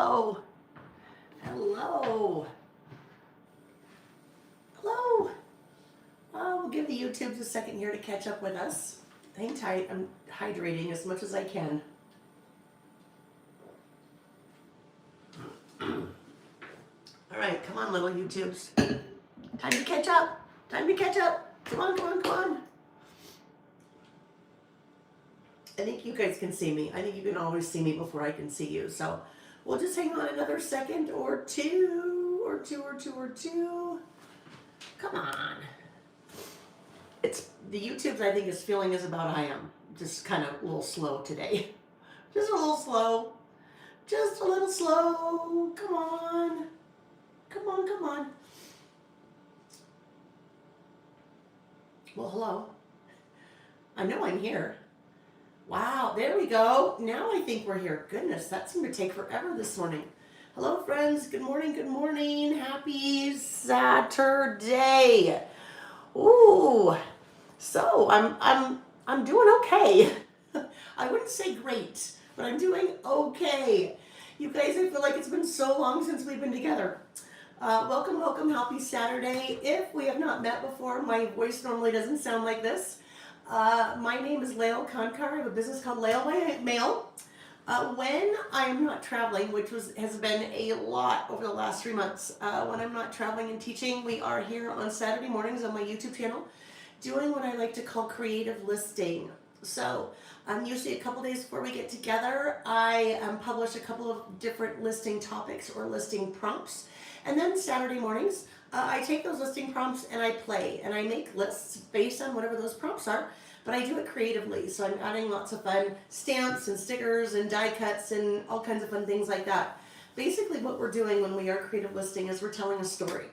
Hello. Hello. Hello. We'll give the YouTubes a second here to catch up with us. Hang tight. I'm hydrating as much as I can. All right, come on, little YouTubes. Time to catch up. Time to catch up. Come on, come on, come on. I think you guys can see me. I think you can always see me before I can see you. So we'll just hang on another second or two, or two. Come on. It's the YouTubes, I think, is feeling as about I am. Just kind of a little slow today. Just a little slow. Just a little slow. Come on. Come on, come on. Well, hello. I know I'm here. Wow, there we go. Now I think we're here. Goodness, that seemed to take forever this morning. Hello, friends. Good morning. Good morning. Happy Saturday. Ooh. So I'm doing okay. I wouldn't say great, but I'm doing okay. You guys, I feel like it's been so long since we've been together. Welcome, welcome. Happy Saturday. If we have not met before, my voice normally doesn't sound like this. My name is Lael Kankar. I have a business called Lael by Mail. When I am not traveling, which has been a lot over the last 3 months, when I'm not traveling and teaching, we are here on Saturday mornings on my YouTube channel doing what I like to call creative listing. So usually a couple days before we get together, I publish a couple of different listing topics or listing prompts. And then Saturday mornings, I take those listing prompts and I play and I make lists based on whatever those prompts are, but I do it creatively. So I'm adding lots of fun stamps and stickers and die cuts and all kinds of fun things like that. Basically what we're doing when we are creative listing is we're telling a story.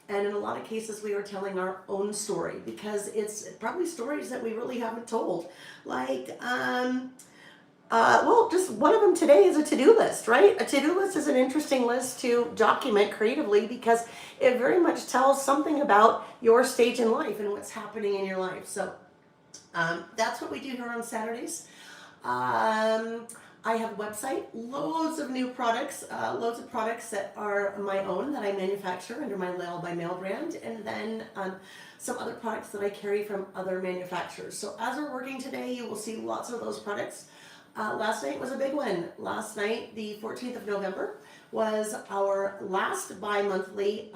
And in a lot of cases we are telling our own story because it's probably stories that we really haven't told. Like, well, just one of them today is a to-do list, right? A to-do list is an interesting list to document creatively because it very much tells something about your stage in life and what's happening in your life. So that's what we do here on Saturdays. I have a website, loads of new products, loads of products that are my own that I manufacture under my Lael by Mail brand, and then some other products that I carry from other manufacturers. So as we're working today, you will see lots of those products. Last night was a big one. Last night, the 14th of November, was our last bi-monthly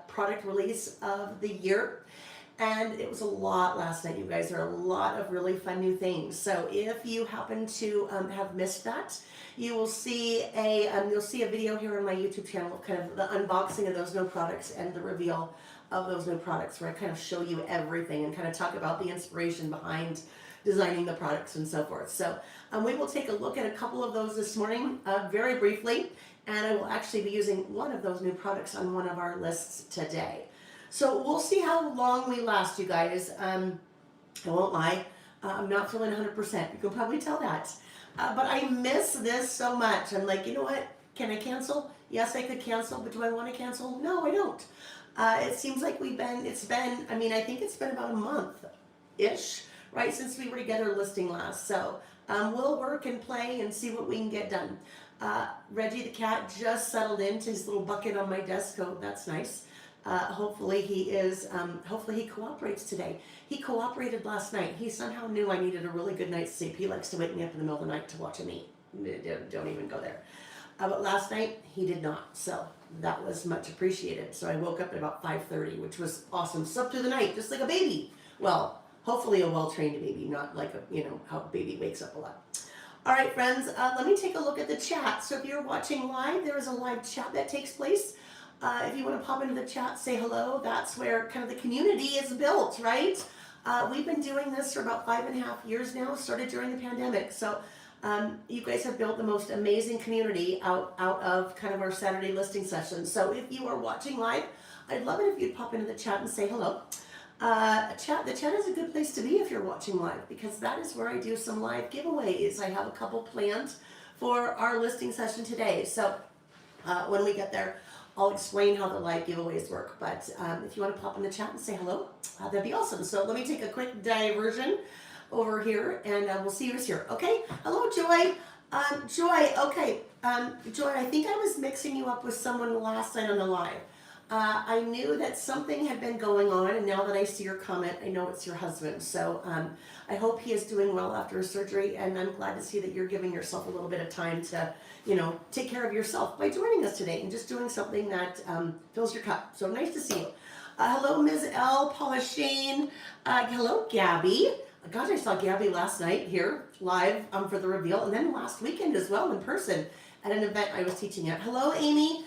product release of the year. And it was a lot last night, you guys. There are a lot of really fun new things. So if you happen to have missed that, you will see you'll see a video here on my YouTube channel of kind of the unboxing of those new products and the reveal of those new products, where I kind of show you everything and kind of talk about the inspiration behind designing the products and so forth. So we will take a look at a couple of those this morning very briefly, and I will actually be using one of those new products on one of our lists today. So we'll see how long we last, you guys. I won't lie, I'm not feeling 100%. You can probably tell that. But I miss this so much. I'm like, you know what? Can I cancel? Yes, I could cancel, but do I want to cancel? No, I don't. It seems like I think it's been about a month-ish, right, since we were together listing last. So we'll work and play and see what we can get done. Reggie the cat just settled into his little bucket on my desk, so that's nice. Hopefully he cooperates today. He cooperated last night. He somehow knew I needed a really good night's sleep. He likes to wake me up in the middle of the night to watch him eat. Don't even go there. But last night he did not, so that was much appreciated. So I woke up at about 5:30, which was awesome. Slept through the night, just like a baby. Well, hopefully a well-trained baby, not like how a baby wakes up a lot. All right, friends, let me take a look at the chat. So if you're watching live, there is a live chat that takes place. If you want to pop into the chat, say hello. That's where kind of the community is built, right? We've been doing this for about 5.5 years now, started during the pandemic. So you guys have built the most amazing community out of kind of our Saturday listing sessions. So if you are watching live, I'd love it if you'd pop into the chat and say hello. The chat is a good place to be if you're watching live, because that is where I do some live giveaways. I have a couple planned for our listing session today. So when we get there, I'll explain how the live giveaways work, but if you want to pop in the chat and say hello, that'd be awesome. So let me take a quick diversion over here, and we'll see who's here. Okay, hello, Joy. Joy, okay, Joy, I think I was mixing you up with someone last night on the live. I knew that something had been going on, and now that I see your comment, I know it's your husband. So I hope he is doing well after his surgery, and I'm glad to see that you're giving yourself a little bit of time to, take care of yourself by joining us today and just doing something that fills your cup. So nice to see you. Hello, Ms. L, Paula Shane. Hello, Gabby. Gosh, I saw Gabby last night here live for the reveal, and then last weekend as well in person at an event I was teaching at. Hello, Amy.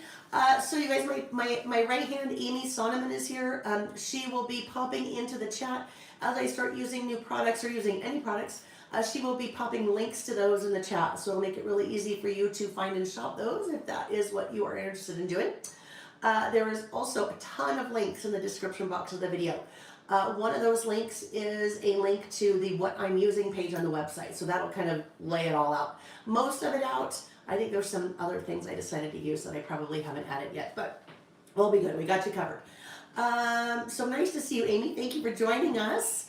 So you guys, my right hand, Amy Sonneman, is here. She will be popping into the chat as I start using new products or using any products. She will be popping links to those in the chat, so it'll make it really easy for you to find and shop those if that is what you are interested in doing. There is also a ton of links in the description box of the video. One of those links is a link to the What I'm Using page on the website, so that'll kind of lay it all out. Most of it out. I think there's some other things I decided to use that I probably haven't added yet, but we'll be good. We got you covered. So nice to see you, Amy. Thank you for joining us.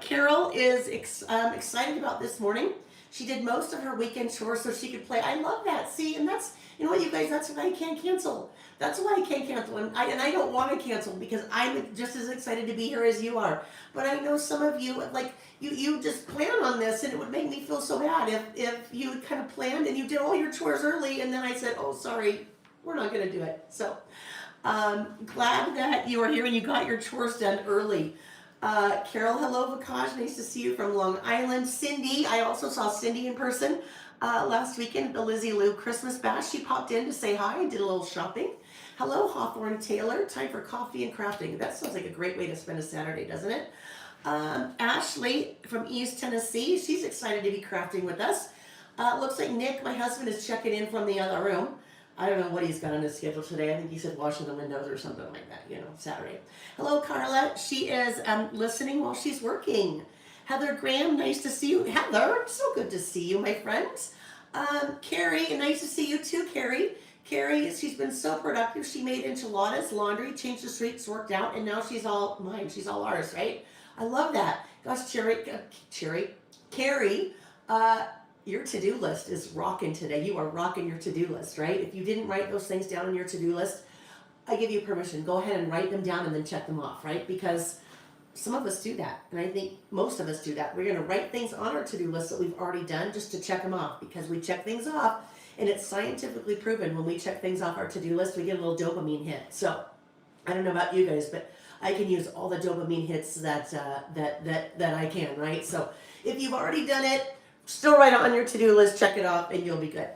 Carol is excited about this morning. She did most of her weekend chores so she could play. I love that. See, and that's, you know what, you guys, that's why I can't cancel. That's why I can't cancel. And I don't want to cancel because I'm just as excited to be here as you are. But I know some of you, like, you just plan on this, and it would make me feel so bad if you had kind of planned and you did all your chores early and then I said, oh, sorry, we're not going to do it. So glad that you are here and you got your chores done early. Carol, hello, Vikaj, nice to see you from Long Island. Cindy, I also saw Cindy in person last weekend at the Lizzie Lou Christmas Bash. She popped in to say hi and did a little shopping. Hello, Hawthorne Taylor, time for coffee and crafting. That sounds like a great way to spend a Saturday, doesn't it? Ashley from East Tennessee, she's excited to be crafting with us. Looks like Nick, my husband, is checking in from the other room. I don't know what he's got on his schedule today. I think he said washing the windows or something like that, Saturday. Hello, Carla. She is listening while she's working. Heather Graham, nice to see you. Heather, so good to see you, my friend. Carrie, nice to see you too, Carrie. Carrie, she's been so productive. She made enchiladas, laundry, changed the streets, worked out, and now she's all mine. She's all ours, right? I love that. Gosh, Carrie, your to-do list is rocking today. You are rocking your to-do list, right? If you didn't write those things down on your to-do list, I give you permission. Go ahead and write them down and then check them off, right? Because some of us do that, and I think most of us do that. We're going to write things on our to-do list that we've already done just to check them off, because we check things off, and it's scientifically proven when we check things off our to-do list, we get a little dopamine hit. So I don't know about you guys, but I can use all the dopamine hits that I can, right? So if you've already done it, still write it on your to-do list, check it off, and you'll be good.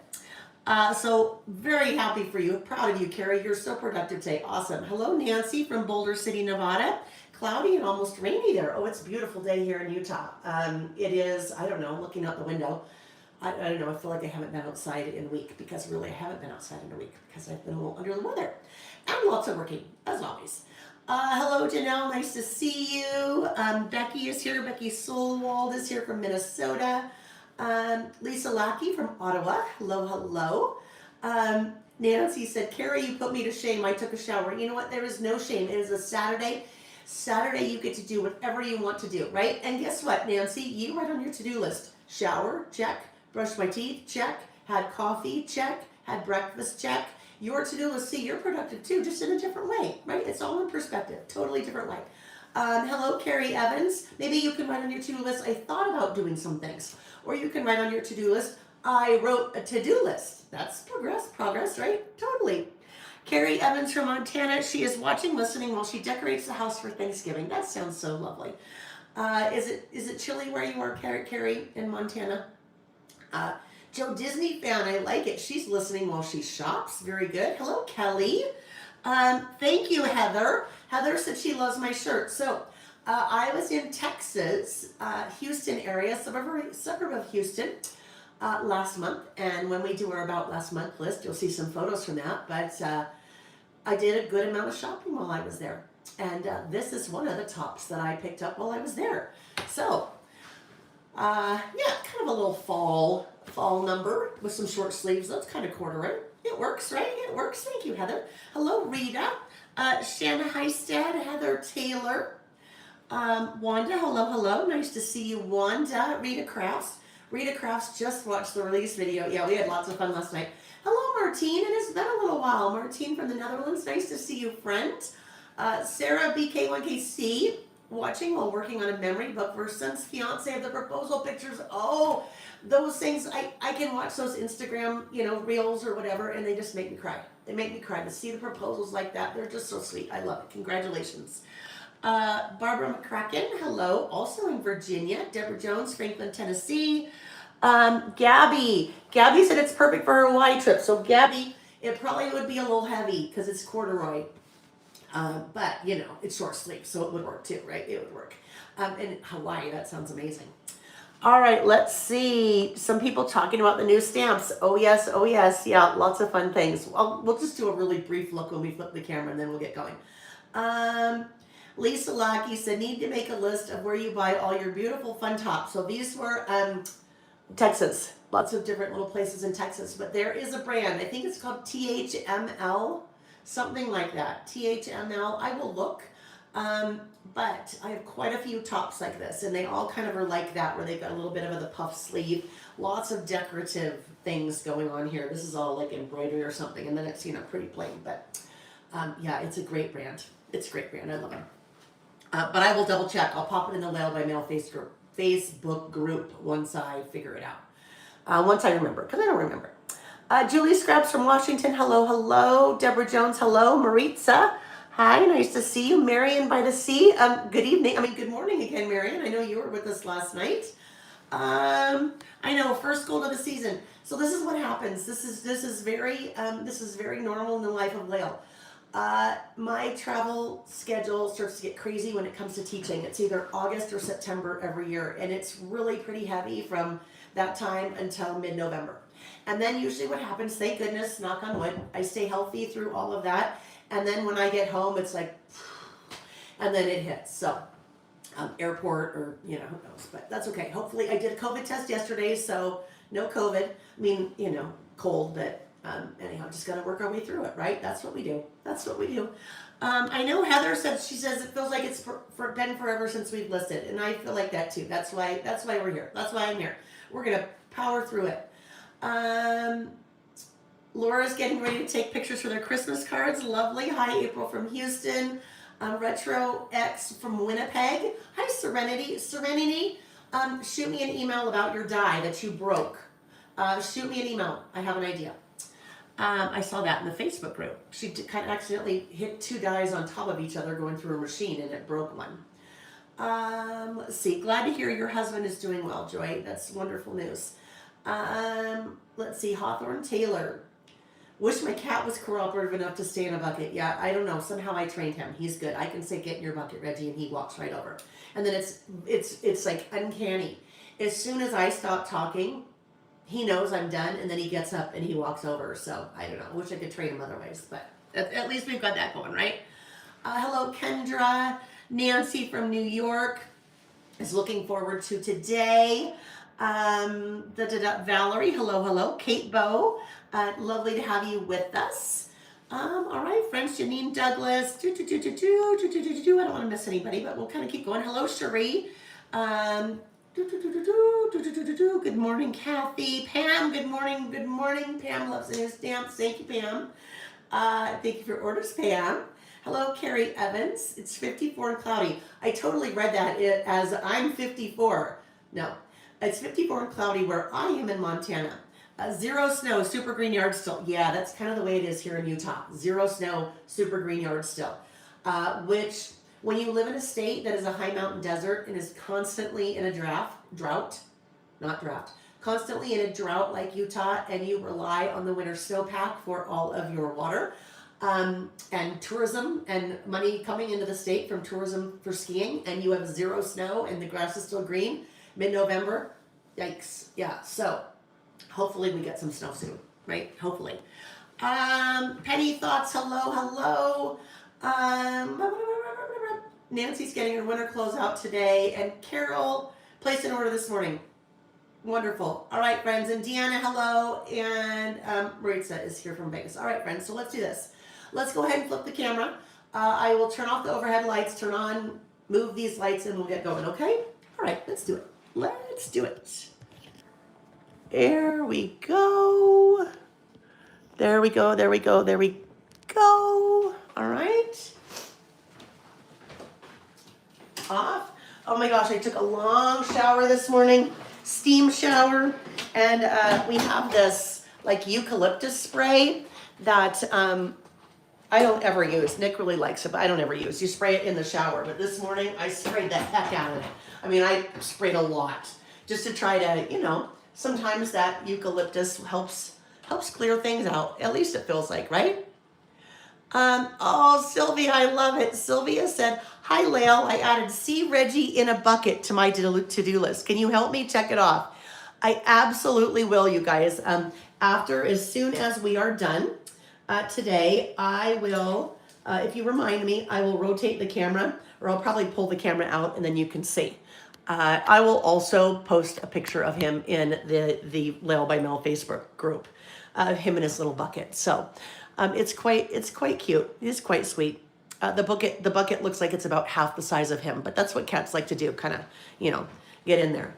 So very happy for you. Proud of you, Carrie. You're so productive today. Awesome. Hello, Nancy from Boulder City, Nevada. Cloudy and almost rainy there. Oh, it's a beautiful day here in Utah. It is, I don't know, looking out the window. I don't know, I feel like I haven't been outside in a week, because really I haven't been outside in a week because I've been a little under the weather. And lots of working, as always. Hello, Janelle. Nice to see you. Becky is here. Becky Solwald is here from Minnesota. Lisa Lackey from Ottawa. Hello, hello. Nancy said, Carrie, you put me to shame. I took a shower. You know what? There is no shame. It is a Saturday. Saturday, you get to do whatever you want to do, right? And guess what, Nancy? You write on your to-do list. Shower, check. Brush my teeth, check. Had coffee, check. Had breakfast, check. Your to-do list, see, you're productive too, just in a different way, right? It's all in perspective, totally different way. Hello, Carrie Evans. Maybe you can write on your to-do list, I thought about doing some things. Or you can write on your to-do list, I wrote a to-do list. That's progress, right? Totally. Carrie Evans from Montana, she is watching, listening while she decorates the house for Thanksgiving. That sounds so lovely. Is it chilly where you are, Carrie, in Montana? Joe Disney fan, I like it. She's listening while she shops. Very good. Hello, Kelly. Thank you, Heather. Heather said she loves my shirt. So I was in Texas, Houston area, suburb of Houston, last month. And when we do our About Last Month list, you'll see some photos from that. But I did a good amount of shopping while I was there. And this is one of the tops that I picked up while I was there. So, yeah, kind of a little fall number with some short sleeves. That's kind of corduroy. It works, right? It works. Thank you, Heather. Hello, Rita. Shanna Heisted, Heather Taylor. Wanda, hello. Nice to see you, Wanda. Rita Crafts. Rita Crafts just watched the release video. Yeah, we had lots of fun last night. Hello, Martine. It has been a little while. Martine from the Netherlands. Nice to see you, friend. Sarah BK1KC watching while working on a memory book for son's fiance of the proposal pictures. Oh, those things. I can watch those Instagram, reels or whatever, and they just make me cry. They make me cry to see the proposals like that. They're just so sweet. I love it. Congratulations. Barbara McCracken, hello, also in Virginia. Deborah Jones, Franklin, Tennessee. Gabby said it's perfect for her Hawaii trip. So Gabby, it probably would be a little heavy because it's corduroy. But it's short sleeve, so it would work too, right? It would work. In Hawaii, that sounds amazing. All right, let's see. Some people talking about the new stamps. Oh yes. Yeah, lots of fun things. We'll just do a really brief look when we flip the camera and then we'll get going. Lisa Lackey said, need to make a list of where you buy all your beautiful fun tops. So these were Texas. Lots of different little places in Texas. But there is a brand. I think it's called THML. Something like that. THML. I will look. But I have quite a few tops like this. And they all kind of are like that, where they've got a little bit of the puff sleeve. Lots of decorative things going on here. This is all like embroidery or something. And then it's, pretty plain. But yeah, it's a great brand. It's a great brand. I love it. But I will double check. I'll pop it in the Lail by Mail Facebook group once I figure it out. Once I remember, because I don't remember. Julie Scraps from Washington. Hello. Deborah Jones. Hello. Maritza. Hi. Nice to see you. Marion by the Sea. Good evening. Good morning again, Marion. I know you were with us last night. I know, first goal of the season. So this is what happens. This is very normal in the life of Lail. My travel schedule starts to get crazy when it comes to teaching. It's either August or September every year, and it's really pretty heavy from that time until mid-November. And then usually what happens, thank goodness, knock on wood, I stay healthy through all of that, and then when I get home, it's like, and then it hits. So, airport or, who knows, but that's okay. Hopefully, I did a COVID test yesterday, so no COVID. Cold, but anyhow, just gotta work our way through it, right? That's what we do. I know Heather she says it feels like it's been forever since we've listed, and I feel like that too. That's why we're here. That's why I'm here. We're gonna power through it. Laura's getting ready to take pictures for their Christmas cards. Lovely. Hi, April from Houston. Retro X from Winnipeg. Hi, Serenity. Shoot me an email about your die that you broke. Shoot me an email. I have an idea. I saw that in the Facebook group. She kind of accidentally hit two dies on top of each other going through a machine, and it broke one. Let's see. Glad to hear your husband is doing well, Joy. That's wonderful news. Let's see. Hawthorne Taylor. Wish my cat was cooperative enough to stay in a bucket. Yeah, I don't know. Somehow I trained him. He's good. I can say, get in your bucket, Reggie, and he walks right over. And then it's like uncanny. As soon as I stop talking, he knows I'm done, and then he gets up and he walks over. So I don't know. I wish I could train him otherwise, but at least we've got that going, right? Hello, Kendra. Nancy from New York is looking forward to today. Valerie, hello. Kate Bow, lovely to have you with us. All right, friends, Janine Douglas. I don't want to miss anybody, but we'll kind of keep going. Hello, Cherie. Good morning, Kathy. Pam, good morning. Pam loves the new stamps. Thank you, Pam. Thank you for your orders, Pam. Hello, Carrie Evans. It's 54 and cloudy. I totally read that as I'm 54. No, it's 54 and cloudy where I am in Montana. Zero snow, super green yard still. Yeah, that's kind of the way it is here in Utah. Zero snow, super green yard still. Which, when you live in a state that is a high mountain desert and is constantly in a constantly in a drought like Utah, and you rely on the winter snowpack for all of your water, and tourism and money coming into the state from tourism for skiing, and you have zero snow and the grass is still green, mid-November, yikes. Yeah, so hopefully we get some snow soon, right? Hopefully. Penny Thoughts, hello. Nancy's getting her winter clothes out today, and Carol placed an order this morning. Wonderful. All right, friends, and Deanna, hello, and Maritza is here from Vegas. All right, friends, so let's do this. Let's go ahead and flip the camera. I will turn off the overhead lights, move these lights, and we'll get going, okay? All right, let's do it. There we go. There we go, there we go, there we go. All right. Off. Oh my gosh, I took a long shower this morning, steam shower, and we have this like eucalyptus spray that I don't ever use. Nick really likes it, but I don't ever use. You spray it in the shower, but this morning I sprayed the heck out of it. I mean, I sprayed a lot just to try to, you know, sometimes that eucalyptus helps clear things out. At least it feels like, right? Oh, Sylvia, I love it. Sylvia said, hi, Lael. I added See Reggie in a bucket to my to-do list. Can you help me check it off? I absolutely will, you guys. As soon as we are done today, I will, if you remind me, I will rotate the camera, or I'll probably pull the camera out and then you can see. I will also post a picture of him in the Lael by Mel Facebook group, him in his little bucket. So it's quite cute. It is quite sweet. The bucket looks like it's about half the size of him, but that's what cats like to do, kind of, you know, get in there.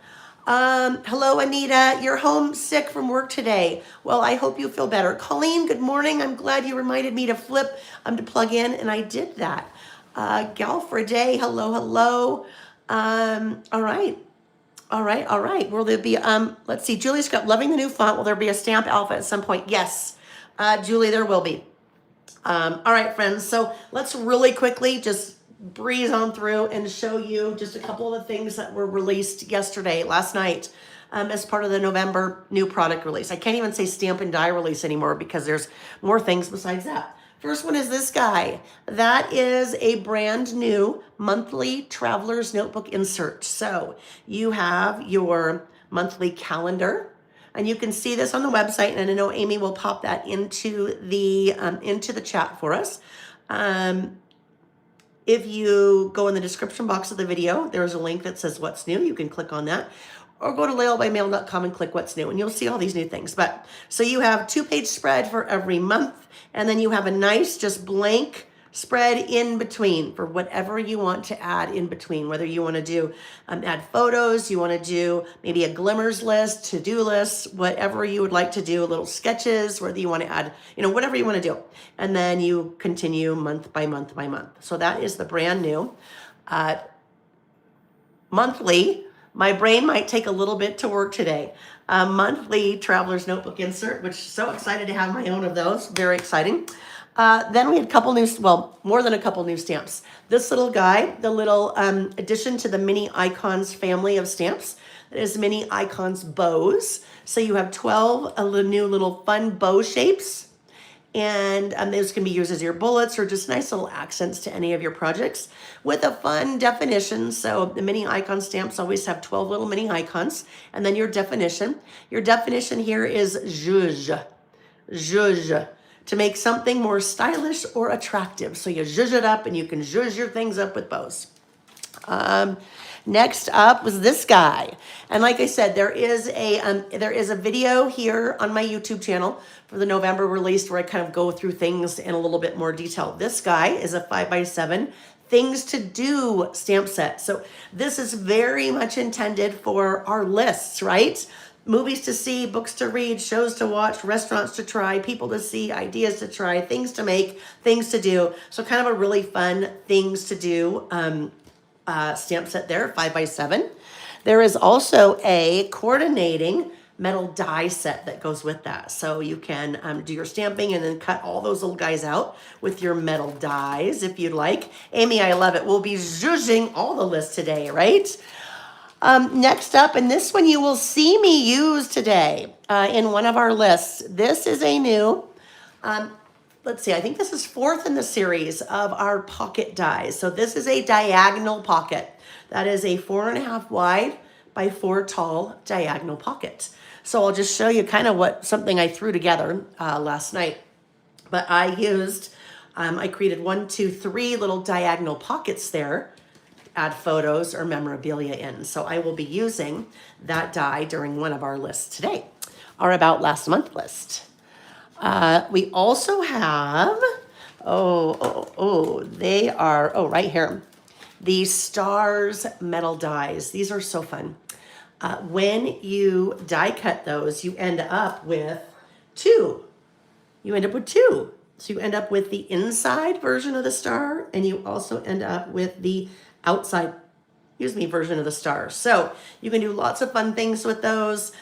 Hello, Anita. You're homesick from work today. Well, I hope you feel better. Colleen, good morning. I'm glad you reminded me to to plug in, and I did that. Gal for a day. Hello, hello. All right. Will there be, let's see, Julie's got loving the new font. Will there be a stamp alpha at some point? Yes, Julie, there will be. All right, friends. So let's really quickly just breeze on through and show you just a couple of the things that were released last night, as part of the November new product release. I can't even say stamp and die release anymore because there's more things besides that. First one is this guy. That is a brand new monthly Traveler's Notebook insert. So you have your monthly calendar, and you can see this on the website, and I know Amy will pop that into the chat for us. If you go in the description box of the video, there's a link that says what's new. You can click on that, or go to laelbymail.com and click what's new, and you'll see all these new things. But so you have 2-page spread for every month, and then you have a nice just blank spread in between for whatever you want to add in between, whether you want to do add photos, you want to do maybe a glimmers list, to-do lists, whatever you would like to do, little sketches, whether you want to add, you know, whatever you want to do. And then you continue month by month by month. So that is the brand new monthly. My brain might take a little bit to work today. Monthly Traveler's Notebook insert, which so excited to have my own of those. Very exciting. Then we had more than a couple new stamps. This little guy, the little addition to the Mini Icons family of stamps, that is Mini Icons bows. So you have 12 new little fun bow shapes. And those can be used as your bullets or just nice little accents to any of your projects with a fun definition. So the mini icon stamps always have 12 little mini icons. And then your definition. Your definition here is zhuzh. Zhuzh. To make something more stylish or attractive. So you zhuzh it up, and you can zhuzh your things up with bows. Next up was this guy. And like I said, there is a video here on my YouTube channel for the November release where I kind of go through things in a little bit more detail. This guy is a 5x7 things to do stamp set. So this is very much intended for our lists, right? Movies to see, books to read, shows to watch, restaurants to try, people to see, ideas to try, things to make, things to do. So kind of a really fun things to do stamp set there, 5x7. There is also a coordinating metal die set that goes with that. So you can do your stamping and then cut all those little guys out with your metal dies if you'd like. Amy, I love it. We'll be zhuzhing all the lists today, right? Next up, and this one you will see me use today in one of our lists. This is a new, let's see, I think this is 4th in the series of our pocket dies. So this is a diagonal pocket. That is a 4.5 wide by 4 tall diagonal pocket. So I'll just show you kind of something I threw together last night. But I used, I created 1, 2, 3 little diagonal pockets there. Add photos or memorabilia in. So I will be using that die during one of our lists today, our About Last Month list. We also have, they are, right here, the Stars metal dies. These are so fun. When you die cut those, you end up with 2 you end up with two. So you end up with the inside version of the star, and you also end up with the outside, version of the star. So you can do lots of fun things with those.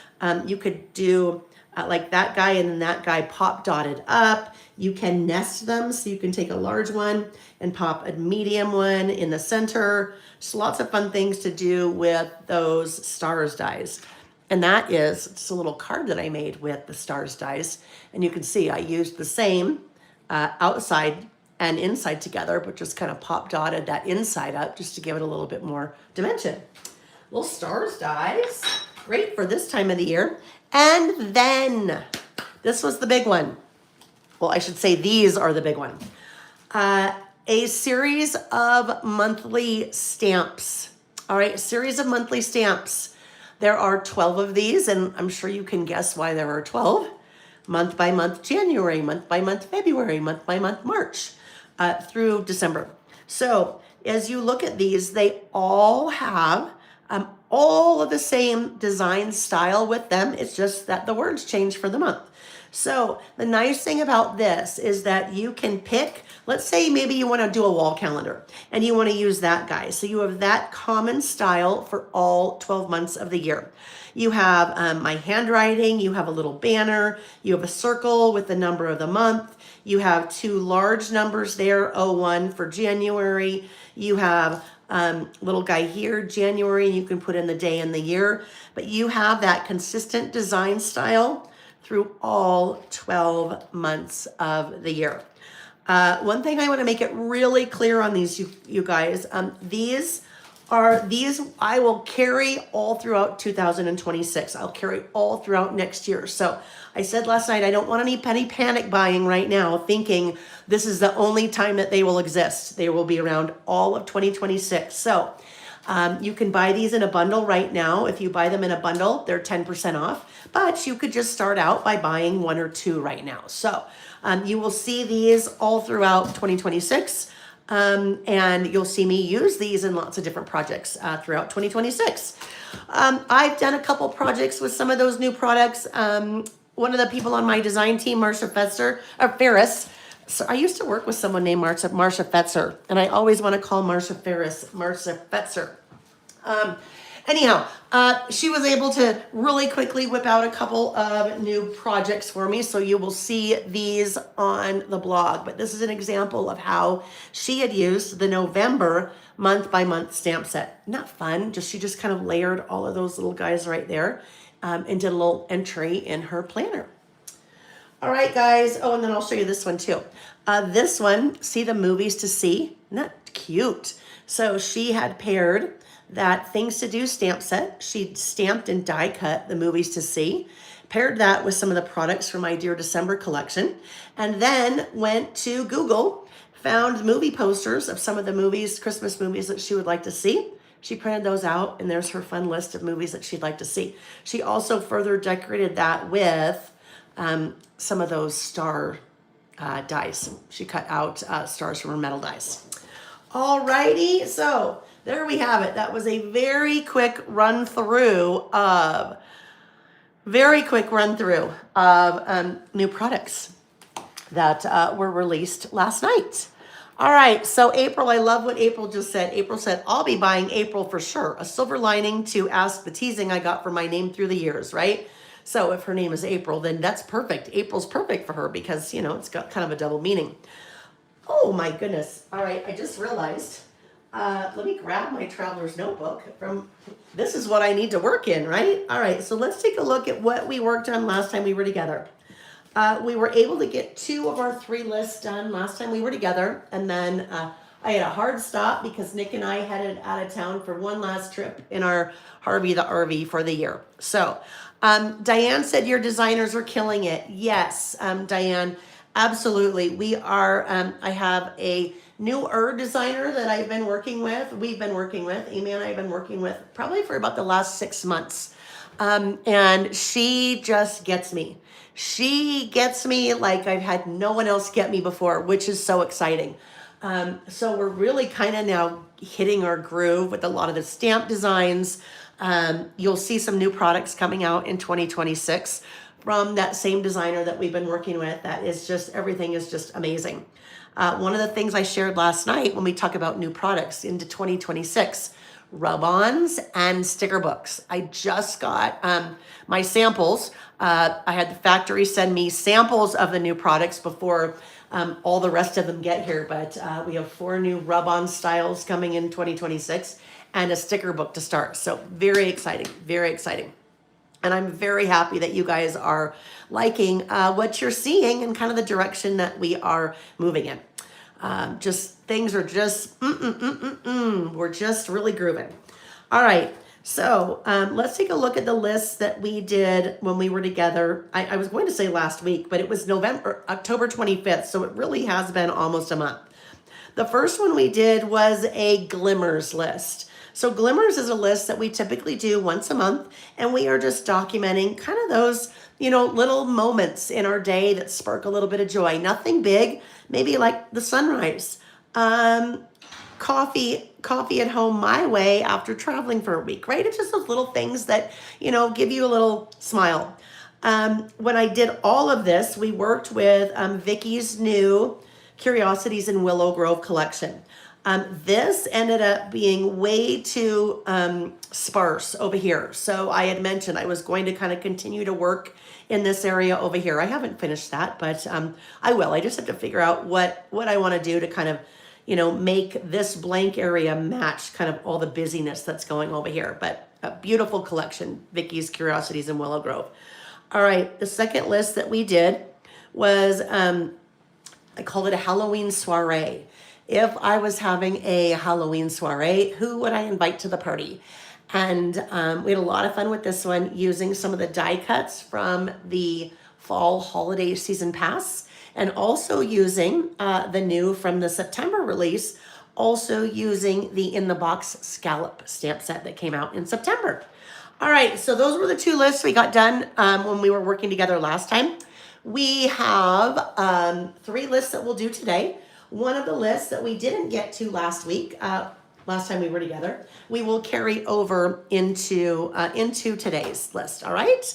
You could do like that guy and then that guy pop dotted up. You can nest them, so you can take a large one and pop a medium one in the center. So lots of fun things to do with those stars dies. And that is just a little card that I made with the stars dies. And you can see I used the same outside and inside together, but just kind of pop dotted that inside up just to give it a little bit more dimension. Little stars dies, great for this time of the year. And then this was the big one. Well, I should say these are the big one. A series of monthly stamps. All right, a series of monthly stamps. There are 12 of these, and I'm sure you can guess why there are 12. Month by month January, month by month February, month by month March, through December. So as you look at these, they all have all of the same design style with them. It's just that the words change for the month. So the nice thing about this is that you can pick, let's say maybe you want to do a wall calendar and you want to use that guy. So you have that common style for all 12 months of the year. You have my handwriting, you have a little banner, you have a circle with the number of the month, you have two large numbers there, 01 for January, you have little guy here, January, and you can put in the day and the year, but you have that consistent design style through all 12 months of the year. One thing I want to make it really clear on these, you guys, these I will carry all throughout 2026. I'll carry all throughout next year. So I said last night, I don't want any panic buying right now, thinking this is the only time that they will exist. They will be around all of 2026. So you can buy these in a bundle right now. If you buy them in a bundle, they're 10% off, but you could just start out by buying one or two right now. So you will see these all throughout 2026. And you'll see me use these in lots of different projects throughout 2026. I've done a couple projects with some of those new products. One of the people on my design team, Ferris. So I used to work with someone named Marsha Fetzer, and I always want to call Marsha Fetzer. Anyhow, she was able to really quickly whip out a couple of new projects for me. So you will see these on the blog. But this is an example of how she had used the November month by month stamp set. Not fun. She just kind of layered all of those little guys right there and did a little entry in her planner. All right, guys. Oh, and then I'll show you this one too. This one, see the movies to see? Not cute. So she had paired that Things to Do stamp set. She stamped and die cut the movies to see, paired that with some of the products from my Dear December collection, and then went to Google, found movie posters of some of the movies, Christmas movies that she would like to see. She printed those out, and there's her fun list of movies that she'd like to see. She also further decorated that with some of those star dies. She cut out stars from her metal dies. Alrighty, so there we have it. That was a very quick run through of new products that were released last night. All right, so April, I love what April just said. April said, I'll be buying April for sure. A silver lining to ask the teasing I got for my name through the years, right? So if her name is April, then that's perfect. April's perfect for her because, it's got kind of a double meaning. Oh my goodness. All right, I just realized. Let me grab my traveler's notebook this is what I need to work in, right? All right, so let's take a look at what we worked on last time we were together. We were able to get 2 of our 3 lists done last time we were together. And then I had a hard stop because Nick and I headed out of town for one last trip in our Harvey the RV for the year. So Diane said your designers are killing it. Yes, Diane, absolutely. We are, I have a newer designer that I've been working with. Amy and I have been working with probably for about the last 6 months. And she just gets me. She gets me like I've had no one else get me before, which is so exciting. So we're really kind of now hitting our groove with a lot of the stamp designs. You'll see some new products coming out in 2026 from that same designer that we've been working with. That is just, everything is just amazing. One of the things I shared last night when we talk about new products into 2026, rub-ons and sticker books. I just got my samples. I had the factory send me samples of the new products before all the rest of them get here, but we have 4 new rub-on styles coming in 2026 and a sticker book to start. So very exciting, very exciting. And I'm very happy that you guys are liking what you're seeing and kind of the direction that we are moving in. Just things are just, we're just really grooving. All right. So let's take a look at the list that we did when we were together. I was going to say last week, but it was October 25th. So it really has been almost a month. The first one we did was a glimmers list. So glimmers is a list that we typically do once a month, and we are just documenting kind of those, little moments in our day that spark a little bit of joy. Nothing big, maybe like the sunrise, coffee at home my way after traveling for a week, right? It's just those little things that, give you a little smile. When I did all of this, we worked with Vicky's new Curiosities in Willow Grove collection. This ended up being way too sparse over here. So I had mentioned I was going to kind of continue to work in this area over here. I haven't finished that, but I will. I just have to figure out what I want to do to kind of, make this blank area match kind of all the busyness that's going over here. But a beautiful collection, Vicky's Curiosities in Willow Grove. All right, the second list that we did was, I called it a Halloween soiree. If I was having a Halloween soiree, who would I invite to the party? And we had a lot of fun with this one using some of the die cuts from the fall holiday season pass, and also using the new from the September release, also using the In the Box scallop stamp set that came out in September. All right, so those were the 2 lists we got done when we were working together last time. We have 3 lists that we'll do today. One of the lists that we didn't get to last week, last time we were together, we will carry over into today's list. All right.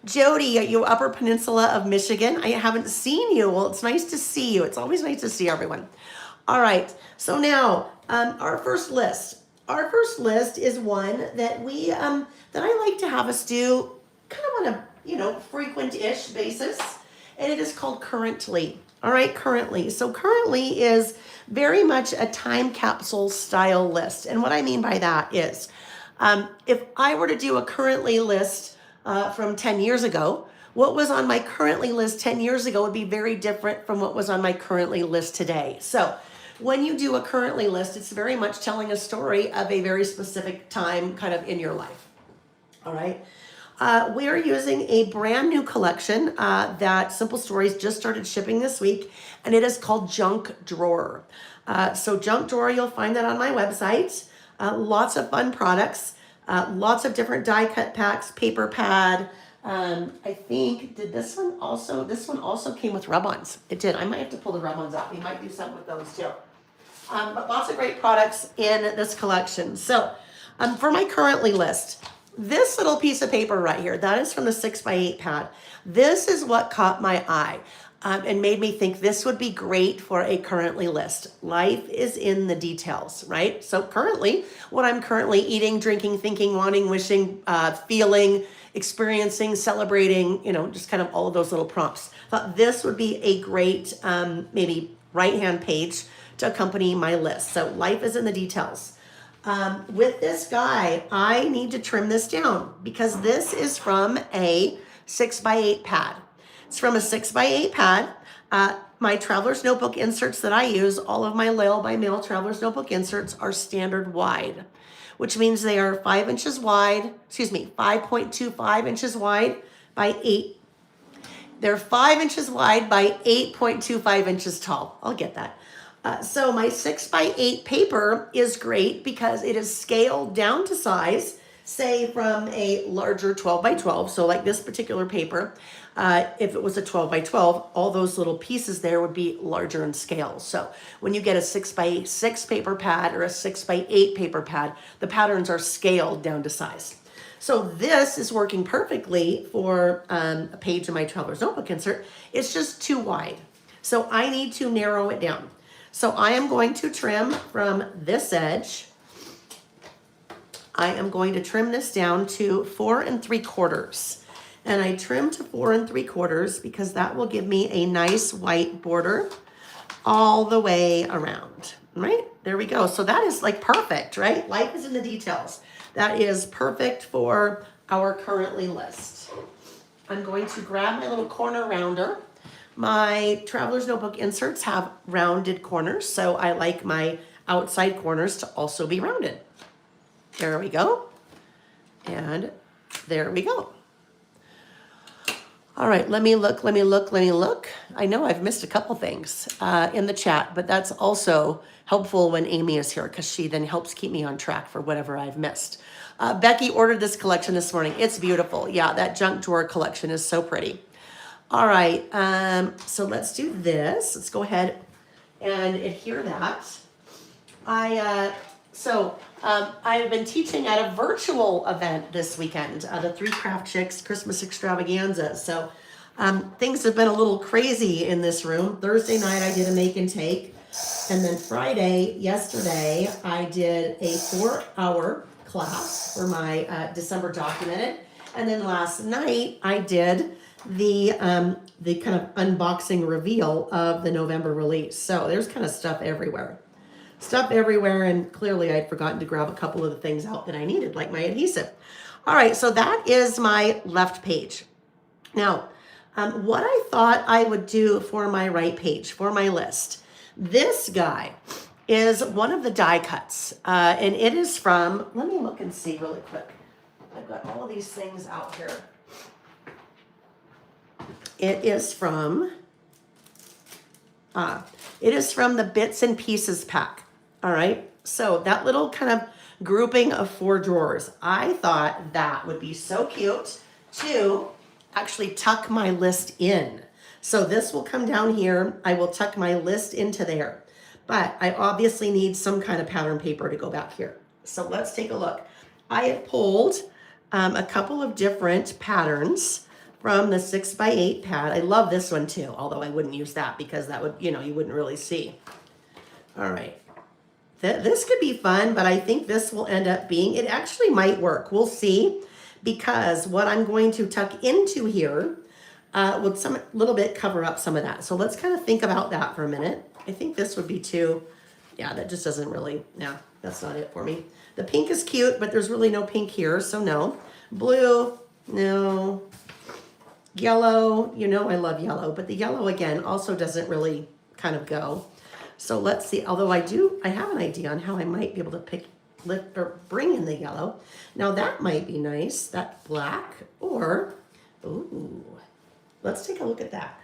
Jody, you Upper Peninsula of Michigan. I haven't seen you. Well, it's nice to see you. It's always nice to see everyone. All right. So now our first list. Our first list is one that we that I like to have us do kind of on a frequent-ish basis, and it is called Currently. All right, Currently. So Currently is very much a time capsule style list. And what I mean by that is if I were to do a Currently list from 10 years ago, what was on my Currently list 10 years ago would be very different from what was on my Currently list today. So when you do a Currently list, it's very much telling a story of a very specific time kind of in your life. All right. We are using a brand new collection that Simple Stories just started shipping this week, and it is called Junk Drawer. So Junk Drawer, you'll find that on my website. Lots of fun products, lots of different die cut packs, paper pad. I think, this one also came with rub-ons. It did. I might have to pull the rub-ons out. We might do something with those too. But lots of great products in this collection. So for my Currently list, this little piece of paper right here, that is from the 6x8 pad. This is what caught my eye and made me think this would be great for a Currently list. Life is in the details, right? So currently, what I'm currently eating, drinking, thinking, wanting, wishing, feeling, experiencing, celebrating, just kind of all of those little prompts. Thought this would be a great maybe right-hand page to accompany my list. So life is in the details. With this guy, I need to trim this down because this is from a 6x8 pad. It's from a 6x8 pad. My Traveler's Notebook inserts that I use, all of my Lail by Mail Traveler's Notebook inserts are standard wide, which means they are 5 inches wide, 5.25 inches wide by 8. They're 5 inches wide by 8.25 inches tall. I'll get that. So my 6x8 paper is great because it is scaled down to size, say from a larger 12x12. So like this particular paper, if it was a 12x12, all those little pieces there would be larger in scale. So when you get a 6x6 paper pad or a 6x8 paper pad, the patterns are scaled down to size. So this is working perfectly for a page in my Traveler's Notebook insert. It's just too wide. So I need to narrow it down. So I am going to trim from this edge. I am going to trim this down to 4 3/4. And I trim to 4 3/4 because that will give me a nice white border all the way around, right? There we go. So that is like perfect, right? Life is in the details. That is perfect for our currently list. I'm going to grab my little corner rounder. My Traveler's Notebook inserts have rounded corners, so I like my outside corners to also be rounded. There we go. And there we go. All right, let me look. I know I've missed a couple things in the chat, but that's also helpful when Amy is here because she then helps keep me on track for whatever I've missed. Becky ordered this collection this morning. It's beautiful. Yeah, that junk drawer collection is so pretty. All right, so let's do this. Let's go ahead and adhere that. I've been teaching at a virtual event this weekend, the Three Craft Chicks Christmas Extravaganza. So things have been a little crazy in this room. Thursday night I did a make and take. And then yesterday, I did a 4-hour class for my December documented. And then last night I did the kind of unboxing reveal of the November release. So there's kind of stuff everywhere. And clearly I'd forgotten to grab a couple of the things out that I needed, like my adhesive. All right, so that is my left page. Now, what I thought I would do for my right page, for my list, this guy is one of the die cuts, and it is from, let me look and see really quick. I've got all of these things out here. It is from the Bits and Pieces pack. All right, so that little kind of grouping of 4 drawers, I thought that would be so cute to actually tuck my list in. So this will come down here. I will tuck my list into there, but I obviously need some kind of pattern paper to go back here. So let's take a look. I have pulled a couple of different patterns from the 6x8 pad. I love this one too, although I wouldn't use that because that would, you wouldn't really see. All right. This could be fun, but I think this will end up being, it actually might work. We'll see, because what I'm going to tuck into here would some little bit cover up some of that. So let's kind of think about that for a minute. I think this would be too, yeah, that just doesn't really, no, that's not it for me. The pink is cute, but there's really no pink here, so no. Blue, no. Yellow, I love yellow, but the yellow again also doesn't really kind of go. So let's see, although I have an idea on how I might be able to lift or bring in the yellow. Now that might be nice, that black, or, ooh, let's take a look at that.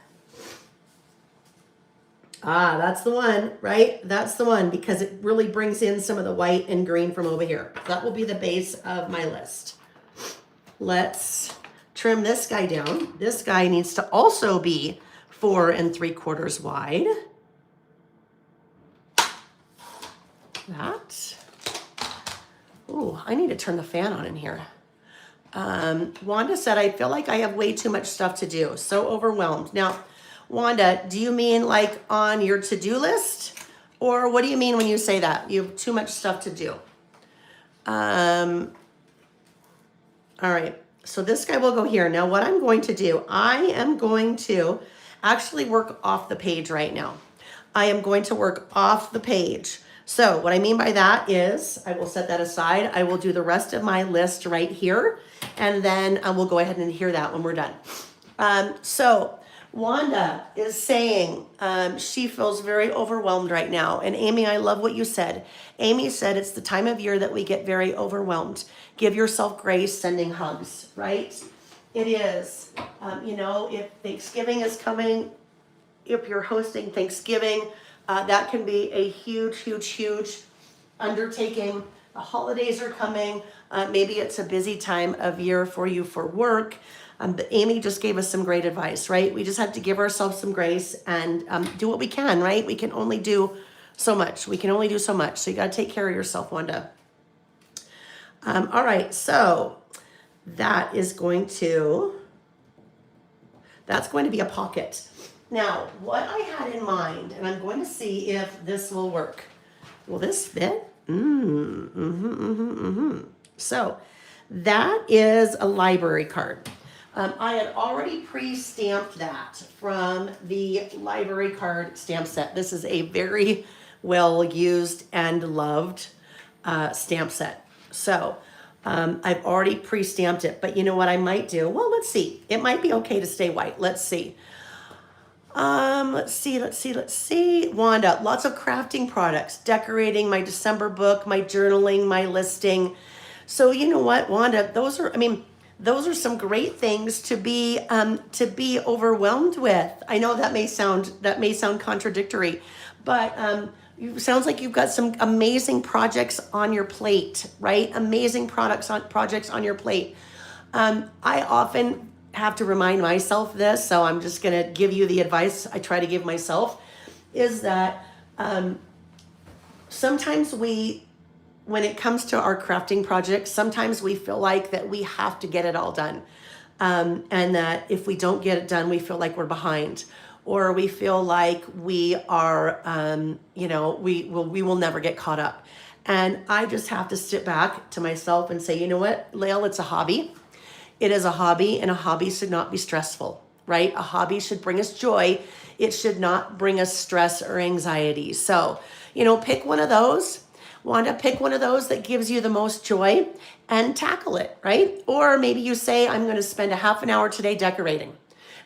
Ah, that's the one, right? That's the one, because it really brings in some of the white and green from over here. That will be the base of my list. Let's trim this guy down. This guy needs to also be 4 3/4 wide. That. Ooh, I need to turn the fan on in here. Wanda said, I feel like I have way too much stuff to do. So overwhelmed. Now, Wanda, do you mean like on your to-do list? Or what do you mean when you say that? You have too much stuff to do. All right. So this guy will go here. Now what I'm going to do, I am going to actually work off the page right now. I am going to work off the page. So what I mean by that is I will set that aside. I will do the rest of my list right here. And then we'll go ahead and adhere that when we're done. So Wanda is saying she feels very overwhelmed right now. And Amy, I love what you said. Amy said it's the time of year that we get very overwhelmed. Give yourself grace, sending hugs, right? It is. If Thanksgiving is coming, if you're hosting Thanksgiving, that can be a huge, huge, huge undertaking. The holidays are coming. Maybe it's a busy time of year for you for work. But Amy just gave us some great advice, right? We just have to give ourselves some grace and do what we can, right? We can only do so much. So you got to take care of yourself, Wanda. All right, so that is that's going to be a pocket. Now, what I had in mind, and I'm going to see if this will work. Will this fit? So that is a library card. I had already pre-stamped that from the library card stamp set. This is a very well used and loved stamp set. So I've already pre-stamped it, but you know what I might do? Well, let's see. It might be okay to stay white. Let's see. Let's see. Wanda, lots of crafting products, decorating my December book, my journaling, my listing. So you know what, Wanda, those are some great things to be overwhelmed with. I know that may sound contradictory, but it sounds like you've got some amazing projects on your plate, right? Amazing projects on your plate. I often have to remind myself this, so I'm just going to give you the advice I try to give myself, is that sometimes when it comes to our crafting projects, sometimes we feel like that we have to get it all done. And that if we don't get it done, we feel like we're behind, or we feel like we are, we will never get caught up. And I just have to sit back to myself and say, you know what, Lael, it's a hobby. It is a hobby, and a hobby should not be stressful, right? A hobby should bring us joy. It should not bring us stress or anxiety. So, pick one of those. Wanda, pick one of those that gives you the most joy and tackle it, right? Or maybe you say, I'm going to spend a half an hour today decorating.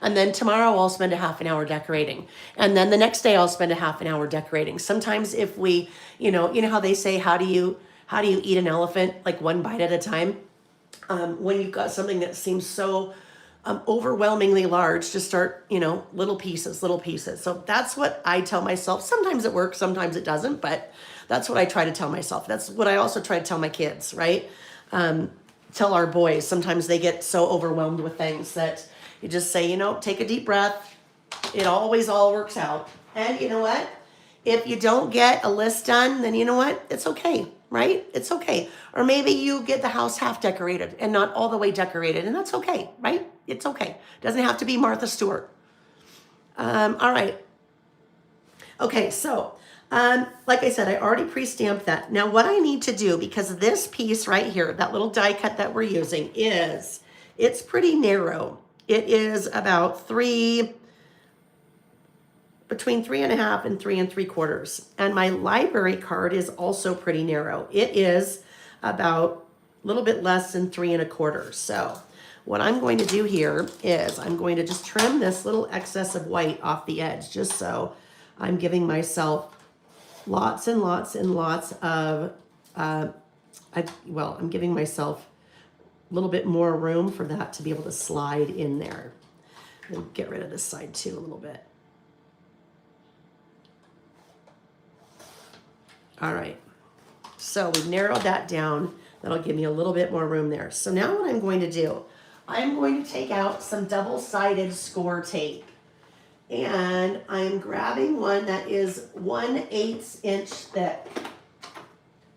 And then tomorrow I'll spend a half an hour decorating. And then the next day I'll spend a half an hour decorating. Sometimes if we, you know how they say, how do you eat an elephant, like one bite at a time? When you've got something that seems so overwhelmingly large, to start, little pieces. So that's what I tell myself. Sometimes it works, sometimes it doesn't, but that's what I try to tell myself. That's what I also try to tell my kids, right? Tell our boys. Sometimes they get so overwhelmed with things that you just say, take a deep breath. It always all works out. And you know what? If you don't get a list done, then you know what? It's okay, right? It's okay. Or maybe you get the house half decorated and not all the way decorated, and that's okay, right? It's okay. Doesn't have to be Martha Stewart. All right. Okay, so like I said, I already pre-stamped that. Now what I need to do, because this piece right here, that little die cut that we're using, it's pretty narrow. It is about between 3.5 and 3 3/4. And my library card is also pretty narrow. It is about a little bit less than 3 1/4. So what I'm going to do here is I'm going to just trim this little excess of white off the edge, just so I'm giving myself lots and lots and lots of, I'm giving myself a little bit more room for that to be able to slide in there. And get rid of this side too a little bit. All right, so we've narrowed that down. That'll give me a little bit more room there. So now what I'm going to do, I'm going to take out some double-sided score tape. And I'm grabbing one that is 1/8 inch thick.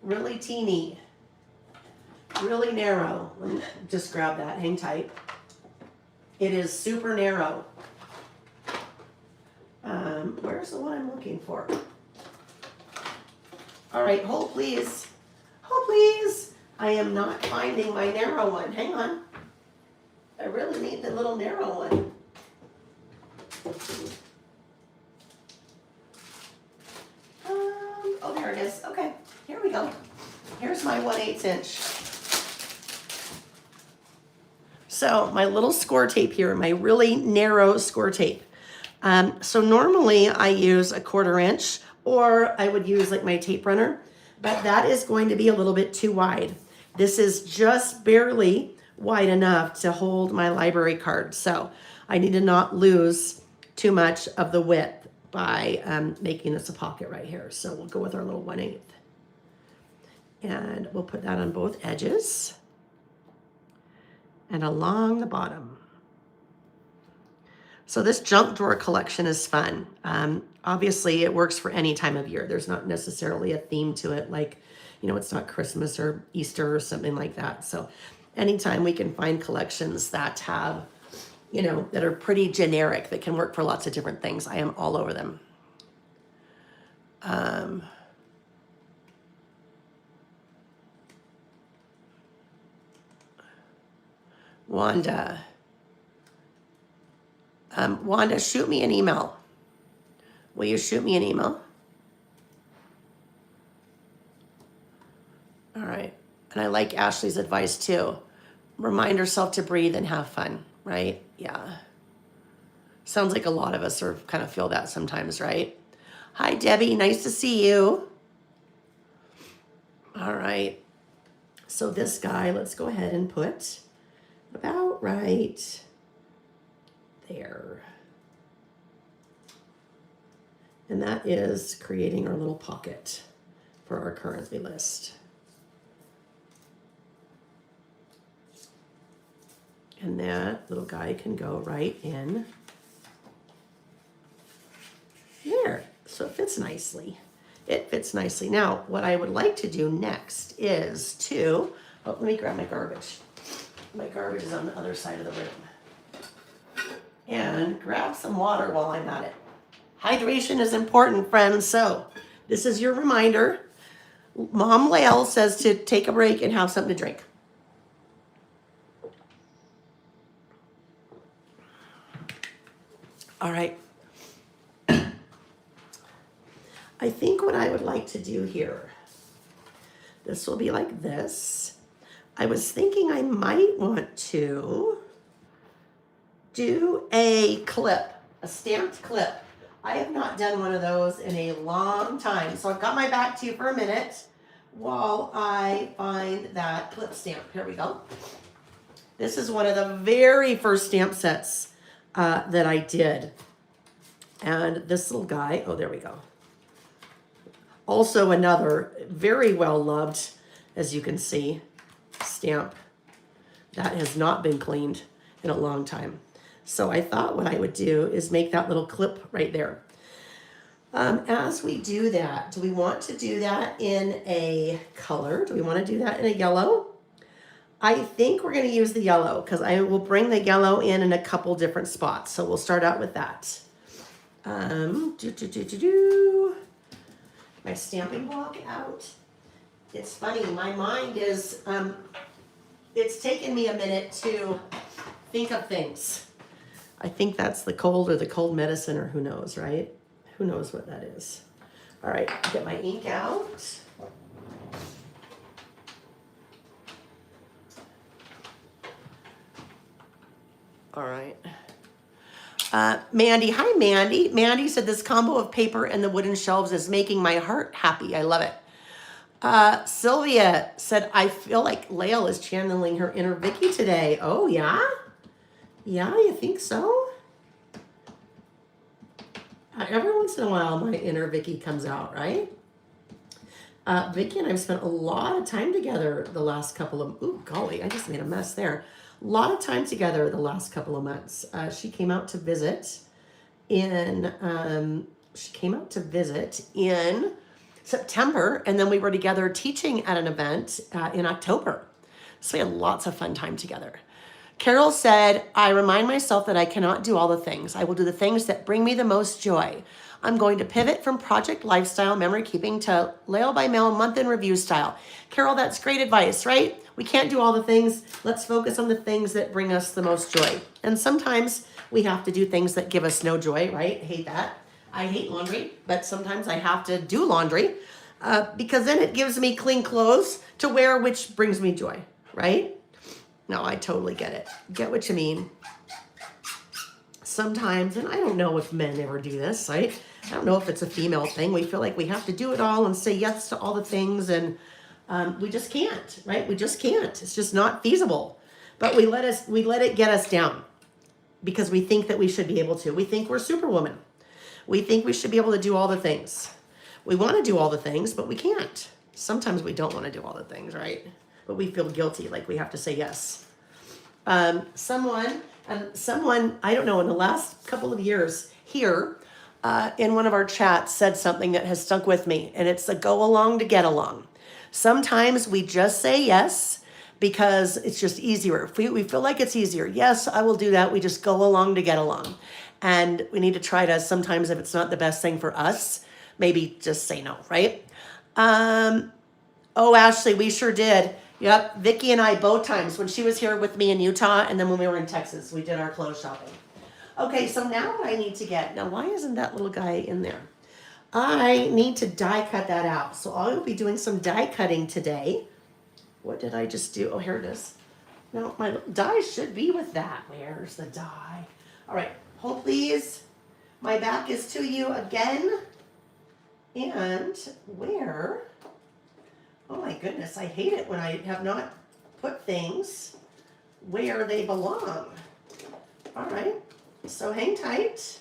Really teeny. Really narrow. Let me just grab that, hang tight. It is super narrow. Where's the one I'm looking for? All right, hold please. Hold please. I am not finding my narrow one. Hang on. I really need the little narrow one. Oh, there it is. Okay, here we go. Here's my 1/8 inch. So my little score tape here, my really narrow score tape. So normally I use a 1/4 inch, or I would use like my tape runner, but that is going to be a little bit too wide. This is just barely wide enough to hold my library card. So I need to not lose too much of the width by making this a pocket right here. So we'll go with our little 1/8. And we'll put that on both edges and along the bottom. So this junk drawer collection is fun. Obviously it works for any time of year. There's not necessarily a theme to it, like, it's not Christmas or Easter or something like that. So, anytime we can find collections that have, you know, that are pretty generic, that can work for lots of different things, I am all over them. Wanda. Wanda, shoot me an email. Will you shoot me an email? All right. And I like Ashley's advice too. Remind herself to breathe and have fun, right? Yeah. Sounds like a lot of us are kind of feel that sometimes, right? Hi, Debbie. Nice to see you. All right. So this guy, let's go ahead and put about right there. And that is creating our little pocket for our currency list. And that little guy can go right in there. So it fits nicely. It fits nicely. Now, what I would like to do next is to, oh, let me grab my garbage. My garbage is on the other side of the room. And grab some water while I'm at it. Hydration is important, friends. So this is your reminder. Mom Lael says to take a break and have something to drink. All right. I think what I would like to do here, this will be like this. I was thinking I might want to do a clip, a stamped clip. I have not done one of those in a long time. So I've got my back to you for a minute while I find that clip stamp. Here we go. This is one of the very first stamp sets that I did. And this little guy, oh, there we go. Also another very well loved, as you can see, stamp that has not been cleaned in a long time. So I thought what I would do is make that little clip right there. As we do that, do we want to do that in a color? Do we want to do that in a yellow? I think we're going to use the yellow because I will bring the yellow in a couple different spots. So we'll start out with that. My stamping block out. It's funny, my mind is, it's taken me a minute to think of things. I think that's the cold or the cold medicine or who knows, right? Who knows what that is. All right, get my ink out. All right. Mandy, hi Mandy. Mandy said this combo of paper and the wooden shelves is making my heart happy. I love it. Sylvia said, I feel like Lael is channeling her inner Vicky today. Oh yeah? Yeah, you think so? Every once in a while my inner Vicky comes out, right? Vicky and I've spent a lot of time together the last couple of, ooh, golly, I just made a mess there. A lot of time together the last couple of months. She came out to visit in September, and then we were together teaching at an event in October. So we had lots of fun time together. Carol said, I remind myself that I cannot do all the things. I will do the things that bring me the most joy. I'm going to pivot from project lifestyle memory keeping to Lael by Mail month in review style. Carol, that's great advice, right? We can't do all the things. Let's focus on the things that bring us the most joy. And sometimes we have to do things that give us no joy, right? Hate that. I hate laundry, but sometimes I have to do laundry because then it gives me clean clothes to wear, which brings me joy, right? No, I totally get it. Get what you mean. Sometimes, and I don't know if men ever do this, right? I don't know if it's a female thing. We feel like we have to do it all and say yes to all the things, and we just can't, right? We just can't. It's just not feasible. But we let it get us down because we think that we should be able to. We think we're superwoman. We think we should be able to do all the things. We want to do all the things, but we can't. Sometimes we don't want to do all the things, right? But we feel guilty, like we have to say yes. Someone, I don't know, in the last couple of years here, in one of our chats said something that has stuck with me, and it's a go along to get along. Sometimes we just say yes because it's just easier. If we feel like it's easier, yes, I will do that. We just go along to get along. And we need to try to, sometimes if it's not the best thing for us, maybe just say no, right? Oh, Ashley, we sure did. Yep, Vicki and I both times when she was here with me in Utah and then when we were in Texas, we did our clothes shopping. Okay, so now what I need to get, now why isn't that little guy in there? I need to die cut that out. So I will be doing some die cutting today. What did I just do? Oh, here it is. No, my die should be with that. Where's the die? All right, hold please. My back is to you again. And where? Oh my goodness, I hate it when I have not put things where they belong. All right, so hang tight.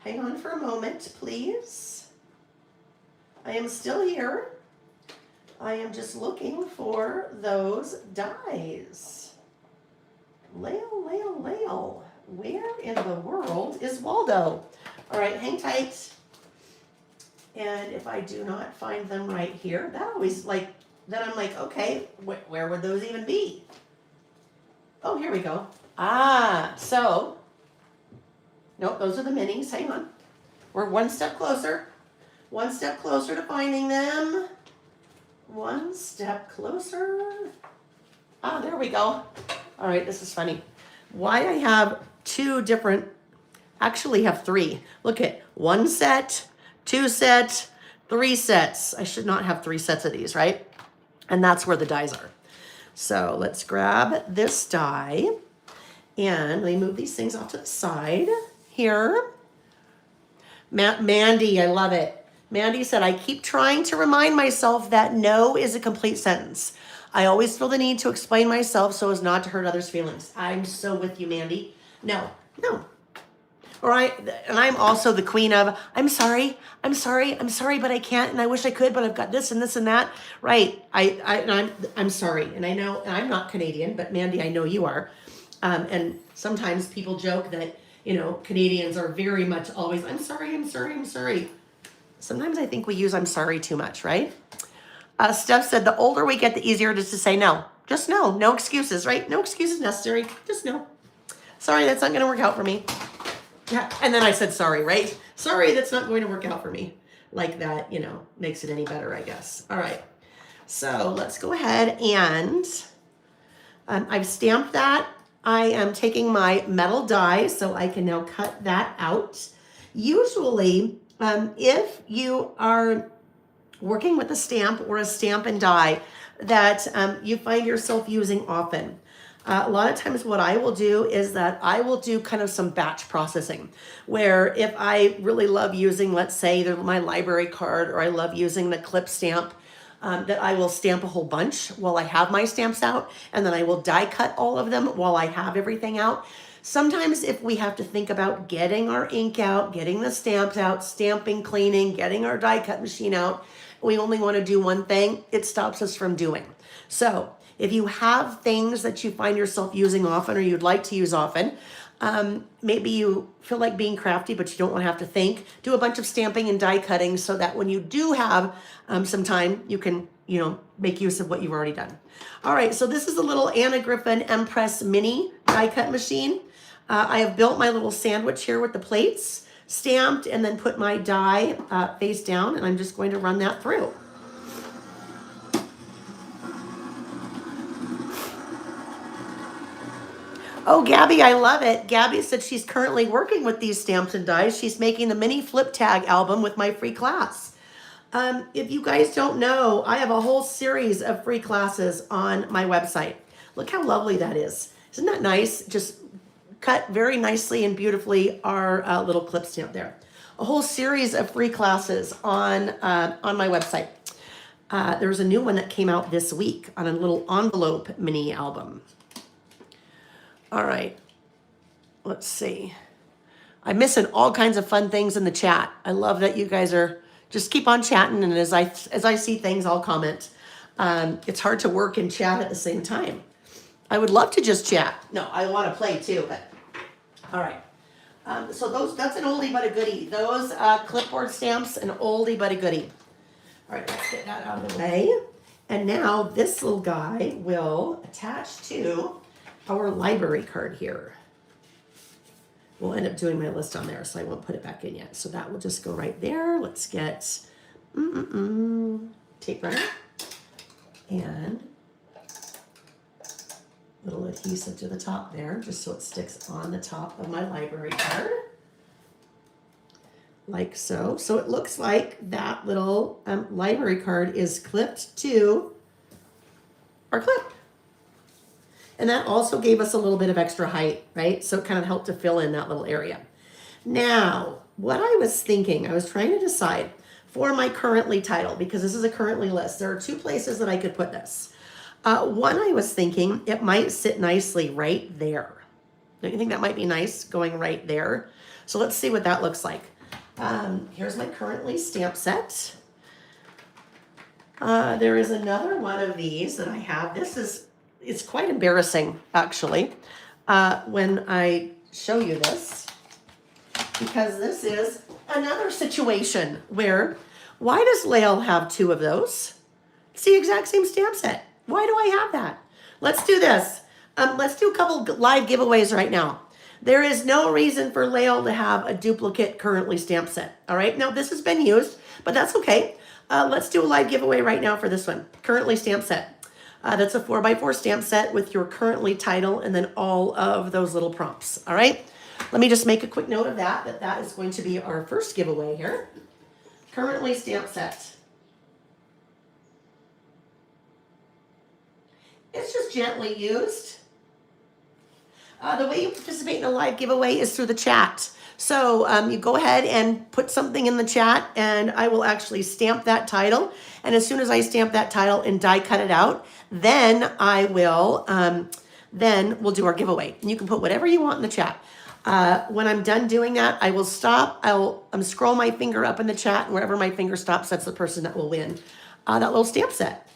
Hang on for a moment, please. I am still here. I am just looking for those dies. Lael. Where in the world is Waldo? All right, hang tight. And if I do not find them right here, that always then I'm like, okay, where would those even be? Oh, here we go. So, nope, those are the minis. Hang on. We're one step closer. One step closer to finding them. One step closer. There we go. All right, this is funny. Why I have actually have three. Look at one set, 2 sets, 3 sets. I should not have 3 sets of these, right? And that's where the dies are. So let's grab this die and let me move these things off to the side here. Mandy, I love it. Mandy said, I keep trying to remind myself that no is a complete sentence. I always feel the need to explain myself so as not to hurt others' feelings. I'm so with you, Mandy. No. And I'm also the queen of, I'm sorry, but I can't, and I wish I could, but I've got this and this and that. Right, I'm sorry, and I know, and I'm not Canadian, but Mandy, I know you are. And sometimes people joke that, Canadians are very much always, I'm sorry. Sometimes I think we use I'm sorry too much, right? Steph said, the older we get, the easier it is to say no. Just no. No excuses, right? No excuses necessary. Just no. Sorry, that's not going to work out for me. Yeah, and then I said sorry, right? Sorry, that's not going to work out for me. Like that, makes it any better, I guess. All right. So let's go ahead and I've stamped that. I am taking my metal die so I can now cut that out. Usually, if you are working with a stamp or a stamp and die that you find yourself using often, a lot of times what I will do is that I will do kind of some batch processing where if I really love using, let's say my library card, or I love using the clip stamp, that I will stamp a whole bunch while I have my stamps out, and then I will die cut all of them while I have everything out. Sometimes if we have to think about getting our ink out, getting the stamps out, stamping, cleaning, getting our die cut machine out, we only want to do one thing, it stops us from doing. So if you have things that you find yourself using often or you'd like to use often, maybe you feel like being crafty, but you don't want to have to think, do a bunch of stamping and die cutting so that when you do have some time, you can, make use of what you've already done. All right, so this is a little Anna Griffin Empress mini die cut machine. I have built my little sandwich here with the plates, stamped, and then put my die face down, and I'm just going to run that through. Oh, Gabby, I love it. Gabby said she's currently working with these stamps and dies. She's making the mini flip tag album with my free class. If you guys don't know, I have a whole series of free classes on my website. Look how lovely that is. Isn't that nice? Just cut very nicely and beautifully our little clip stamp there. A whole series of free classes on my website. There's a new one that came out this week on a little envelope mini album. All right, let's see. I'm missing all kinds of fun things in the chat. I love that you guys are just keep on chatting, and as I see things, I'll comment. It's hard to work and chat at the same time. I would love to just chat. No, I want to play too, but all right. So that's an oldie but a goodie. Those clipboard stamps, an oldie but a goodie. All right, let's get that out of the way. And now this little guy will attach to our library card here. We'll end up doing my list on there, so I won't put it back in yet. So that will just go right there. Let's get tape runner and little adhesive to the top there, just so it sticks on the top of my library card. Like so. So it looks like that little library card is clipped to our clip. And that also gave us a little bit of extra height, right? So it kind of helped to fill in that little area. Now, what I was thinking, I was trying to decide for my currently title, because this is a currently list. There are two places that I could put this. One, I was thinking it might sit nicely right there. Don't you think that might be nice going right there? So let's see what that looks like. Here's my currently stamp set. There is another one of these that I have. It's quite embarrassing, actually, when I show you this, because this is another situation where, why does Lael have two of those? It's the exact same stamp set. Why do I have that? Let's do this. Let's do a couple live giveaways right now. There is no reason for Lael to have a duplicate currently stamp set. All right, now this has been used, but that's okay. Let's do a live giveaway right now for this one, currently stamp set. That's a 4x4 stamp set with your currently title and then all of those little prompts. All right, let me just make a quick note of that is going to be our first giveaway here. Currently stamp set. It's just gently used. The way you participate in a live giveaway is through the chat. So you go ahead and put something in the chat and I will actually stamp that title. And as soon as I stamp that title and die cut it out, then I will, then we'll do our giveaway. And you can put whatever you want in the chat. When I'm done doing that, I will stop. I'll scroll my finger up in the chat, and wherever my finger stops, that's the person that will win that little stamp set.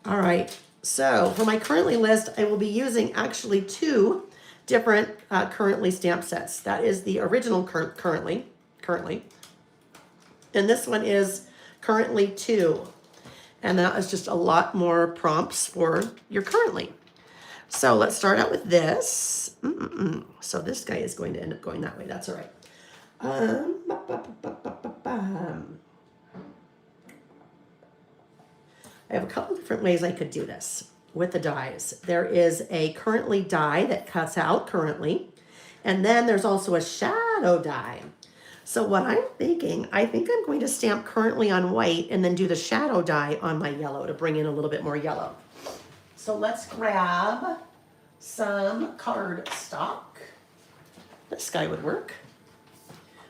All right. So for my currently list, I will be using actually two different currently stamp sets. That is the original currently. And this one is currently 2. And that is just a lot more prompts for your currently. So let's start out with this. So this guy is going to end up going that way. That's all right. I have a couple different ways I could do this with the dies. There is a currently die that cuts out currently, and then there's also a shadow die. So what I'm thinking, I think I'm going to stamp currently on white and then do the shadow die on my yellow to bring in a little bit more yellow. So let's grab some card stock. This guy would work.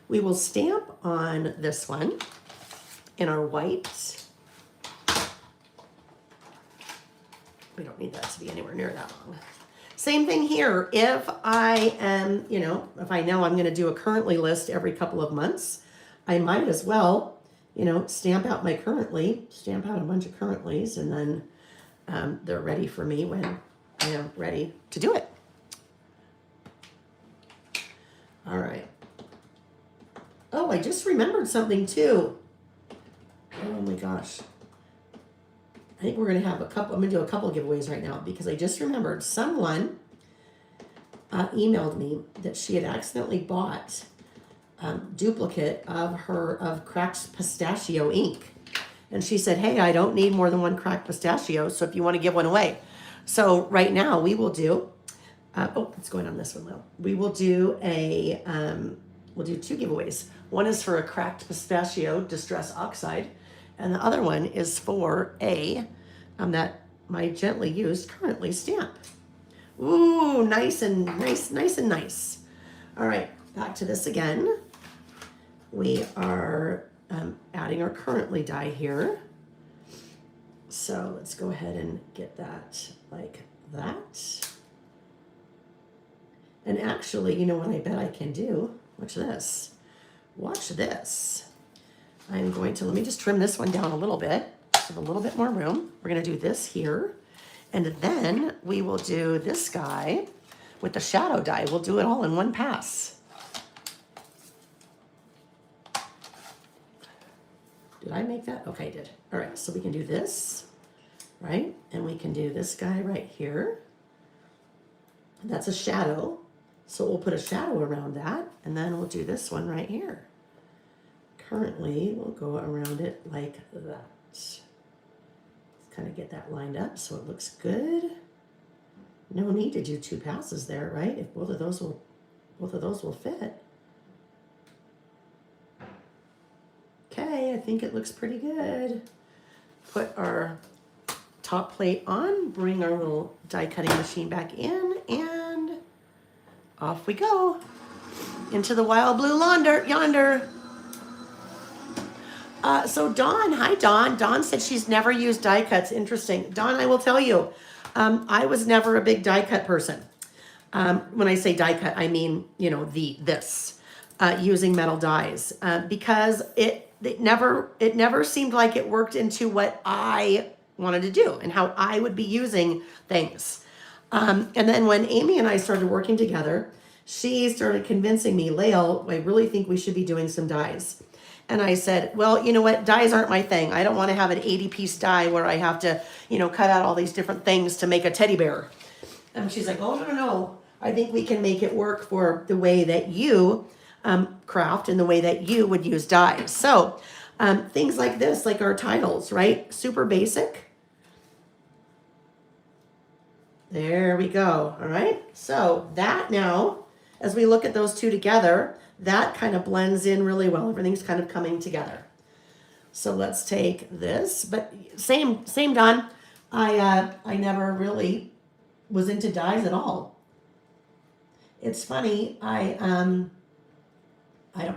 We will stamp on this one in our white. We don't need that to be anywhere near that long. Same thing here. If I am, if I know I'm going to do a currently list every couple of months, I might as well, stamp out my currently, stamp out a bunch of currentlies, and then they're ready for me when I am ready to do it. All right. Oh, I just remembered something too. Oh my gosh. I think we're going to have I'm going to do a couple of giveaways right now because I just remembered someone emailed me that she had accidentally bought duplicate of cracked pistachio ink. And she said, hey, I don't need more than one cracked pistachio, so if you want to give one away. So right now we will do, what's going on this one, Lil? We will do we'll do 2 giveaways. One is for a cracked pistachio distress oxide, and the other one is for that my gently used currently stamp. Ooh, nice and nice. All right, back to this again. We are adding our currently die here. So let's go ahead and get that like that. And actually, you know what I bet I can do? Watch this. Watch this. I'm going to, let me just trim this one down a little bit. Have a little bit more room. We're going to do this here. And then we will do this guy with the shadow die. We'll do it all in one pass. Did I make that? Okay, I did. All right, so we can do this right? And we can do this guy right here. That's a shadow. So we'll put a shadow around that, and then we'll do this one right here. Currently, we'll go around it like that. Let's kind of get that lined up so it looks good. No need to do 2 passes there, right? If both of those will fit. Okay, I think it looks pretty good. Put our top plate on, bring our little die cutting machine back in, and off we go into the wild blue yonder. So Dawn, hi Dawn. Dawn said she's never used die cuts. Interesting. Dawn, I will tell you, I was never a big die cut person. When I say die cut, I mean, you know, using metal dies, because it never seemed like it worked into what I wanted to do and how I would be using things. And then when Amy and I started working together, she started convincing me, Lael, I really think we should be doing some dies. And I said, well, you know what? Dies aren't my thing. I don't want to have an 80-piece die where I have to, you know, cut out all these different things to make a teddy bear. And she's like, oh, no. I think we can make it work for the way that you craft and the way that you would use dies. So things like this, like our titles, right? Super basic. There we go. All right. So that now, as we look at those two together, that kind of blends in really well. Everything's kind of coming together. So let's take this, but same Don. I never really was into dies at all. It's funny. I don't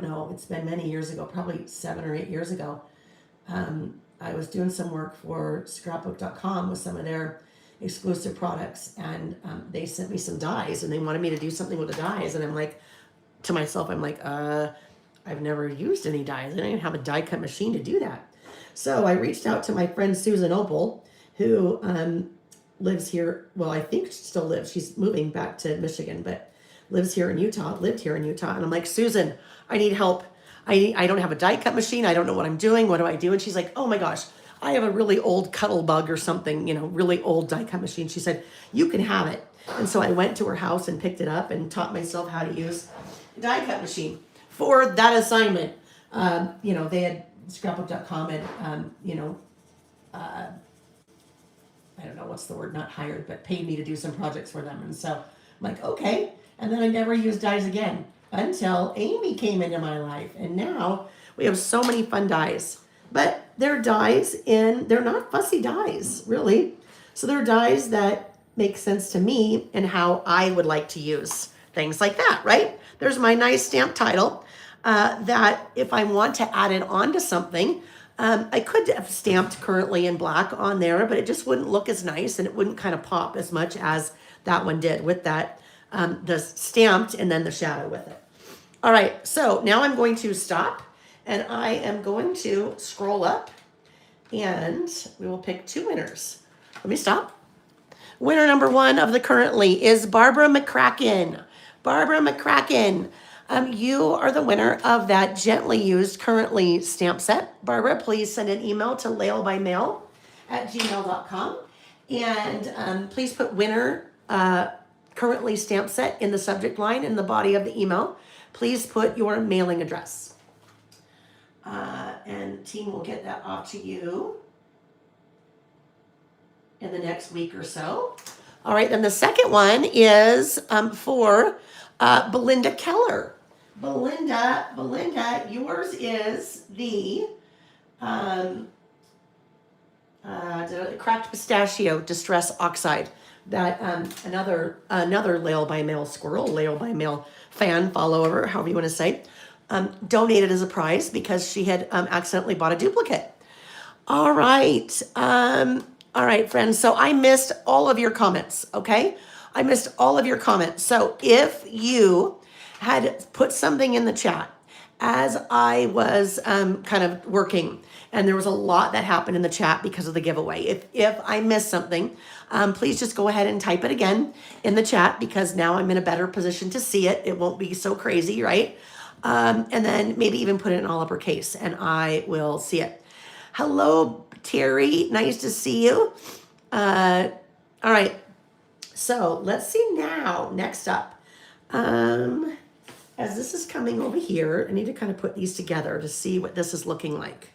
know. It's been many years ago, probably 7 or 8 years ago. I was doing some work for scrapbook.com with some of their exclusive products, and they sent me some dies, and they wanted me to do something with the dies, and I'm like, to myself, I've never used any dies. I don't even have a die cut machine to do that. So I reached out to my friend Susan Opal, who lives here. Well, I think she still lives. She's moving back to Michigan, but lived here in Utah. And I'm like, Susan, I need help. I don't have a die cut machine. I don't know what I'm doing. What do I do? And she's like, oh my gosh, I have a really old Cuttlebug or something, you know, really old die cut machine. She said, you can have it. And so I went to her house and picked it up and taught myself how to use die cut machine for that assignment. You know, they had scrapbook.com and, I don't know what's the word, not hired, but paid me to do some projects for them. And so I'm like, okay. And then I never used dies again until Amy came into my life. And now we have so many fun dies, but they're dies they're not fussy dies, really. So they're dies that make sense to me and how I would like to use things like that, right? There's my nice stamp title that if I want to add it on to something, I could have stamped currently in black on there, but it just wouldn't look as nice and it wouldn't kind of pop as much as that one did with that, the stamped and then the shadow with it. All right, so now I'm going to stop and I am going to scroll up and we will pick 2 winners. Let me stop. Winner number 1 of the currently is Barbara McCracken. Barbara McCracken, you are the winner of that gently used currently stamp set. Barbara, please send an email to laelbymail@gmail.com. And please put winner currently stamp set in the subject line in the body of the email. Please put your mailing address. And team will get that off to you in the next week or so. All right, then the second one is for Belinda Keller. Belinda, yours is the cracked pistachio distress oxide. That another Lael by Mail squirrel, Lael by Mail fan, follower, however you want to say, donated as a prize because she had accidentally bought a duplicate. All right, friends. So I missed all of your comments. Okay, I missed all of your comments. So if you had put something in the chat as I was kind of working, and there was a lot that happened in the chat because of the giveaway. If I missed something, please just go ahead and type it again in the chat because now I'm in a better position to see it. It won't be so crazy, right? And then maybe even put it in all uppercase and I will see it. Hello, Terry. Nice to see you. All right, so let's see now, next up. As this is coming over here, I need to kind of put these together to see what this is looking like.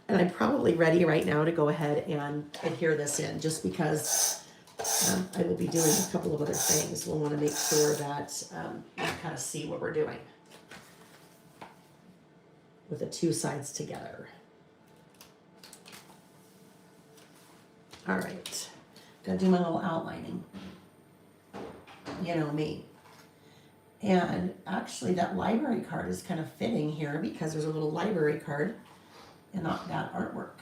And I'm probably ready right now to go ahead and adhere this in, just because I will be doing a couple of other things. We'll want to make sure that you kind of see what we're doing with the two sides together. All right, gonna do my little outlining. You know me. And actually that library card is kind of fitting here because there's a little library card in that artwork.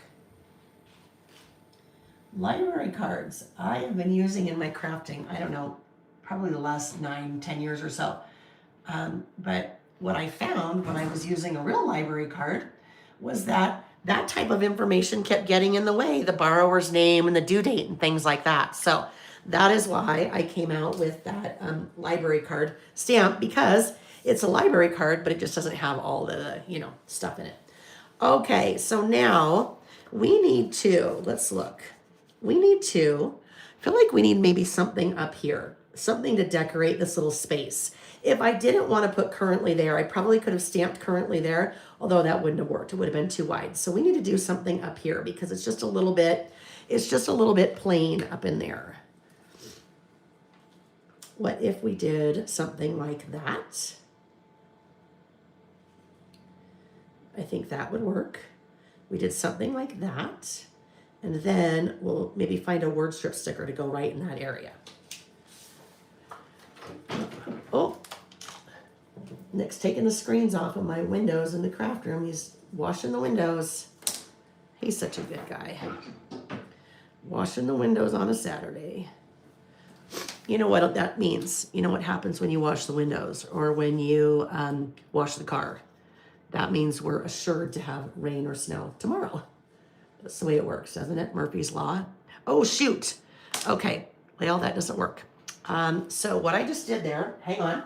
Library cards I have been using in my crafting, I don't know, probably the last 9-10 years or so. But what I found when I was using a real library card was that type of information kept getting in the way, the borrower's name and the due date and things like that. So that is why I came out with that library card stamp, because it's a library card, but it just doesn't have all the, stuff in it. Okay, so now we need to, let's look. I feel like we need maybe something up here, something to decorate this little space. If I didn't want to put currently there, I probably could have stamped currently there, although that wouldn't have worked. It would have been too wide. So we need to do something up here because it's just a little bit plain up in there. What if we did something like that? I think that would work. We did something like that. And then we'll maybe find a word strip sticker to go right in that area. Oh, Nick's taking the screens off of my windows in the craft room. He's washing the windows. He's such a good guy. Washing the windows on a Saturday. You know what that means. You know what happens when you wash the windows or when you wash the car. That means we're assured to have rain or snow tomorrow. That's the way it works, doesn't it? Murphy's Law. Oh, shoot. Okay, well, that doesn't work. So what I just did there, hang on.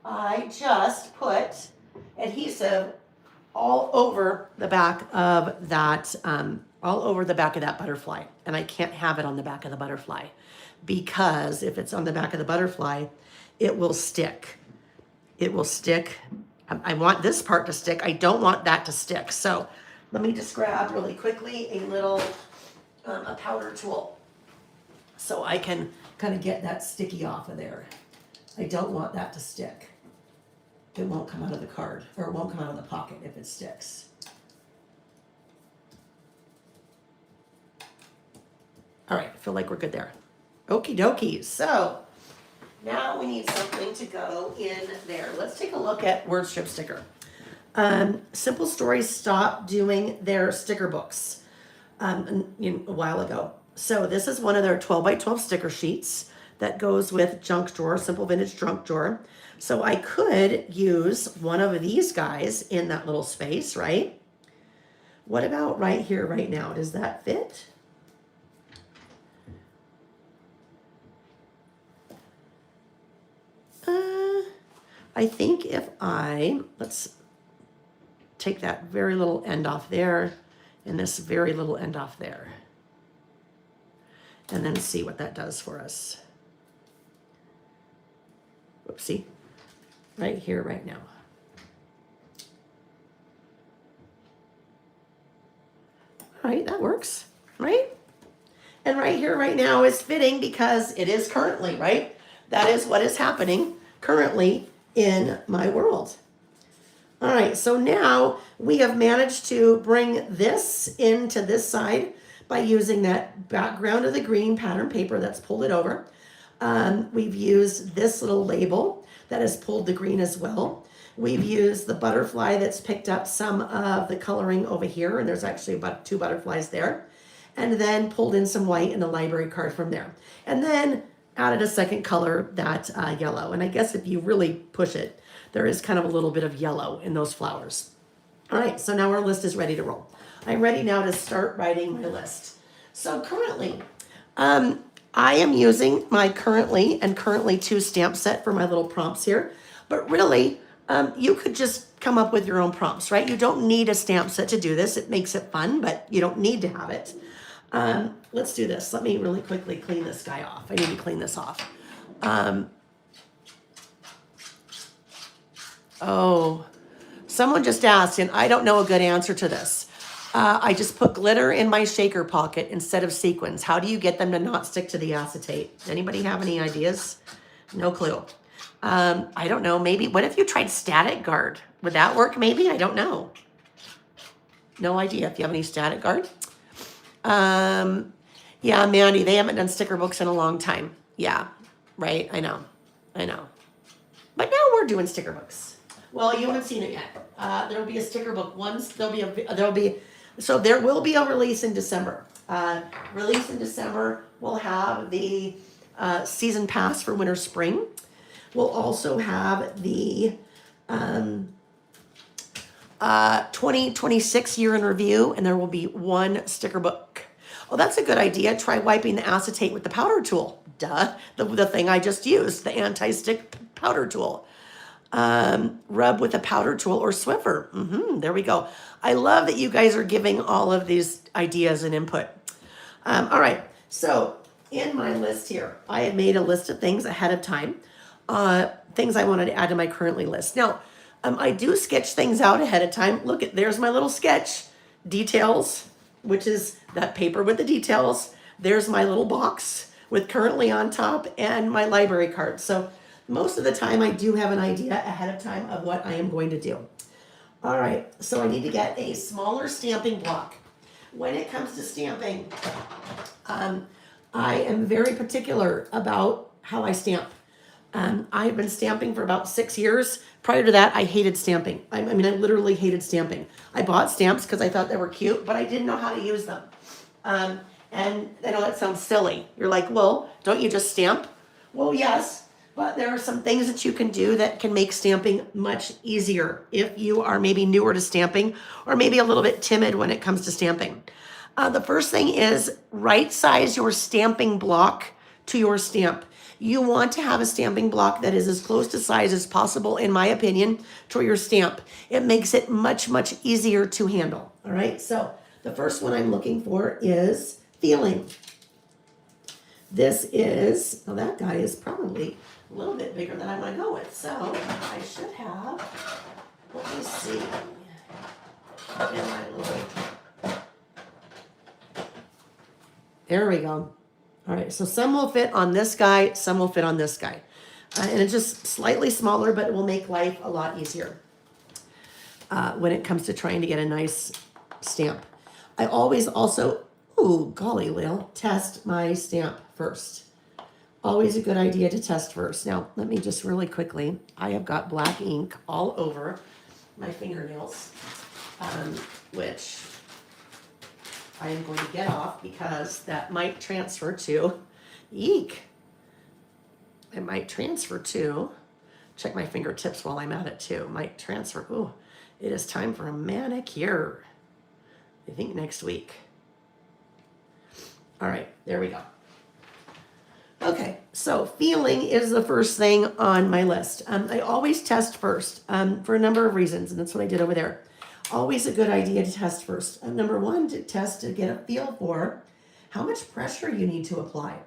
I just put adhesive all over the back of that, butterfly. And I can't have it on the back of the butterfly because if it's on the back of the butterfly, it will stick. It will stick. I want this part to stick. I don't want that to stick. So let me just grab really quickly a powder tool so I can kind of get that sticky off of there. I don't want that to stick. It won't come out of the card, or it won't come out of the pocket if it sticks. All right, I feel like we're good there. Okie dokie. So now we need something to go in there. Let's take a look at word strip sticker. Simple Stories stopped doing their sticker books a while ago. So this is one of their 12 by 12 sticker sheets that goes with Junk Drawer, Simple Vintage Junk Drawer. So I could use one of these guys in that little space, right? What about right here, right now? Does that fit? I think if let's take that very little end off there and this very little end off there. And then see what that does for us. Whoopsie. Right here, right now. All right, that works, right? And right here, right now is fitting because it is currently, right? That is what is happening currently in my world. All right, so now we have managed to bring this into this side by using that background of the green pattern paper that's pulled it over. We've used this little label that has pulled the green as well. We've used the butterfly that's picked up some of the coloring over here, and there's actually about 2 butterflies there. And then pulled in some white in the library card from there. And then added a second color, that yellow. And I guess if you really push it, there is kind of a little bit of yellow in those flowers. All right, so now our list is ready to roll. I'm ready now to start writing my list. So currently, I am using my currently 2 stamp set for my little prompts here. But really, you could just come up with your own prompts, right? You don't need a stamp set to do this. It makes it fun, but you don't need to have it. Let's do this. Let me really quickly clean this guy off. I need to clean this off. Oh, someone just asked, and I don't know a good answer to this. I just put glitter in my shaker pocket instead of sequins. How do you get them to not stick to the acetate? Anybody have any ideas? No clue. I don't know. Maybe, what if you tried Static Guard? Would that work maybe? I don't know. No idea if you have any Static Guard. Yeah, Mandy, they haven't done sticker books in a long time. Yeah, right. I know. But now we're doing sticker books. Well, you haven't seen it yet. There'll be a sticker book once. So there will be a release in December. Release in December. We'll have the season pass for winter spring. We'll also have the 2026 year in review, and there will be one sticker book. Oh, that's a good idea. Try wiping the acetate with the powder tool. Duh, the thing I just used, the anti-stick powder tool. Rub with a powder tool or Swiffer. There we go. I love that you guys are giving all of these ideas and input. All right, so in my list here, I had made a list of things ahead of time, things I wanted to add to my currently list. Now, I do sketch things out ahead of time. Look at, there's my little sketch. Details, which is that paper with the details. There's my little box with currently on top and my library card. So most of the time I do have an idea ahead of time of what I am going to do. All right, so I need to get a smaller stamping block. When it comes to stamping, I am very particular about how I stamp. I've been stamping for about 6 years. Prior to that, I hated stamping. I literally hated stamping. I bought stamps because I thought they were cute, but I didn't know how to use them. And I know that sounds silly. You're like, well, don't you just stamp? Well, yes, but there are some things that you can do that can make stamping much easier if you are maybe newer to stamping or maybe a little bit timid when it comes to stamping. The first thing is right size your stamping block to your stamp. You want to have a stamping block that is as close to size as possible, in my opinion, to your stamp. It makes it much, much easier to handle. All right, so the first one I'm looking for is feeling. This is, well, that guy is probably a little bit bigger than I want to go with. So I should have, let me see. There we go. All right, so some will fit on this guy, some will fit on this guy. And it's just slightly smaller, but it will make life a lot easier when it comes to trying to get a nice stamp. I always also, ooh, golly, Lil, test my stamp first. Always a good idea to test first. Now, let me just really quickly, I have got black ink all over my fingernails, which I am going to get off because that might transfer to, eek. It might transfer to, check my fingertips while I'm at it too. Might transfer, ooh, it is time for a manicure. I think next week. All right, there we go. Okay, so feeling is the first thing on my list. I always test first for a number of reasons, and that's what I did over there. Always a good idea to test first. Number one, to test to get a feel for how much pressure you need to apply.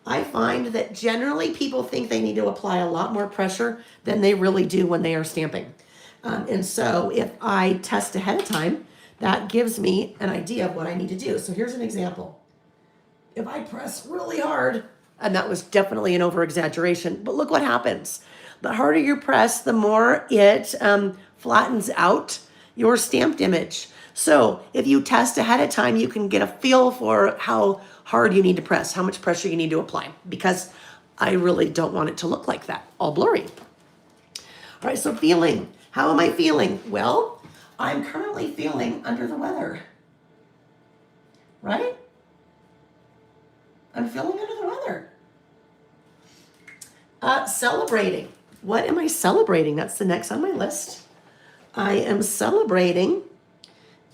I find that generally people think they need to apply a lot more pressure than they really do when they are stamping. And so if I test ahead of time, that gives me an idea of what I need to do. So here's an example. If I press really hard, and that was definitely an over-exaggeration, but look what happens. The harder you press, the more it flattens out your stamped image. So if you test ahead of time, you can get a feel for how hard you need to press, how much pressure you need to apply, because I really don't want it to look like that, all blurry. All right, so feeling. How am I feeling? Well, I'm currently feeling under the weather, right? I'm feeling under the weather. Celebrating. What am I celebrating? That's the next on my list. I am celebrating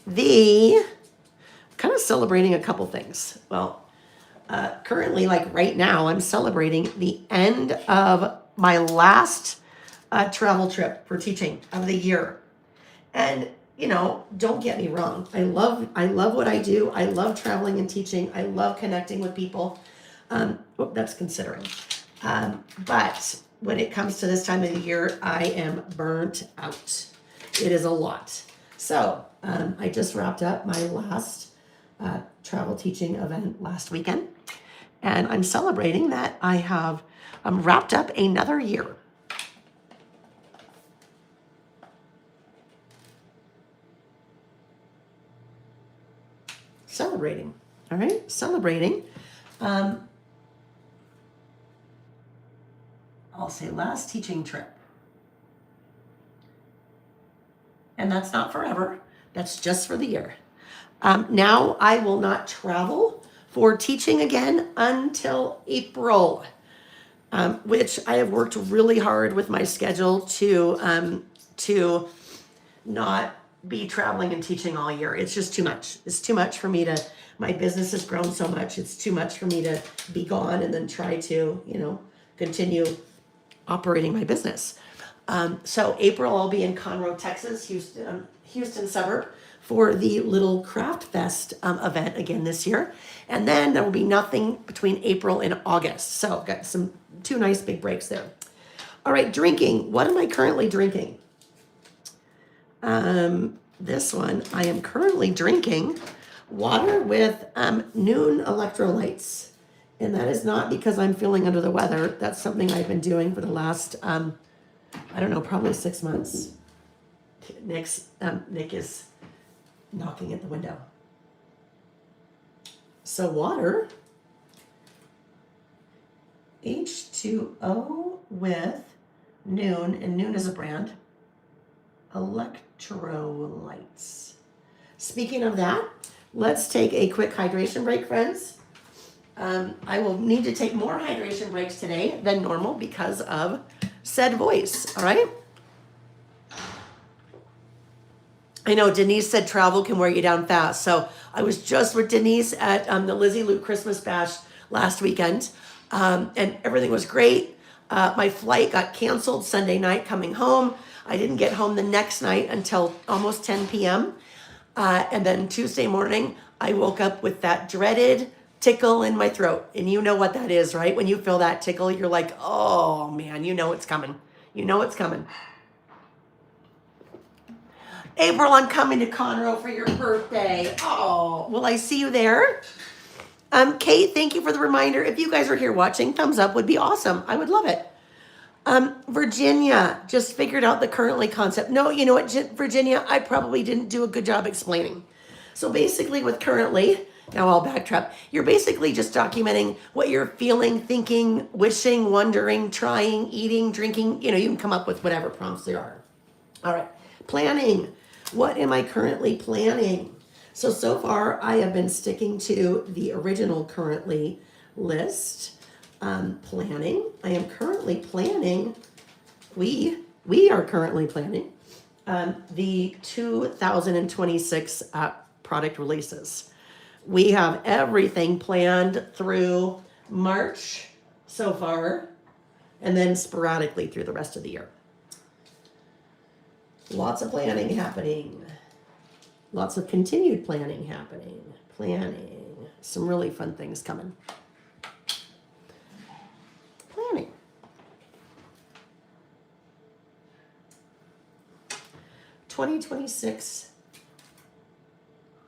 kind of celebrating a couple things. Well, currently, like right now, I'm celebrating the end of my last travel trip for teaching of the year. And don't get me wrong. I love what I do. I love traveling and teaching. I love connecting with people. That's considering. But when it comes to this time of the year, I am burnt out. It is a lot. So I just wrapped up my last travel teaching event last weekend, and I'm celebrating that I have wrapped up another year. Celebrating, all right, celebrating. I'll say last teaching trip. And that's not forever, that's just for the year. Now I will not travel for teaching again until April, which I have worked really hard with my schedule to not be traveling and teaching all year. It's just too much. It's too much for me my business has grown so much. It's too much for me to be gone and then try to, continue operating my business. So April, I'll be in Conroe, Texas, Houston suburb, for the Little Craft Fest event again this year. And then there will be nothing between April and August. So I've got two nice big breaks there. All right, drinking. What am I currently drinking? This one, I am currently drinking water with Nuun electrolytes. And that is not because I'm feeling under the weather. That's something I've been doing for the last, probably 6 months. Nick is knocking at the window. So water, H2O with Nuun, and Nuun is a brand, electrolytes. Speaking of that, let's take a quick hydration break, friends. I will need to take more hydration breaks today than normal because of said voice, all right? I know Denise said travel can wear you down fast. So I was just with Denise at the Lizzie Lou Christmas Bash last weekend, and everything was great. My flight got canceled Sunday night coming home. I didn't get home the next night until almost 10 p.m. And then Tuesday morning, I woke up with that dreaded tickle in my throat. And you know what that is, right? When you feel that tickle, you're like, oh man, you know it's coming. You know it's coming. April, I'm coming to Conroe for your birthday. Oh, will I see you there? Kate, thank you for the reminder. If you guys are here watching, thumbs up would be awesome. I would love it. Virginia just figured out the Currently concept. No, you know what, Virginia, I probably didn't do a good job explaining. So basically with Currently, now I'll backtrack. You're basically just documenting what you're feeling, thinking, wishing, wondering, trying, eating, drinking. You can come up with whatever prompts there are. All right, planning. What am I currently planning? So far I have been sticking to the original Currently list. Planning. I am currently planning, we are currently planning the 2026 product releases. We have everything planned through March so far, and then sporadically through the rest of the year. Lots of planning happening. Lots of continued planning happening. Some really fun things coming. Planning. 2026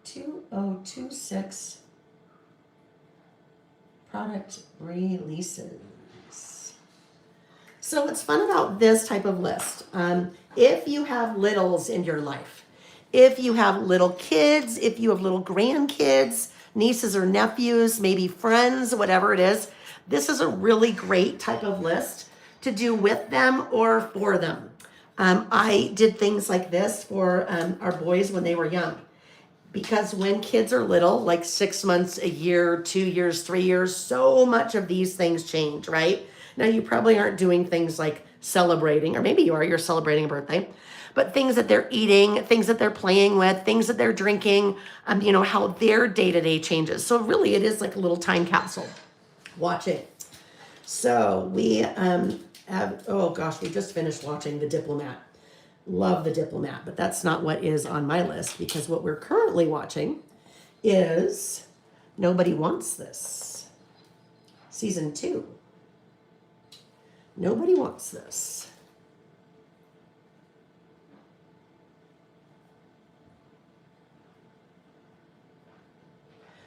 2026 product releases. So what's fun about this type of list, if you have littles in your life, if you have little kids, if you have little grandkids, nieces or nephews, maybe friends, whatever it is, this is a really great type of list to do with them or for them. I did things like this for our boys when they were young. Because when kids are little, like 6 months, a year, 2 years, 3 years, so much of these things change, right? Now, you probably aren't doing things like celebrating, or maybe you're celebrating a birthday, but things that they're eating, things that they're playing with, things that they're drinking, how their day-to-day changes. So really, it is like a little time capsule. Watch it. So we we just finished watching The Diplomat. Love The Diplomat, but that's not what is on my list because what we're currently watching is Nobody Wants This. Season 2. Nobody Wants This.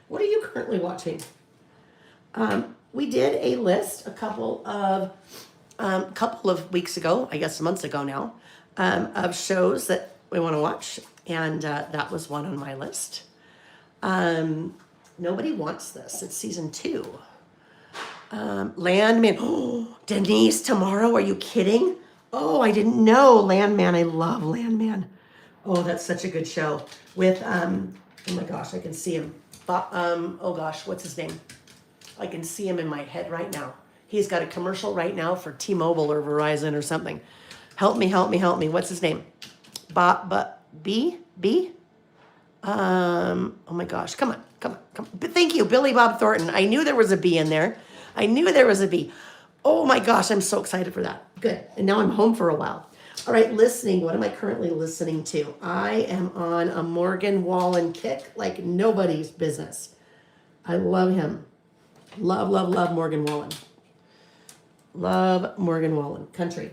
What are you currently watching? We did a list a couple of weeks ago, I guess months ago now, of shows that we want to watch, and that was one on my list. Nobody Wants This. It's season 2. Landman. Oh, Denise, tomorrow? Are you kidding? Oh, I didn't know. Landman. I love Landman. Oh, that's such a good show. With oh my gosh, I can see him. Oh gosh, what's his name? I can see him in my head right now. He's got a commercial right now for T-Mobile or Verizon or something. Help me. What's his name? B? Oh my gosh, come on. Thank you, Billy Bob Thornton. I knew there was a B in there. Oh my gosh, I'm so excited for that. Good. And now I'm home for a while. All right, listening. What am I currently listening to? I am on a Morgan Wallen kick like nobody's business. I love him. Love Morgan Wallen. Love Morgan Wallen. Country.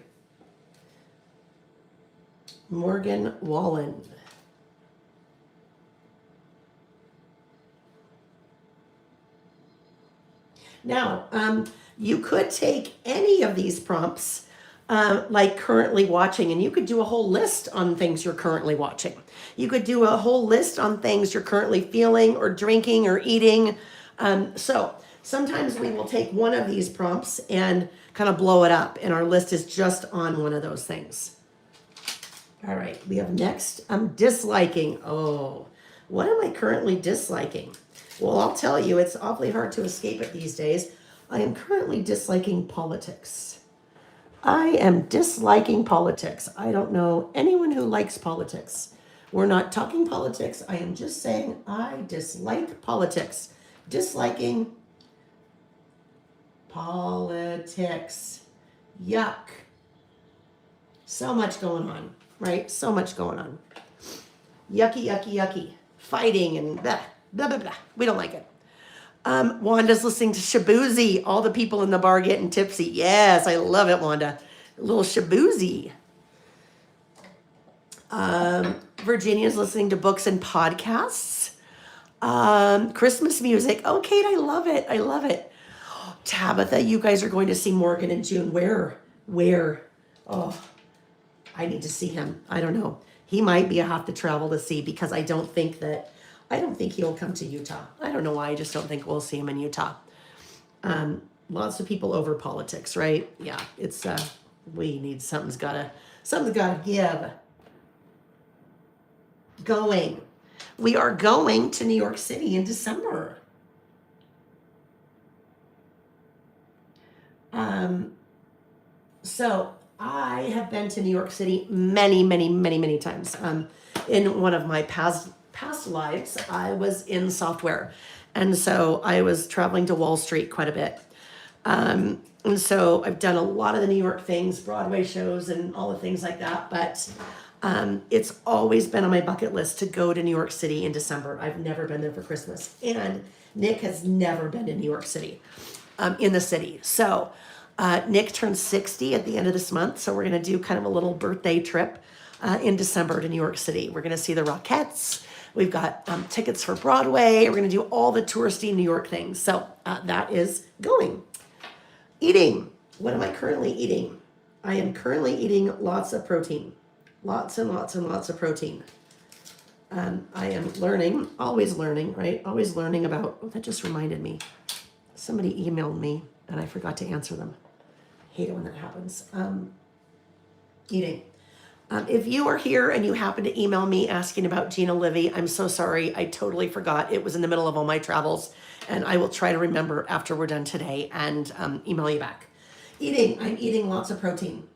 Morgan Wallen. Now, you could take any of these prompts, like currently watching, and you could do a whole list on things you're currently watching. You could do a whole list on things you're currently feeling or drinking or eating. So sometimes we will take one of these prompts and kind of blow it up, and our list is just on one of those things. All right, we have next, I'm disliking. Oh, what am I currently disliking? Well, I'll tell you, it's awfully hard to escape it these days. I am currently disliking politics. I am disliking politics. I don't know anyone who likes politics. We're not talking politics. I am just saying I dislike politics. Disliking politics. Yuck. So much going on, right? So much going on. Yucky. Fighting and blah, blah. We don't like it. Wanda's listening to Shaboozey. All the people in the bar getting tipsy. Yes, I love it, Wanda. A little Shaboozey. Virginia's listening to books and podcasts. Christmas music. Oh, Kate, I love it. Tabitha, you guys are going to see Morgan in June. Where? Oh, I need to see him. I don't know. He might be a have to travel to see because I don't think he'll come to Utah. I don't know why. I just don't think we'll see him in Utah. Lots of people over politics, right? Yeah, it's we need something's gotta give. We are going to New York City in December. So I have been to New York City many times. In one of my past lives, I was in software. And so I was traveling to Wall Street quite a bit. And so I've done a lot of the New York things, Broadway shows and all the things like that. But it's always been on my bucket list to go to New York City in December. I've never been there for Christmas. And Nick has never been in New York City, in the city. So Nick turns 60 at the end of this month. So we're going to do kind of a little birthday trip in December to New York City. We're going to see the Rockettes. We've got tickets for Broadway. We're going to do all the touristy New York things. So that is going. Eating. What am I currently eating? I am currently eating lots of protein. Lots of protein. I am learning, always learning, right? Always learning about, oh, that just reminded me. Somebody emailed me and I forgot to answer them. Hate it when that happens. Eating. If you are here and you happen to email me asking about Gina Livy, I'm so sorry. I totally forgot. It was in the middle of all my travels, and I will try to remember after we're done today and email you back. Eating. I'm eating lots of protein.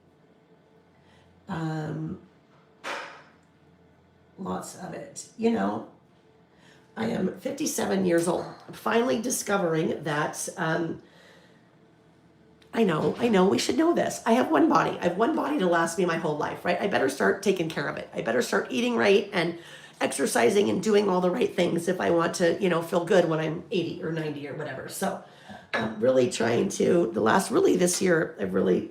Lots of it. You know, I am 57 years old. I'm finally discovering that I know, we should know this. I have one body. I have one body to last me my whole life, right? I better start taking care of it. I better start eating right and exercising and doing all the right things if I want to, feel good when I'm 80 or 90 or whatever. So I'm really trying to, really this year, I've really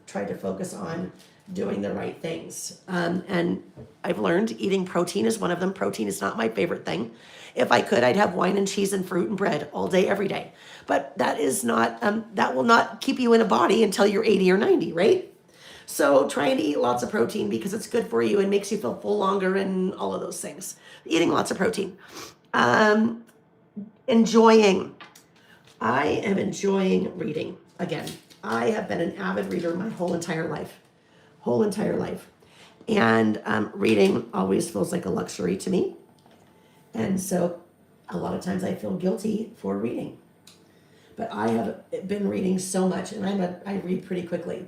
tried to focus on doing the right things. And I've learned eating protein is one of them. Protein is not my favorite thing. If I could, I'd have wine and cheese and fruit and bread all day, every day. But that is not, that will not keep you in a body until you're 80 or 90, right? So trying to eat lots of protein because it's good for you and makes you feel full longer and all of those things. Eating lots of protein. Enjoying. I am enjoying reading again. I have been an avid reader my whole entire life. And reading always feels like a luxury to me. And so a lot of times I feel guilty for reading. But I have been reading so much, and I read pretty quickly.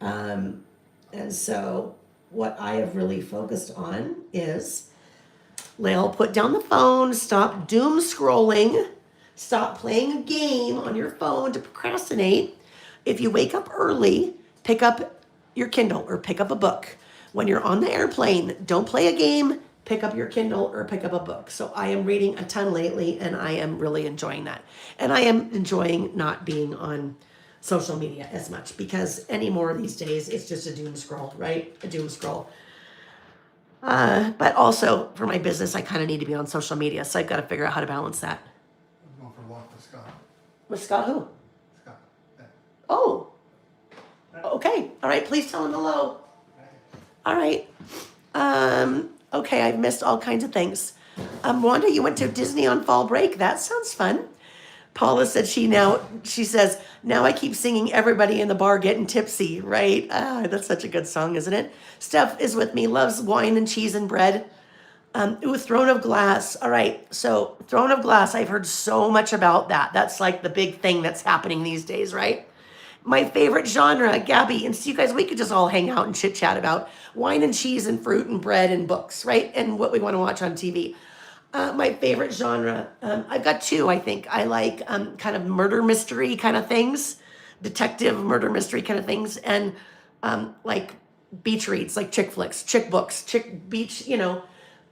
And so what I have really focused on is, Lael, put down the phone, stop doom scrolling, stop playing a game on your phone to procrastinate. If you wake up early, pick up your Kindle or pick up a book. When you're on the airplane, don't play a game, pick up your Kindle or pick up a book. So I am reading a ton lately, and I am really enjoying that. And I am enjoying not being on social media as much, because anymore these days it's just a doom scroll, right? A doom scroll. But also for my business, I kind of need to be on social media, so I've got to figure out how to balance that. I'm going for a walk with Scott. With Scott who? Scott. Yeah. Oh, okay. All right. Please tell him hello. All right. Okay, I've missed all kinds of things. Wanda, you went to Disney on fall break. That sounds fun. Paula said she says, now I keep singing Everybody in the Bar Getting Tipsy, right? That's such a good song, isn't it? Steph is with me, loves wine and cheese and bread. Throne of Glass. All right, so Throne of Glass, I've heard so much about that. That's like the big thing that's happening these days, right? My favorite genre, Gabby, and so you guys, we could just all hang out and chit chat about wine and cheese and fruit and bread and books, right? And what we want to watch on TV. My favorite genre, I've got two, I think. I like kind of murder mystery kind of things, detective murder mystery kind of things, and like beach reads, like chick flicks, chick books, chick beach,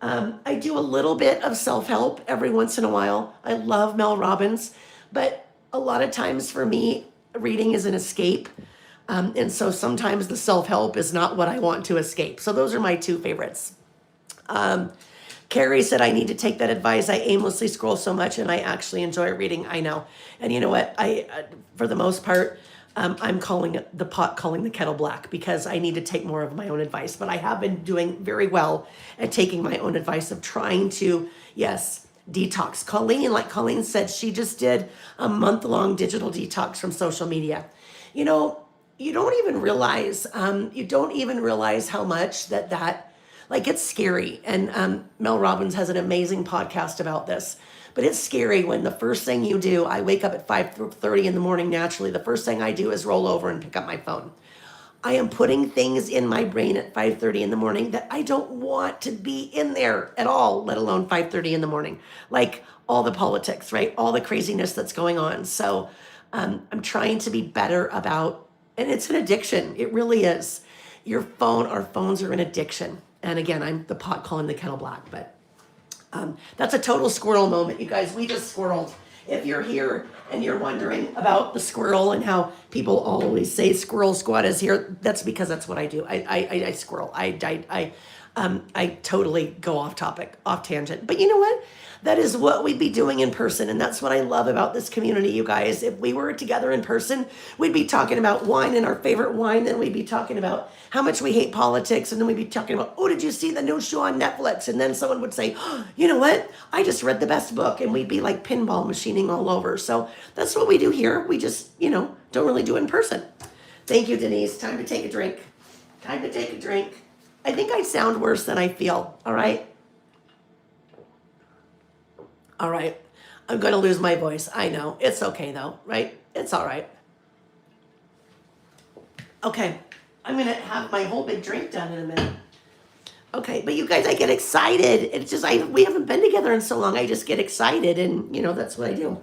I do a little bit of self-help every once in a while. I love Mel Robbins, but a lot of times for me, reading is an escape. And so sometimes the self-help is not what I want to escape. So those are my two favorites. Carrie said, I need to take that advice. I aimlessly scroll so much and I actually enjoy reading. I know. And you know what? For the most part, I'm calling the pot calling the kettle black, because I need to take more of my own advice. But I have been doing very well at taking my own advice of trying to, yes, detox. Colleen said, she just did a month-long digital detox from social media. You don't even realize how much that like, it's scary. And Mel Robbins has an amazing podcast about this. But it's scary when the first thing you do, I wake up at 5:30 in the morning naturally. The first thing I do is roll over and pick up my phone. I am putting things in my brain at 5:30 in the morning that I don't want to be in there at all, let alone 5:30 in the morning. Like all the politics, right? All the craziness that's going on. So I'm trying to be better about, and it's an addiction. It really is. Our phones are an addiction. And again, I'm the pot calling the kettle black, but that's a total squirrel moment, you guys. We just squirreled. If you're here and you're wondering about the squirrel and how people always say squirrel squad is here, that's because that's what I do. I squirrel. I totally go off tangent. But you know what? That is what we'd be doing in person. And that's what I love about this community, you guys. If we were together in person, we'd be talking about wine and our favorite wine. Then we'd be talking about how much we hate politics. And then we'd be talking about, oh, did you see the new show on Netflix? And then someone would say, oh, you know what? I just read the best book. And we'd be like pinball machining all over. So that's what we do here. We just, don't really do it in person. Thank you, Denise. Time to take a drink. I think I sound worse than I feel. All right. I'm going to lose my voice. I know. It's okay, though, right? It's all right. Okay. I'm going to have my whole big drink done in a minute. Okay. But you guys, I get excited. It's just, we haven't been together in so long. I just get excited, and, that's what I do.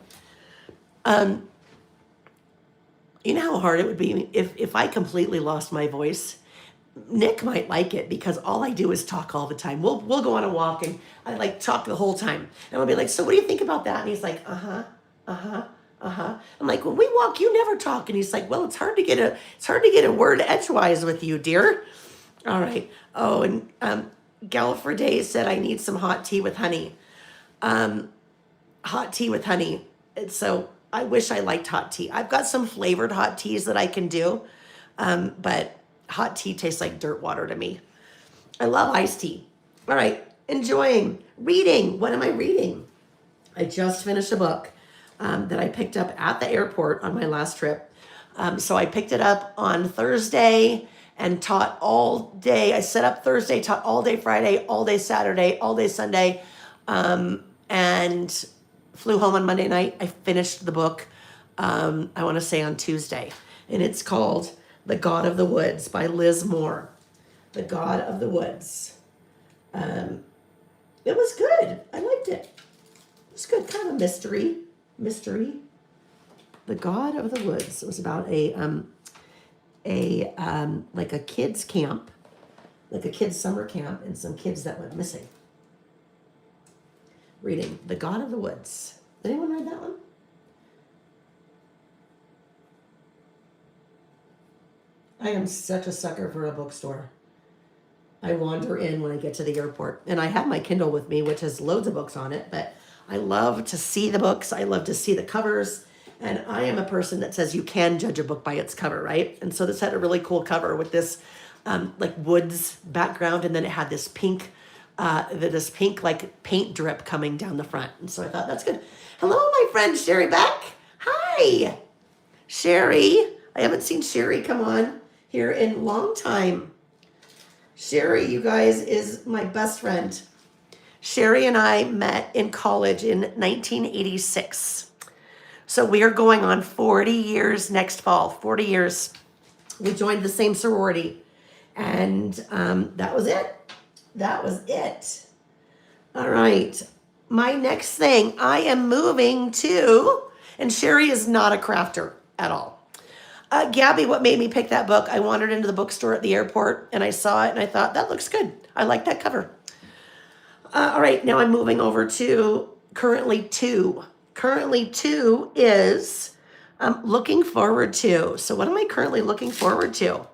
You know how hard it would be if I completely lost my voice. Nick might like it because all I do is talk all the time. We'll go on a walk and I like talk the whole time. And I'll be like, so what do you think about that? And he's like, uh-huh, uh-huh, uh-huh. I'm like, when we walk, you never talk. And he's like, well, it's hard to get a word edgewise with you, dear. All right. Oh, and Gallifrey Day said I need some hot tea with honey. Hot tea with honey. So I wish I liked hot tea. I've got some flavored hot teas that I can do, but hot tea tastes like dirt water to me. I love iced tea. All right, enjoying reading. What am I reading? I just finished a book that I picked up at the airport on my last trip. So I picked it up on Thursday and taught all day. I set up Thursday, taught all day Friday, all day Saturday, all day Sunday, and flew home on Monday night. I finished the book, I want to say on Tuesday. And it's called The God of the Woods by Liz Moore. The God of the Woods. It was good. I liked it. It was good. Kind of a mystery. The God of the Woods. It was about like a kids camp, like a kids summer camp, and some kids that went missing. Reading The God of the Woods. Did anyone read that one? I am such a sucker for a bookstore. I wander in when I get to the airport, and I have my Kindle with me, which has loads of books on it, but I love to see the books. I love to see the covers, and I am a person that says you can judge a book by its cover, right? And so this had a really cool cover with this like woods background, and then it had this pink like paint drip coming down the front. And so I thought that's good. Hello, my friend Sherry Beck. Hi, Sherry. I haven't seen Sherry come on here in a long time. Sherry, you guys, is my best friend. Sherry and I met in college in 1986. So we are going on 40 years next fall, 40 years. We joined the same sorority, and that was it. That was it. All right. My next thing, I am moving to, and Sherry is not a crafter at all. Gabby, what made me pick that book? I wandered into the bookstore at the airport and I saw it and I thought, that looks good. I like that cover. All right, now I'm moving over to currently two. Currently two is looking forward to. So what am I currently looking forward to?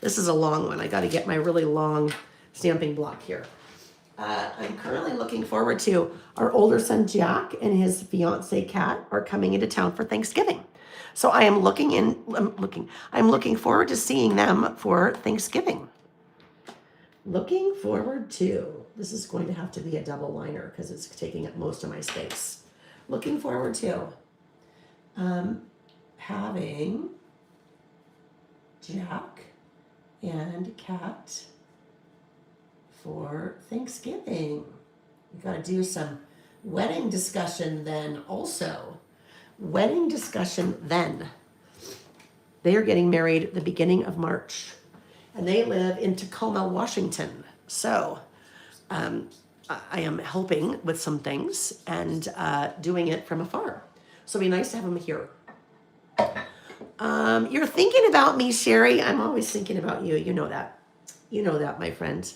This is a long one. I got to get my really long stamping block here. I'm currently looking forward to our older son Jack and his fiance Kat are coming into town for Thanksgiving. So I'm looking forward to seeing them for Thanksgiving. Looking forward to. This is going to have to be a double liner because it's taking up most of my space. Looking forward to having Jack and Kat for Thanksgiving. We got to do some wedding discussion then also. Wedding discussion then. They are getting married at the beginning of March, and they live in Tacoma, Washington. So I am helping with some things and doing it from afar. So it'd be nice to have them here. You're thinking about me, Sherry. I'm always thinking about you. You know that. You know that, my friend.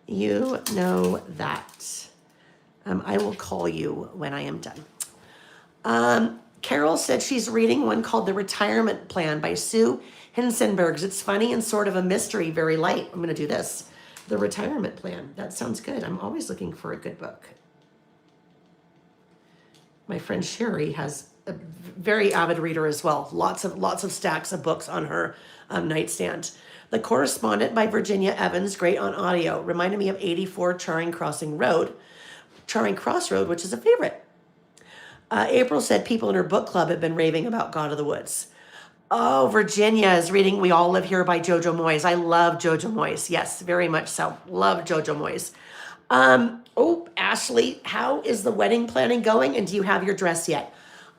You know that. I will call you when I am done. Carol said she's reading one called The Retirement Plan by Sue Hinsenbergs. It's funny and sort of a mystery, very light. I'm going to do this. The Retirement Plan. That sounds good. I'm always looking for a good book. My friend Sherry has a very avid reader as well. Lots of stacks of books on her nightstand. The Correspondent by Virginia Evans, great on audio. Reminded me of 84 Charing Cross Road, which is a favorite. April said people in her book club have been raving about God of the Woods. Oh, Virginia is reading We All Live Here by Jojo Moyes. I love Jojo Moyes. Yes, very much so. Love Jojo Moyes. Ashley, how is the wedding planning going? And do you have your dress yet?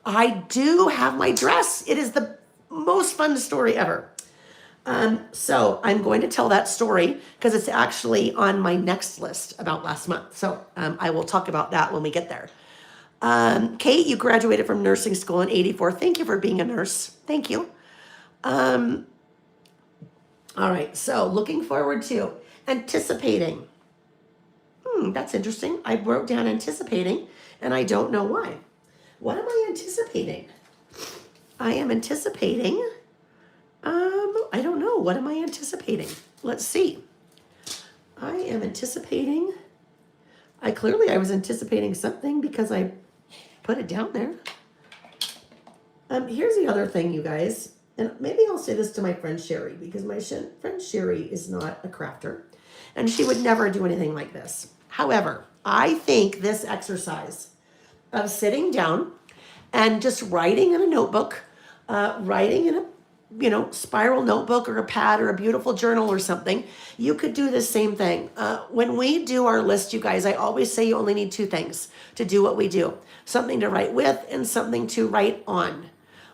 I do have my dress. It is the most fun story ever. So I'm going to tell that story because it's actually on my next list about last month. So I will talk about that when we get there. Kate, you graduated from nursing school in 84. Thank you for being a nurse. Thank you. Um, all right, so looking forward to anticipating. That's interesting. I wrote down anticipating, and I don't know why. What am I anticipating? I am anticipating. I don't know. What am I anticipating? Let's see. I am anticipating. I was anticipating something because I put it down there. Here's the other thing, you guys, and maybe I'll say this to my friend Sherry, because my friend Sherry is not a crafter, and she would never do anything like this. However, I think this exercise of sitting down and just writing in a notebook, writing in a spiral notebook or a pad or a beautiful journal or something, you could do the same thing. When we do our list, you guys, I always say you only need two things to do what we do: something to write with and something to write on.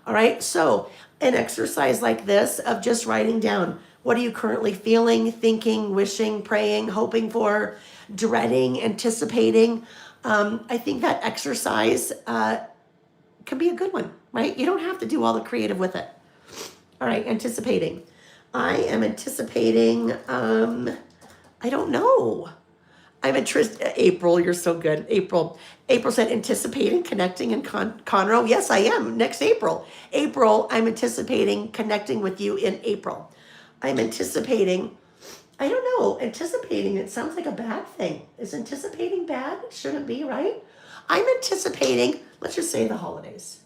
All right, so an exercise like this of just writing down, what are you currently feeling, thinking, wishing, praying, hoping for, dreading, anticipating? I think that exercise can be a good one, right? You don't have to do all the creative with it. All right, anticipating. I am anticipating, I don't know. I'm interested. April, you're so good. April said anticipating connecting in Conroe. Yes, I am. Next April. April, I'm anticipating connecting with you in April. I'm anticipating, I don't know, anticipating, it sounds like a bad thing. Is anticipating bad? It shouldn't be, right? I'm anticipating, let's just say the holidays.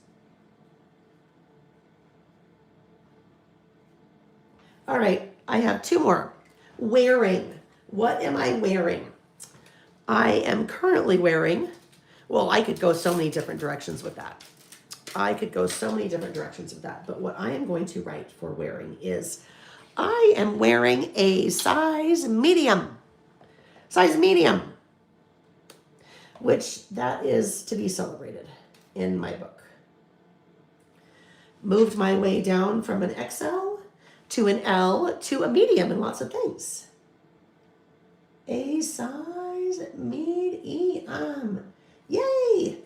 All right, I have two more. Wearing. What am I wearing? I am currently wearing, well, I could go so many different directions with that. But what I am going to write for wearing is, I am wearing a size medium. Which that is to be celebrated in my book. Moved my way down from an XL to an L to a medium in lots of things. A size medium. Yay!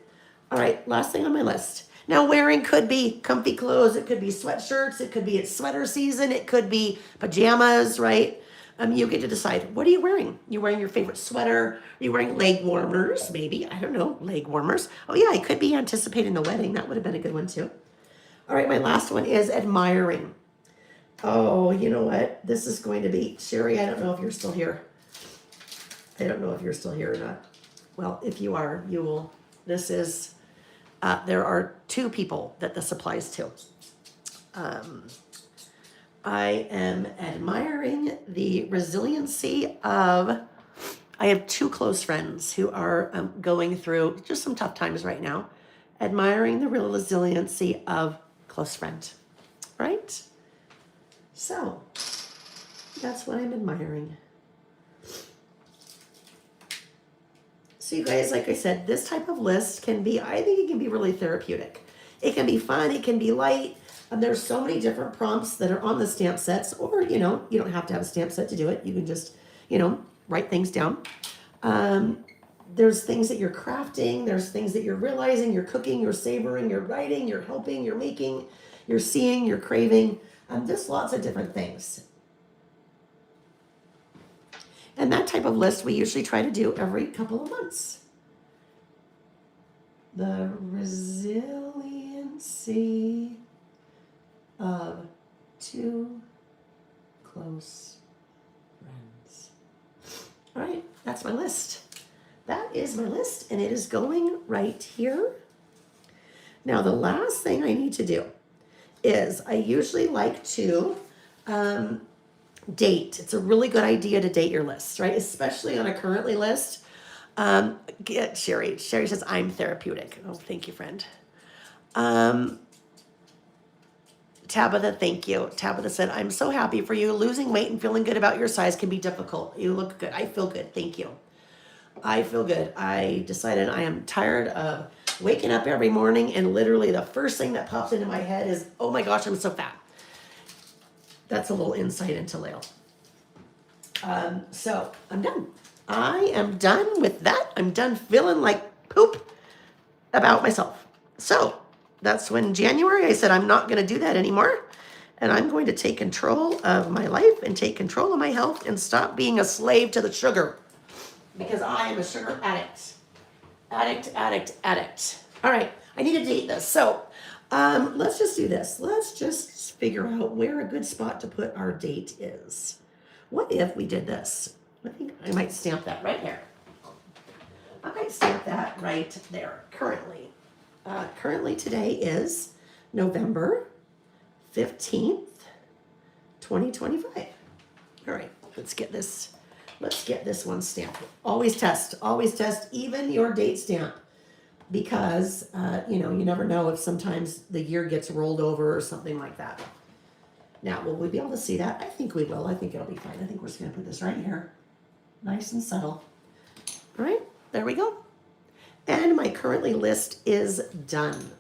All right, last thing on my list. Now, wearing could be comfy clothes. It could be sweatshirts. It could be it's sweater season. It could be pajamas, right? You get to decide. What are you wearing? You wearing your favorite sweater? Are you wearing leg warmers? Maybe. I don't know. Leg warmers. Oh, yeah, I could be anticipating the wedding. That would have been a good one, too. All right, my last one is admiring. Oh, you know what? This is going to be, Sherry, I don't know if you're still here. I don't know if you're still here or not. Well, if you are, you will. This is, there are two people that this applies to. I am admiring the resiliency of, I have two close friends who are going through just some tough times right now. Admiring the real resiliency of close friend, right? So, that's what I'm admiring. So you guys, like I said, this type of list can be, I think it can be really therapeutic. It can be fun, it can be light. There's so many different prompts that are on the stamp sets, or, you don't have to have a stamp set to do it. You can just, write things down. There's things that you're crafting. There's things that you're realizing, you're cooking, you're savoring, you're writing, you're helping, you're making, you're seeing, you're craving. Just lots of different things. And that type of list we usually try to do every couple of months. The resiliency of two close friends. All right, that's my list. That is my list, and it is going right here. Now, the last thing I need to do is I usually like to date. It's a really good idea to date your lists, right? Especially on a currently list. Get Sherry. Sherry says, I'm therapeutic. Oh, thank you, friend. Tabitha, thank you. Tabitha said, I'm so happy for you. Losing weight and feeling good about your size can be difficult. You look good. I feel good. Thank you. I feel good. I decided I am tired of waking up every morning and literally the first thing that pops into my head is, oh my gosh, I'm so fat. That's a little insight into Lael. So I'm done. I am done with that. I'm done feeling like poop about myself. So that's when January I said I'm not going to do that anymore. And I'm going to take control of my life and take control of my health and stop being a slave to the sugar. Because I am a sugar addict. Addict. All right, I need to date this. So let's just do this. Let's just figure out where a good spot to put our date is. What if we did this? I think I might stamp that right there. I might stamp that right there. Currently today is November 15th, 2025. All right, let's get this one stamped. Always test, even your date stamp, because you never know if sometimes the year gets rolled over or something like that. Now, will we be able to see that? I think we will. I think it'll be fine. I think we're just gonna put this right here, nice and subtle. All right, there we go. And my currently list is done.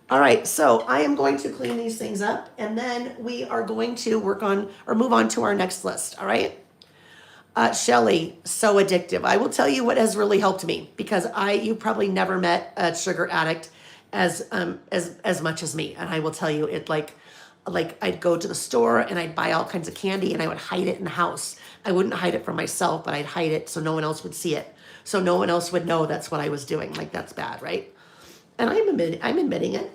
All right, so I am going to clean these things up, and then we are going to move on to our next list. All right. Shelly, so addictive. I will tell you what has really helped me, because you probably never met a sugar addict as much as me, and I will tell you it like I'd go to the store and I'd buy all kinds of candy and I would hide it in the house. I wouldn't hide it from myself, but I'd hide it so no one else would see it, so no one else would know that's what I was doing. Like, that's bad, right? And I'm admitting it.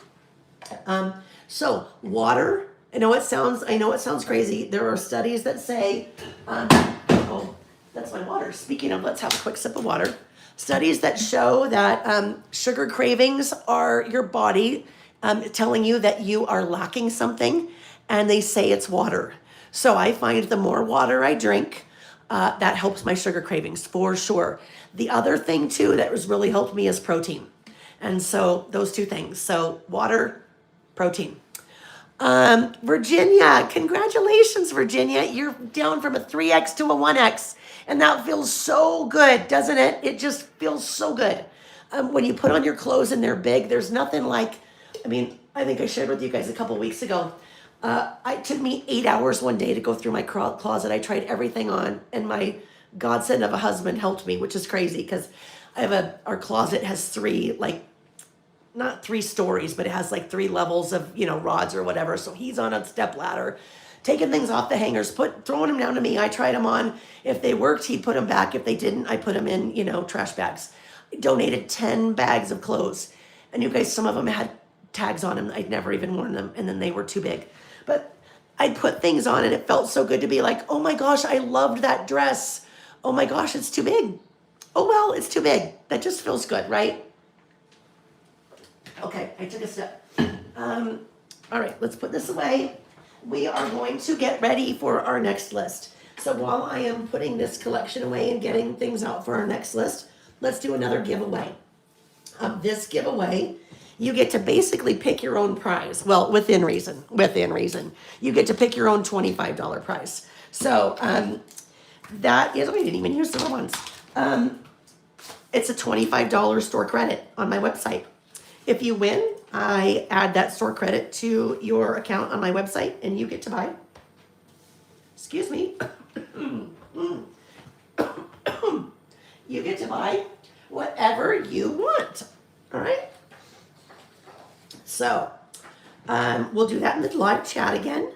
So water. I know it sounds crazy. There are studies that say, oh, that's my water. Speaking of, let's have a quick sip of water. Studies that show that sugar cravings are your body telling you that you are lacking something, and they say it's water. So I find the more water I drink, that helps my sugar cravings for sure. The other thing too that has really helped me is protein. And so those two things. So water, protein. Virginia, congratulations, Virginia. You're down from a 3X to a 1X. And that feels so good, doesn't it? It just feels so good. When you put on your clothes and they're big, there's nothing like, I think I shared with you guys a couple weeks ago. It took me 8 hours one day to go through my closet. I tried everything on, and my godsend of a husband helped me, which is crazy because our closet has not 3 stories, but it has 3 levels of, rods or whatever. So he's on a step ladder, taking things off the hangers, throwing them down to me. I tried them on. If they worked, he'd put them back. If they didn't, I put them in, trash bags. I donated 10 bags of clothes. And you guys, some of them had tags on them. I'd never even worn them, and then they were too big. But I'd put things on, and it felt so good to be like, oh my gosh, I loved that dress. Oh my gosh, it's too big. Oh well, it's too big. That just feels good, right? Okay, I took a step. All right, let's put this away. We are going to get ready for our next list. So while I am putting this collection away and getting things out for our next list, let's do another giveaway. This giveaway, you get to basically pick your own prize. Well, within reason. You get to pick your own $25 prize. So that is, I didn't even use the ones. It's a $25 store credit on my website. If you win, I add that store credit to your account on my website, and you get to buy, excuse me, you get to buy whatever you want, all right? So we'll do that in the live chat again.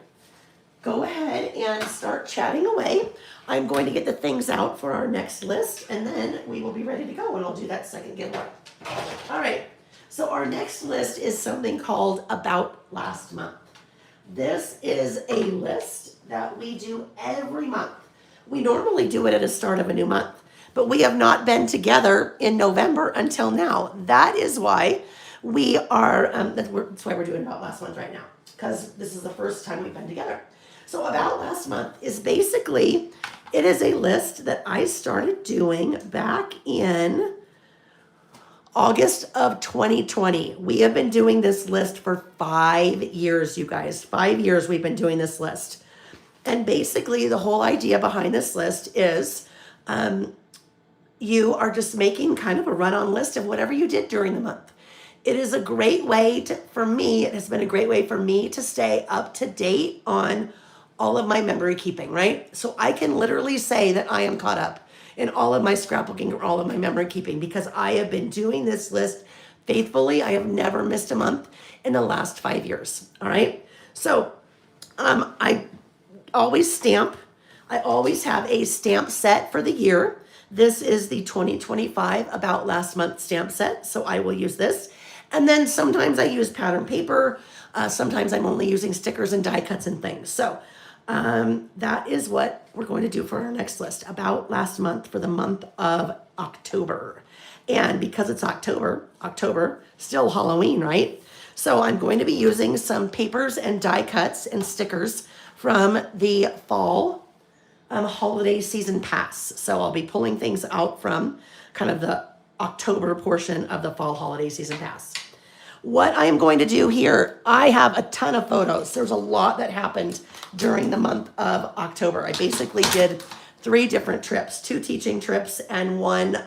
Go ahead and start chatting away. I'm going to get the things out for our next list, and then we will be ready to go, and I'll do that second giveaway. All right. So our next list is something called About Last Month. This is a list that we do every month. We normally do it at the start of a new month, but we have not been together in November until now. That is why we are, that's why we're doing About Last Month right now, because this is the first time we've been together. So About Last Month is basically, it is a list that I started doing back in August of 2020. We have been doing this list for 5 years, you guys. 5 years we've been doing this list. And basically the whole idea behind this list is you are just making kind of a run-on list of whatever you did during the month. It is a great way it has been a great way for me to stay up to date on all of my memory keeping, right? So I can literally say that I am caught up in all of my scrapbooking or all of my memory keeping, because I have been doing this list faithfully. I have never missed a month in the last 5 years. All right. So I always stamp. I always have a stamp set for the year. This is the 2025 About Last Month stamp set, so I will use this. And then sometimes I use pattern paper. Sometimes I'm only using stickers and die cuts and things. So that is what we're going to do for our next list, About Last Month for the month of October. And because it's October, still Halloween, right? So I'm going to be using some papers and die cuts and stickers from the fall holiday season pass. So I'll be pulling things out from kind of the October portion of the fall holiday season pass. What I am going to do here, I have a ton of photos. There's a lot that happened during the month of October. I basically did 3 different trips, 2 teaching trips and one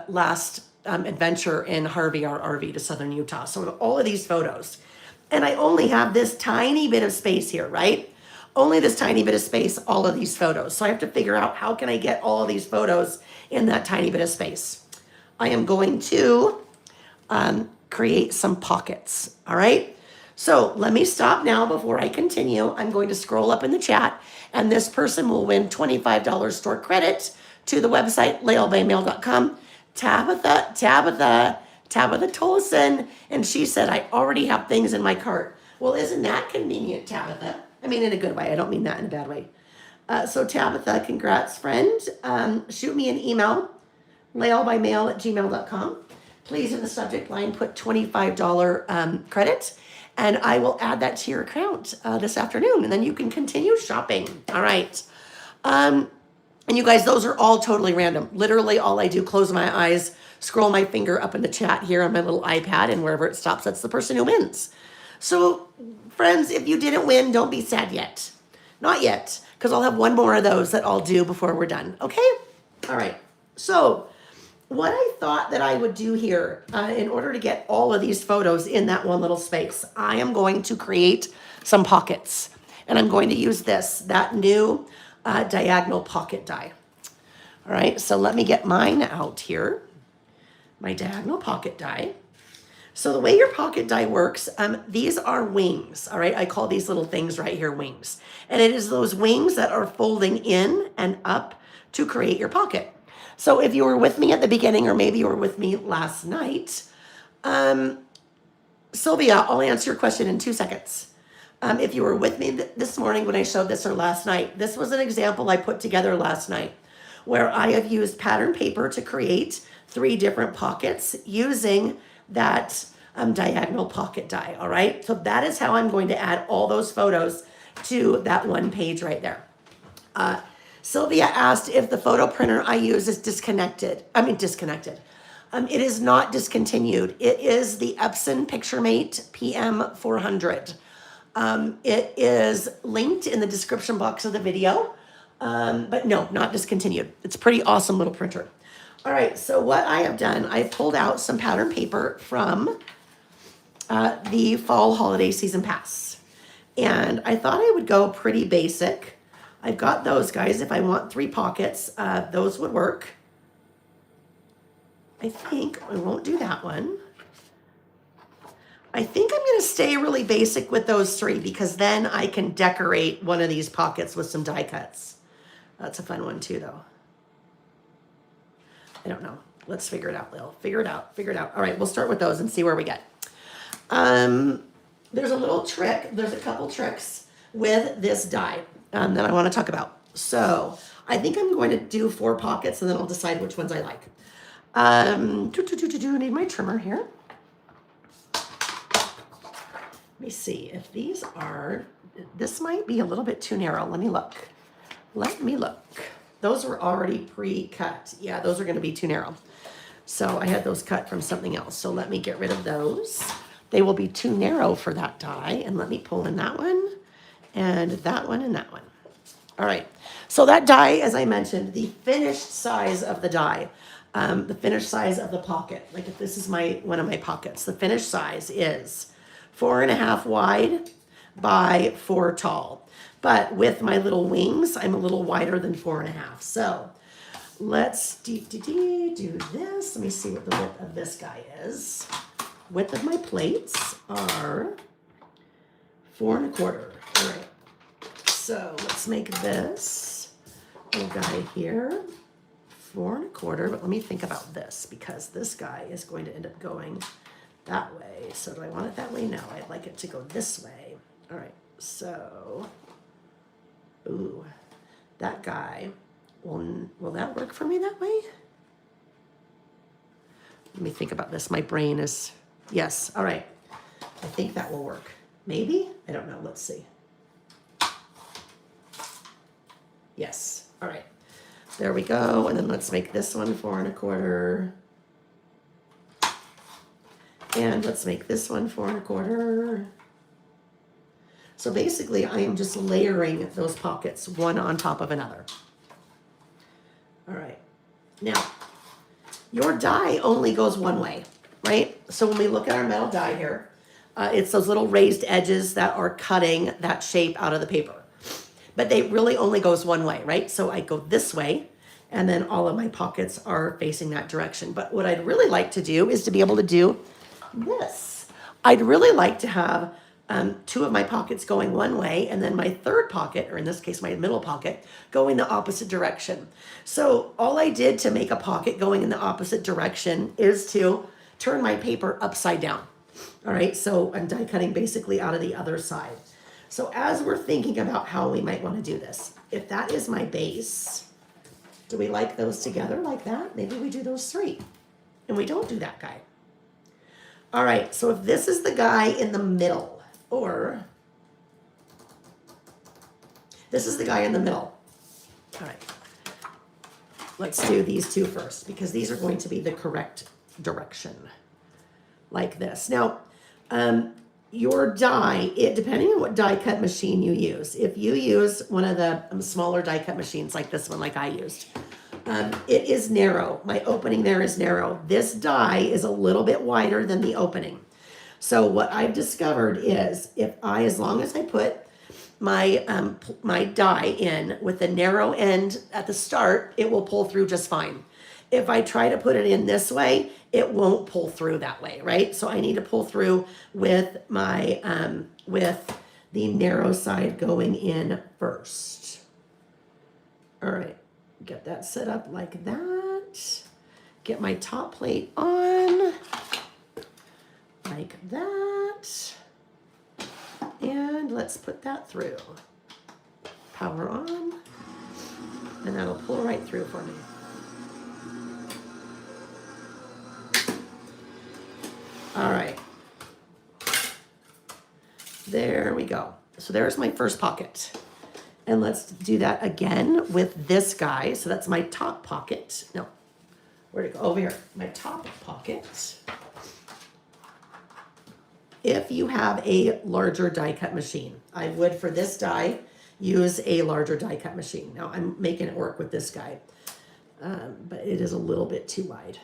last adventure in Harvey, our RV, to southern Utah. So all of these photos. And I only have this tiny bit of space here, right? Only this tiny bit of space, all of these photos. So I have to figure out how can I get all of these photos in that tiny bit of space. I am going to create some pockets, all right? So let me stop now before I continue. I'm going to scroll up in the chat, and this person will win $25 store credit to the website, laelbymail.com. Tabitha Tolson, and she said, I already have things in my cart. Well, isn't that convenient, Tabitha? I mean, in a good way. I don't mean that in a bad way. So Tabitha, congrats, friend. Shoot me an email, laelbymail@gmail.com. Please, in the subject line, put $25 credit, and I will add that to your account this afternoon, and then you can continue shopping. All right. And you guys, those are all totally random. Literally, all I do, close my eyes, scroll my finger up in the chat here on my little iPad, and wherever it stops, that's the person who wins. So, friends, if you didn't win, don't be sad yet. Not yet, because I'll have one more of those that I'll do before we're done. Okay? All right. So, what I thought that I would do here, in order to get all of these photos in that one little space, I am going to create some pockets. And I'm going to use that new diagonal pocket die. All right, so let me get mine out here. My diagonal pocket die. So the way your pocket die works, these are wings, all right? I call these little things right here wings. And it is those wings that are folding in and up to create your pocket. So if you were with me at the beginning, or maybe you were with me last night, Sylvia, I'll answer your question in 2 seconds. If you were with me this morning when I showed this, or last night, this was an example I put together last night where I have used pattern paper to create 3 different pockets using that diagonal pocket die, all right? So that is how I'm going to add all those photos to that one page right there. Sylvia asked if the photo printer I use is disconnected. It is not discontinued. It is the Epson PictureMate PM400. It is linked in the description box of the video, but no, not discontinued. It's a pretty awesome little printer. All right, so what I have done, I've pulled out some pattern paper from the fall holiday season pass. And I thought I would go pretty basic. I've got those guys. If I want 3 pockets, those would work. I think I won't do that one. I think I'm going to stay really basic with those 3 because then I can decorate one of these pockets with some die cuts. That's a fun one too, though. I don't know. Let's figure it out, Lil. Figure it out. All right, we'll start with those and see where we get. There's a little trick. There's a couple tricks with this die that I want to talk about. So I think I'm going to do 4 pockets and then I'll decide which ones I like. I need my trimmer here. Let me see if these are, this might be a little bit too narrow. Let me look. Those were already pre-cut. Yeah, those are going to be too narrow. So I had those cut from something else. So let me get rid of those. They will be too narrow for that die. And let me pull in that one and that one and that one. All right. So that die, as I mentioned, the finished size of the die, the finished size of the pocket. Like if this is one of my pockets, the finished size is 4.5 wide by 4 tall. But with my little wings, I'm a little wider than 4.5. So let's do this. Let me see what the width of this guy is. width of my plates are 4 1/4. All right. So let's make this little guy here 4 1/4. But let me think about this because this guy is going to end up going that way. So do I want it that way? No, I'd like it to go this way. All right. So, ooh, that guy, will that work for me that way? Let me think about this. My brain is, yes, all right. I think that will work. Maybe? I don't know. Let's see. Yes, all right. There we go. And then let's make this one 4 1/4. And let's make this one 4 1/4. So basically, I am just layering those pockets one on top of another. All right. Now, your die only goes one way, right? So when we look at our metal die here, it's those little raised edges that are cutting that shape out of the paper. But they really only goes one way, right? So I go this way, and then all of my pockets are facing that direction. But what I'd really like to do is to be able to do this. I'd really like to have 2 of my pockets going one way, and then my third pocket, or in this case, my middle pocket, going the opposite direction. So all I did to make a pocket going in the opposite direction is to turn my paper upside down. All right, so I'm die cutting basically out of the other side. So as we're thinking about how we might want to do this, if that is my base, do we like those together like that? Maybe we do those 3, and we don't do that guy. All right, so if this is the guy in the middle, or this is the guy in the middle. All right, let's do these 2 first because these are going to be the correct direction, like this. Now, your die, depending on what die cut machine you use, if you use one of the smaller die cut machines like this one, like I used, it is narrow. My opening there is narrow. This die is a little bit wider than the opening. So what I've discovered is as long as I put my die in with the narrow end at the start, it will pull through just fine. If I try to put it in this way, it won't pull through that way, right? So I need to pull through with my with the narrow side going in first. All right, get that set up like that. Get my top plate on like that. And let's put that through. Power on. And that'll pull right through for me. All right. There we go. So there's my first pocket. And let's do that again with this guy. So that's my top pocket. No, where'd it go? Over here. My top pocket. If you have a larger die cut machine, I would, for this die, use a larger die cut machine. Now I'm making it work with this guy, but it is a little bit too wide.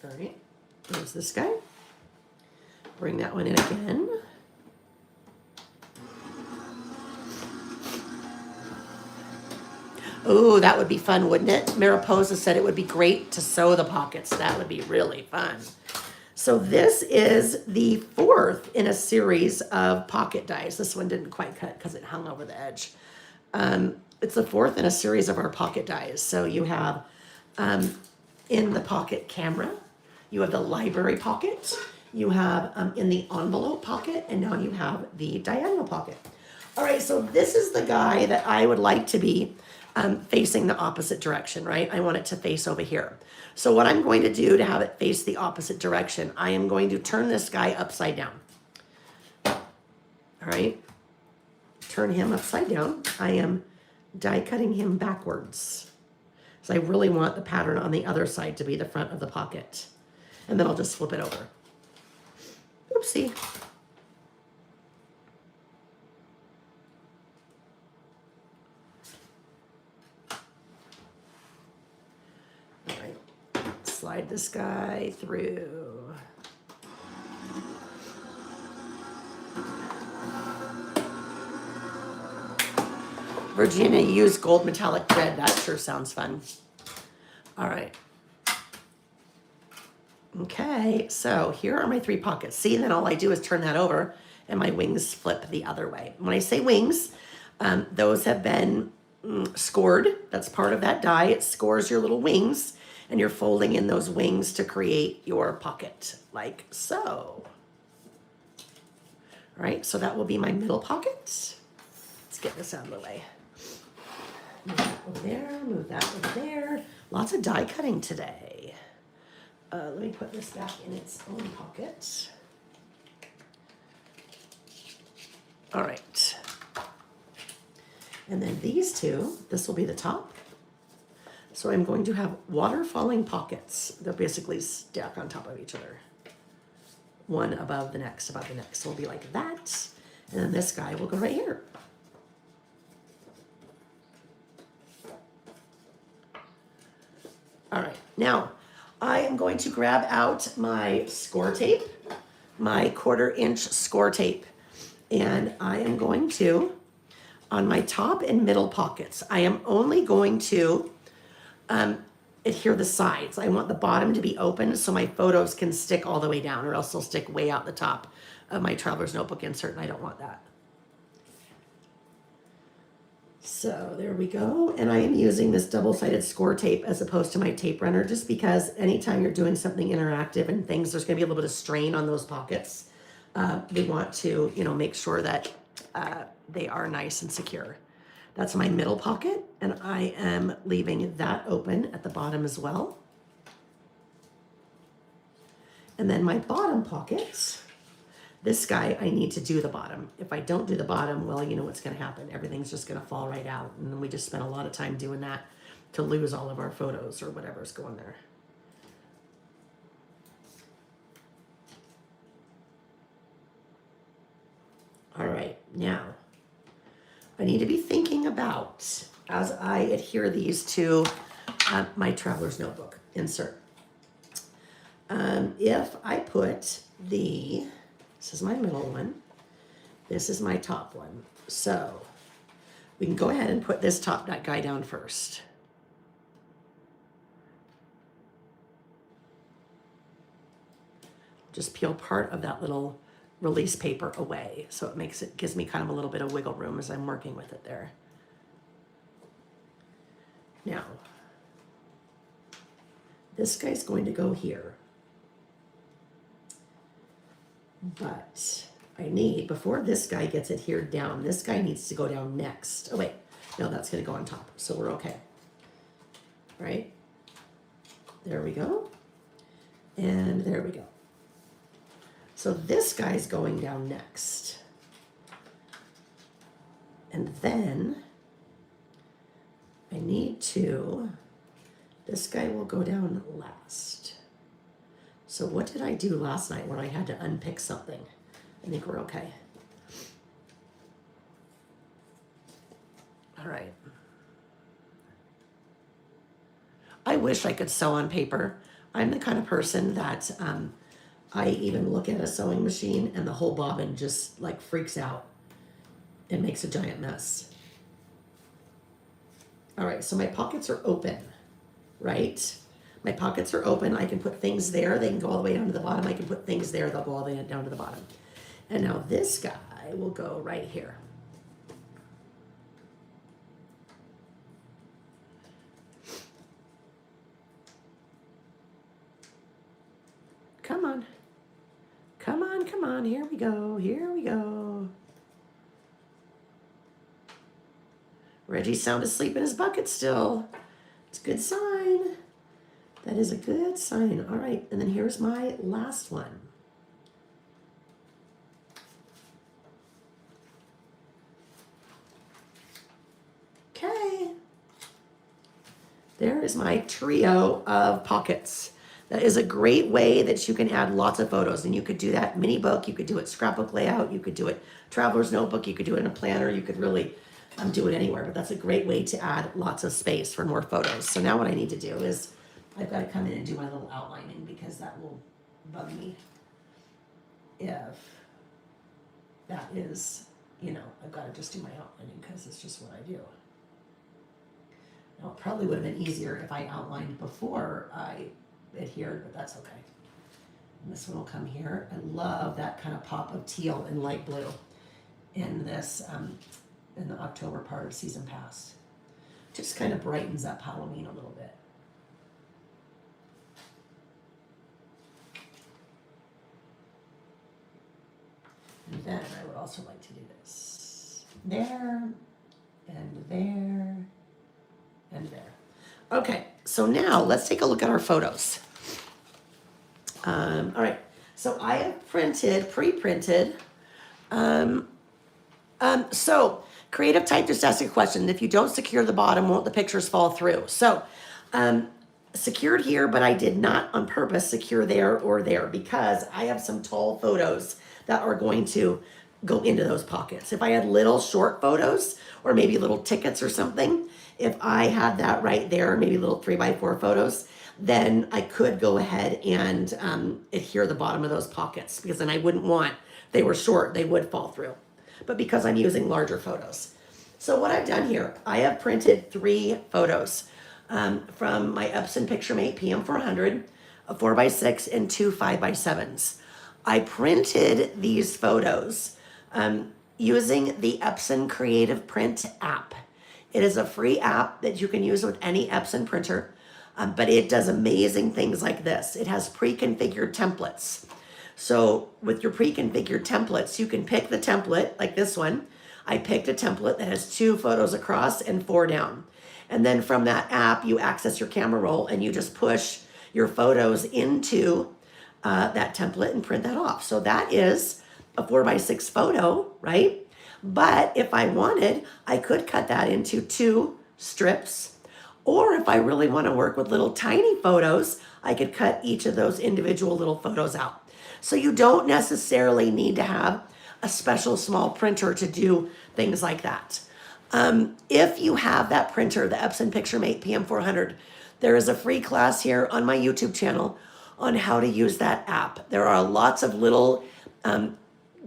All right, there's this guy. Bring that one in again. Oh, that would be fun, wouldn't it? Mariposa said it would be great to sew the pockets. That would be really fun. So this is the 4th in a series of pocket dies. This one didn't quite cut because it hung over the edge. It's the 4th in a series of our pocket dies. So you have in the pocket camera, you have the library pocket, you have in the envelope pocket, and now you have the diagonal pocket. All right, so this is the guy that I would like to be facing the opposite direction, right? I want it to face over here. So what I'm going to do to have it face the opposite direction, I am going to turn this guy upside down. All right, turn him upside down. I am die cutting him backwards. So I really want the pattern on the other side to be the front of the pocket. And then I'll just flip it over. Oopsie. Slide this guy through. Virginia used gold metallic thread. That sure sounds fun. All right. Okay, so here are my 3 pockets. See, then all I do is turn that over and my wings flip the other way. When I say wings, those have been scored. That's part of that die. It scores your little wings, and you're folding in those wings to create your pocket, like so. All right, so that will be my middle pocket. Let's get this out of the way. Move that over there, move that over there. Lots of die cutting today. Let me put this back in its own pocket. All right. And then these 2, this will be the top. So I'm going to have water falling pockets. They'll basically stack on top of each other. One above the next, above the next. So it'll be like that. And then this guy will go right here. All right, now I am going to grab out my score tape, my 1/4-inch score tape, and I am going to, on my top and middle pockets, I am only going to adhere the sides. I want the bottom to be open so my photos can stick all the way down, or else they'll stick way out the top of my traveler's notebook insert, and I don't want that. So there we go. And I am using this double-sided score tape as opposed to my tape runner, just because anytime you're doing something interactive and things, there's going to be a little bit of strain on those pockets. We want to, make sure that they are nice and secure. That's my middle pocket, and I am leaving that open at the bottom as well. And then my bottom pocket, this guy, I need to do the bottom. If I don't do the bottom, well, you know what's going to happen. Everything's just going to fall right out. And then we just spent a lot of time doing that to lose all of our photos or whatever's going there. All right, now I need to be thinking about, as I adhere these to my traveler's notebook insert. If I put this is my middle one, this is my top one. So we can go ahead and put this top guy down first. Just peel part of that little release paper away, so it gives me kind of a little bit of wiggle room as I'm working with it there. Now, this guy's going to go here. But I need, before this guy gets adhered down, this guy needs to go down next. Oh wait, no, that's gonna go on top, so we're okay. Right? There we go. And there we go. So this guy's going down next. And then I need to, this guy will go down last. So what did I do last night when I had to unpick something? I think we're okay. All right. I wish I could sew on paper. I'm the kind of person that I even look at a sewing machine and the whole bobbin just like freaks out and makes a giant mess. All right, so my pockets are open, right? My pockets are open. I can put things there. They can go all the way down to the bottom. I can put things there. They'll go all the way down to the bottom. And now this guy will go right here. Come on. Come on, come on. Here we go. Here we go. Reggie's sound asleep in his bucket still. It's a good sign. That is a good sign. All right, and then here's my last one. Okay. There is my trio of pockets. That is a great way that you can add lots of photos, and you could do that mini book, you could do it scrapbook layout, you could do it traveler's notebook, you could do it in a planner, you could really do it anywhere, but that's a great way to add lots of space for more photos. So now what I need to do is I've got to come in and do my little outlining, because that will bug me if that is, I've got to just do my outlining because it's just what I do. Now, it probably would have been easier if I outlined before I adhered, but that's okay. And this one will come here. I love that kind of pop of teal and light blue in this, in the October part of Season Pass. Just kind of brightens up Halloween a little bit. And then I would also like to do this. There, and there, and there. Okay, so now let's take a look at our photos. All right, so I have pre-printed. So Creative Type just asked a question. If you don't secure the bottom, won't the pictures fall through? So, secured here, but I did not on purpose secure there or there because I have some tall photos that are going to go into those pockets. If I had little short photos or maybe little tickets or something, if I had that right there, maybe little 3x4 photos, then I could go ahead and adhere the bottom of those pockets because then I wouldn't want, they were short, they would fall through. But because I'm using larger photos. So what I've done here, I have printed 3 photos from my Epson PictureMate PM400, a 4x6 and 2 5x7s. I printed these photos using the Epson Creative Print app. It is a free app that you can use with any Epson printer, but it does amazing things like this. It has pre-configured templates. So with your pre-configured templates, you can pick the template like this one. I picked a template that has 2 photos across and 4 down. And then from that app, you access your camera roll and you just push your photos into that template and print that off. So that is a 4x6 photo, right? But if I wanted, I could cut that into 2 strips. Or if I really want to work with little tiny photos, I could cut each of those individual little photos out. So you don't necessarily need to have a special small printer to do things like that. If you have that printer, the Epson PictureMate PM400, there is a free class here on my YouTube channel on how to use that app. There are lots of little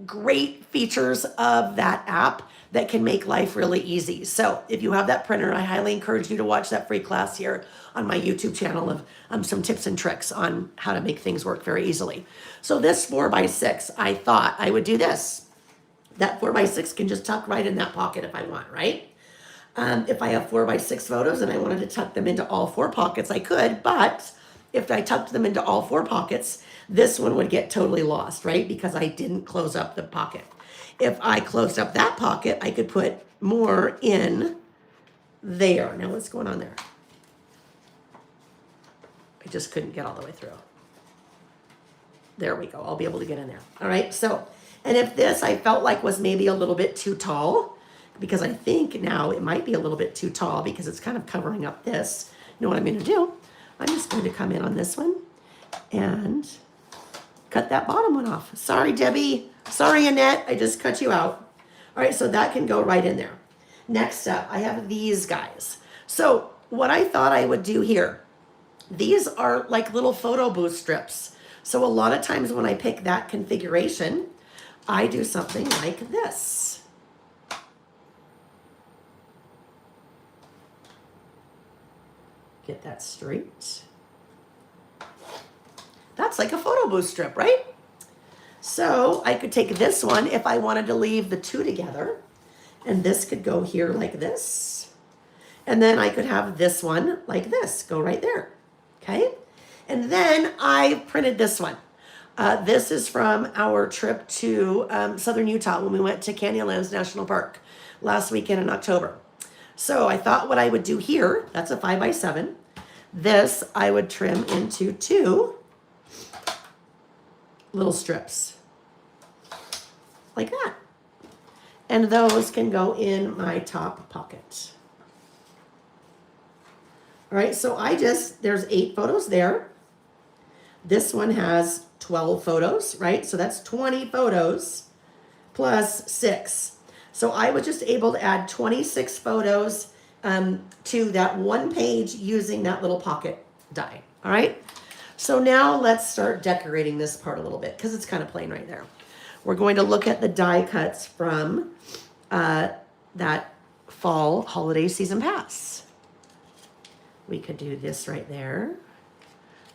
great features of that app that can make life really easy. So if you have that printer, I highly encourage you to watch that free class here on my YouTube channel of some tips and tricks on how to make things work very easily. So this 4x6, I thought I would do this. That 4x6 can just tuck right in that pocket if I want, right? If I have 4x6 photos and I wanted to tuck them into all 4 pockets, I could, but if I tucked them into all 4 pockets, this one would get totally lost, right? Because I didn't close up the pocket. If I closed up that pocket, I could put more in there. Now what's going on there? I just couldn't get all the way through. There we go. I'll be able to get in there. All right. So, and if this I felt like was maybe a little bit too tall, because I think now it might be a little bit too tall because it's kind of covering up this. You know what I'm going to do? I'm just going to come in on this one and cut that bottom one off. Sorry, Debbie. Sorry, Annette. I just cut you out. All right, so that can go right in there. Next up, I have these guys. So what I thought I would do here, these are like little photo booth strips. So a lot of times when I pick that configuration, I do something like this. Get that straight. That's like a photo booth strip, right? So I could take this one if I wanted to leave the 2 together, and this could go here like this. And then I could have this one like this, go right there, okay? And then I printed this one. This is from our trip to Southern Utah when we went to Canyonlands National Park last weekend in October. So I thought what I would do here, that's a 5x7. This I would trim into 2 little strips like that. And those can go in my top pocket. All right, so there's 8 photos there. This one has 12 photos, right? So that's 20 photos plus 6. So I was just able to add 26 photos to that one page using that little pocket die, all right? So now let's start decorating this part a little bit because it's kind of plain right there. We're going to look at the die cuts from that fall holiday season pass. We could do this right there.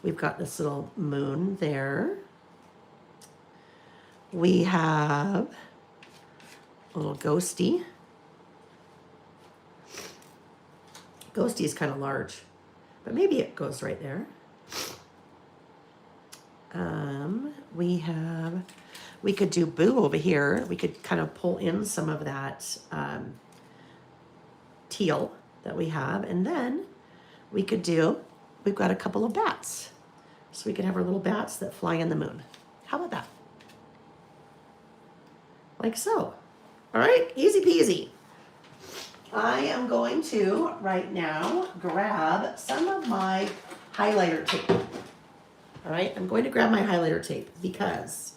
We've got this little moon there. we have a little ghosty. Ghosty is kind of large, but maybe it goes right there. We could do Boo over here. We could kind of pull in some of that teal that we have. And then we've got a couple of bats. So we could have our little bats that fly in the moon. How about that? Like so. All right, easy peasy. I am going to, right now, grab some of my highlighter tape. All right, I'm going to grab my highlighter tape because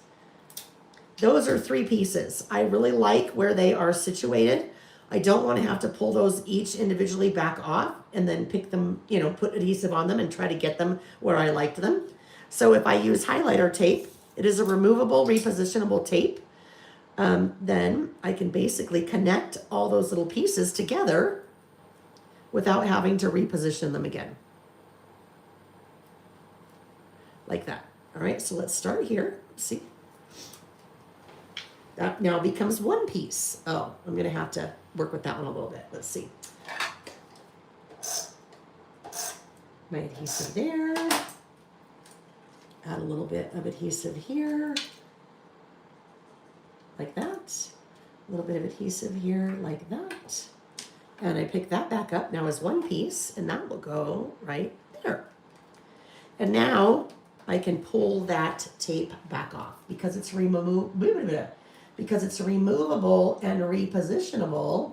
those are 3 pieces. I really like where they are situated. I don't want to have to pull those each individually back off and then pick them, put adhesive on them and try to get them where I liked them. So if I use highlighter tape, it is a removable, repositionable tape. Then I can basically connect all those little pieces together without having to reposition them again. Like that. All right, so let's start here. See? That now becomes 1 piece. Oh, I'm going to have to work with that one a little bit. Let's see. My adhesive there. Add a little bit of adhesive here. Like that. A little bit of adhesive here, like that. And I pick that back up now as 1 piece, and that will go right there. And now I can pull that tape back off because it's removable and repositionable.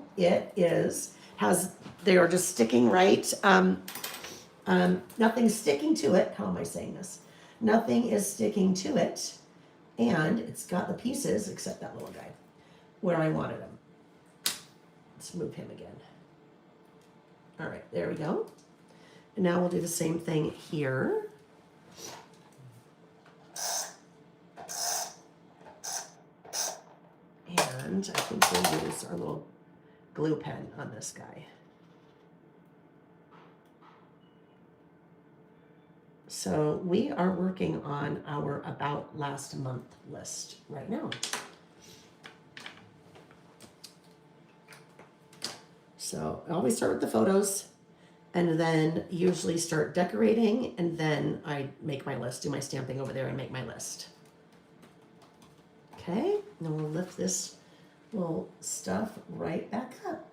They are just sticking right. Nothing's sticking to it. How am I saying this? Nothing is sticking to it. And it's got the pieces, except that little guy, where I wanted him. Let's move him again. All right, there we go. And now we'll do the same thing here. And I think we'll use our little glue pen on this guy. So we are working on our About Last Month list right now. So I always start with the photos and then usually start decorating, and then I make my list, do my stamping over there and make my list. Okay, then we'll lift this little stuff right back up.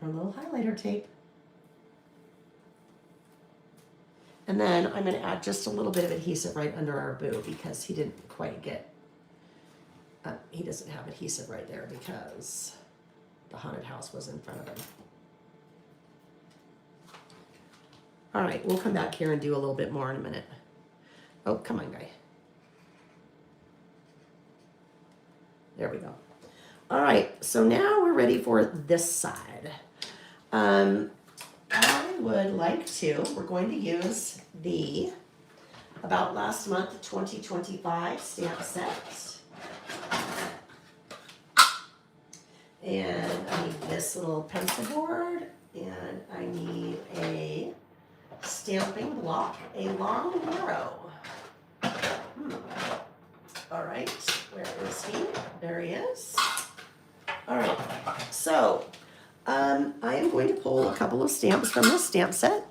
Our little highlighter tape. And then I'm going to add just a little bit of adhesive right under our Boo because he didn't quite get, he doesn't have adhesive right there because the haunted house was in front of him. All right, we'll come back here and do a little bit more in a minute. Oh, come on, guy. There we go. All right, so now we're ready for this side. I would like to, we're going to use the About Last Month 2025 stamp set. And I need this little pencil board, and I need a stamping block, a long arrow. All right, where is he? There he is. All right, so I am going to pull a couple of stamps from this stamp set.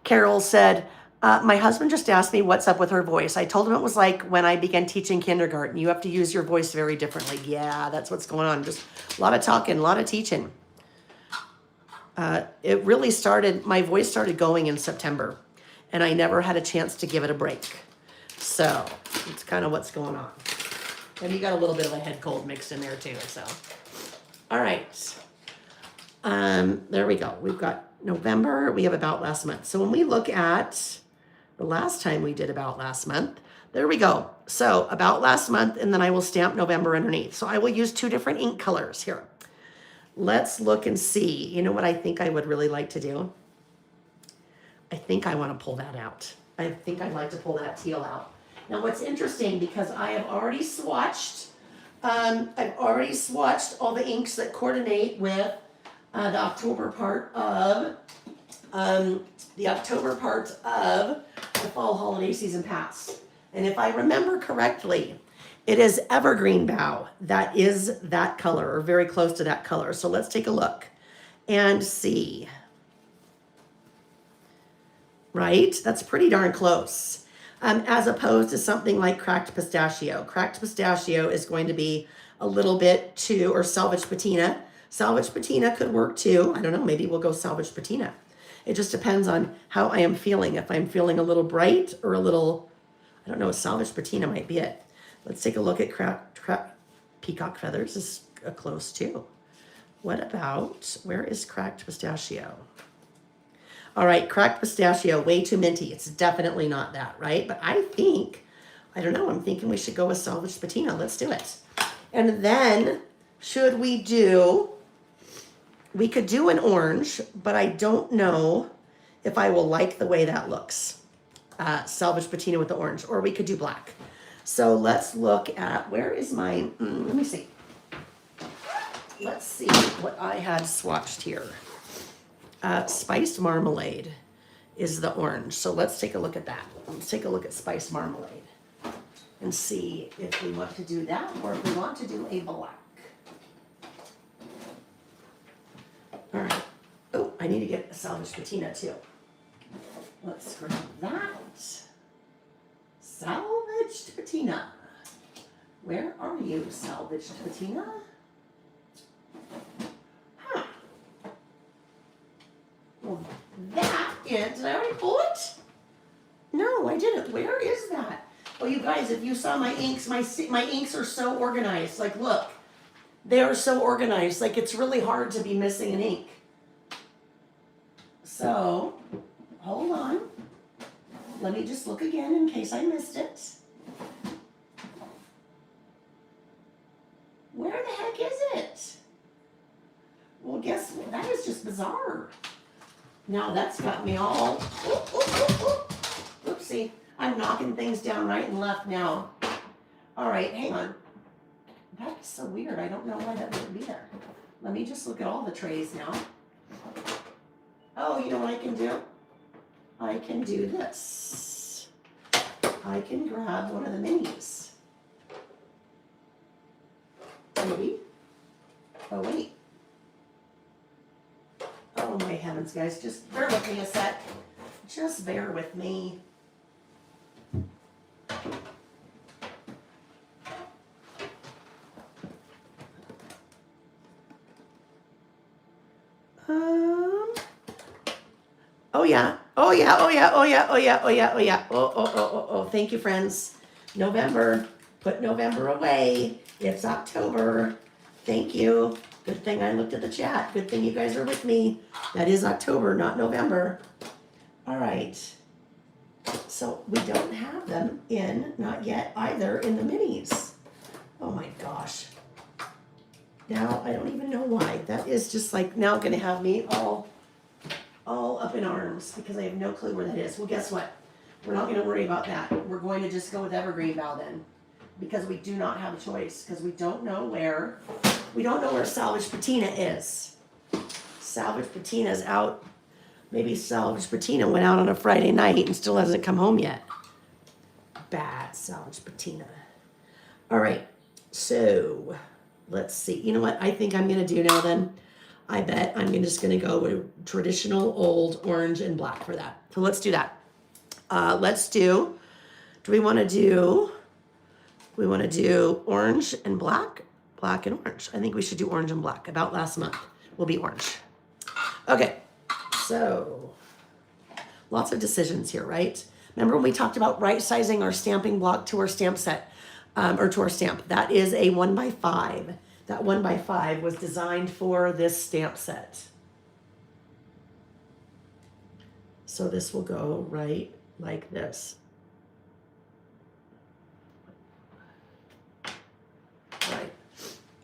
Carol said, my husband just asked me what's up with her voice. I told him it was like when I began teaching kindergarten. You have to use your voice very differently. Yeah, that's what's going on. Just a lot of talking, a lot of teaching. It really started, my voice started going in September, and I never had a chance to give it a break. So it's kind of what's going on. And you got a little bit of a head cold mixed in there too, so. All right. There we go. We've got November, we have About Last Month. So when we look at the last time we did About Last Month, there we go. So About Last Month, and then I will stamp November underneath. So I will use 2 different ink colors here. Let's look and see. You know what I think I would really like to do? I think I want to pull that out. I think I'd like to pull that teal out. Now what's interesting, because I have already swatched, all the inks that coordinate with the October part of the fall holiday season pass. And if I remember correctly, It is evergreen bough. That is that color or very close to that color. So let's take a look and see. Right? That's pretty darn close. As opposed to something like cracked pistachio. Cracked pistachio is going to be a little bit too, or salvage patina. Salvage patina could work too. I don't know, maybe we'll go salvage patina. It just depends on how I am feeling. If I'm feeling a little bright or a little, I don't know, salvage patina might be it. Let's take a look at peacock feathers is close too. What about, where is cracked pistachio? All right, cracked pistachio, way too minty. It's definitely not that, right? But I think, I don't know, I'm thinking we should go with salvage patina. Let's do it. And then, should we could do an orange, but I don't know if I will like the way that looks. Salvage patina with the orange, or we could do black. So let's look at, where is my, let me see. Let's see what I had swatched here. Spiced marmalade is the orange. So let's take a look at that. Let's take a look at spiced marmalade and see if we want to do that or if we want to do a black. All right. Oh, I need to get a salvage patina too. Let's grab that. Salvaged patina. Where are you, salvaged patina? Huh. Well, that is, did I already pull it? No, I didn't. Where is that? Oh, you guys, if you saw my inks, my inks are so organized. Like, look, they are so organized. Like, it's really hard to be missing an ink. So, hold on. Let me just look again in case I missed it. Where the heck is it? Well, guess what? That is just bizarre. Now that's got me all, oopsie. I'm knocking things down right and left now. All right, hang on. That's so weird. I don't know why that wouldn't be there. Let me just look at all the trays now. Oh, you know what I can do? I can do this. I can grab one of the minis. Maybe. Oh, wait. Oh, my heavens, guys. Just bear with me a sec. Just bear with me. Oh yeah. Oh yeah. Oh yeah. Oh yeah. Oh yeah. Oh yeah. Oh yeah. Oh. Thank you, friends. November. Put November away. It's October. Thank you. Good thing I looked at the chat. Good thing you guys are with me. That is October, not November. All right. So we don't have them in, not yet either, in the minis. Oh my gosh. Now I don't even know why. That is just like now going to have me all up in arms because I have no clue where that is. Well, guess what? We're not going to worry about that. We're going to just go with evergreen bough then, because we do not have a choice, because we don't know where salvage patina is. Salvage patina is out. Maybe salvage patina went out on a Friday night and still hasn't come home yet. Bad salvage patina. All right, so let's see. You know what I think I'm going to do now then? I bet I'm just going to go with traditional old orange and black for that. So let's do that. We want to do orange and black and orange. I think we should do orange and black. About last month will be orange. Okay, so lots of decisions here, right? Remember when we talked about right sizing our stamping block to our stamp set, or to our stamp? That is a 1x5. That 1x5 was designed for this stamp set. So this will go right like this. Right,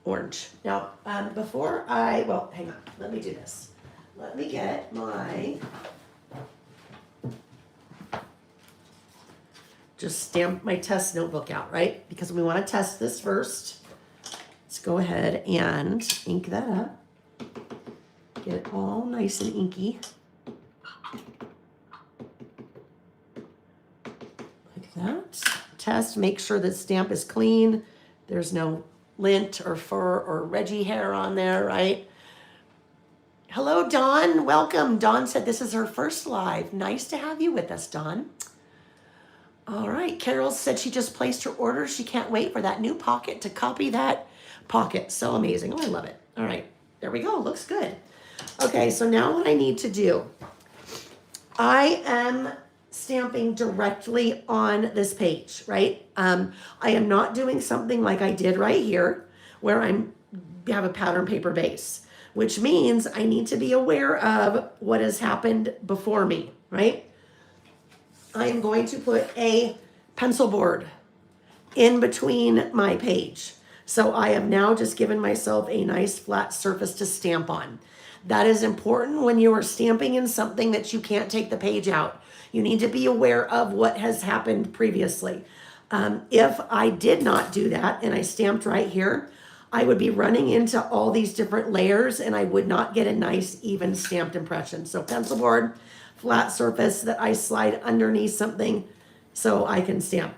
orange. Now, hang on, let me do this. Let me get my, just stamp my test notebook out, right? Because we want to test this first. Let's go ahead and ink that up. Get it all nice and inky. Like that. test. Make sure the stamp is clean. There's no lint or fur or Reggie hair on there, right? Hello, Dawn. Welcome. Dawn said this is her first live. Nice to have you with us, Dawn. All right. Carol said she just placed her order. She can't wait for that new pocket to copy that pocket. So amazing. Oh, I love it. All right. There we go. Looks good. Okay. So now what I need to do, I am stamping directly on this page, right? I am not doing something like I did right here where have a pattern paper base, which means I need to be aware of what has happened before me, right? I am going to put a pencil board in between my page. So I have now just given myself a nice flat surface to stamp on. That is important when you are stamping in something that you can't take the page out. You need to be aware of what has happened previously. If I did not do that and I stamped right here, I would be running into all these different layers and I would not get a nice even stamped impression. So pencil board, flat surface that I slide underneath something so I can stamp.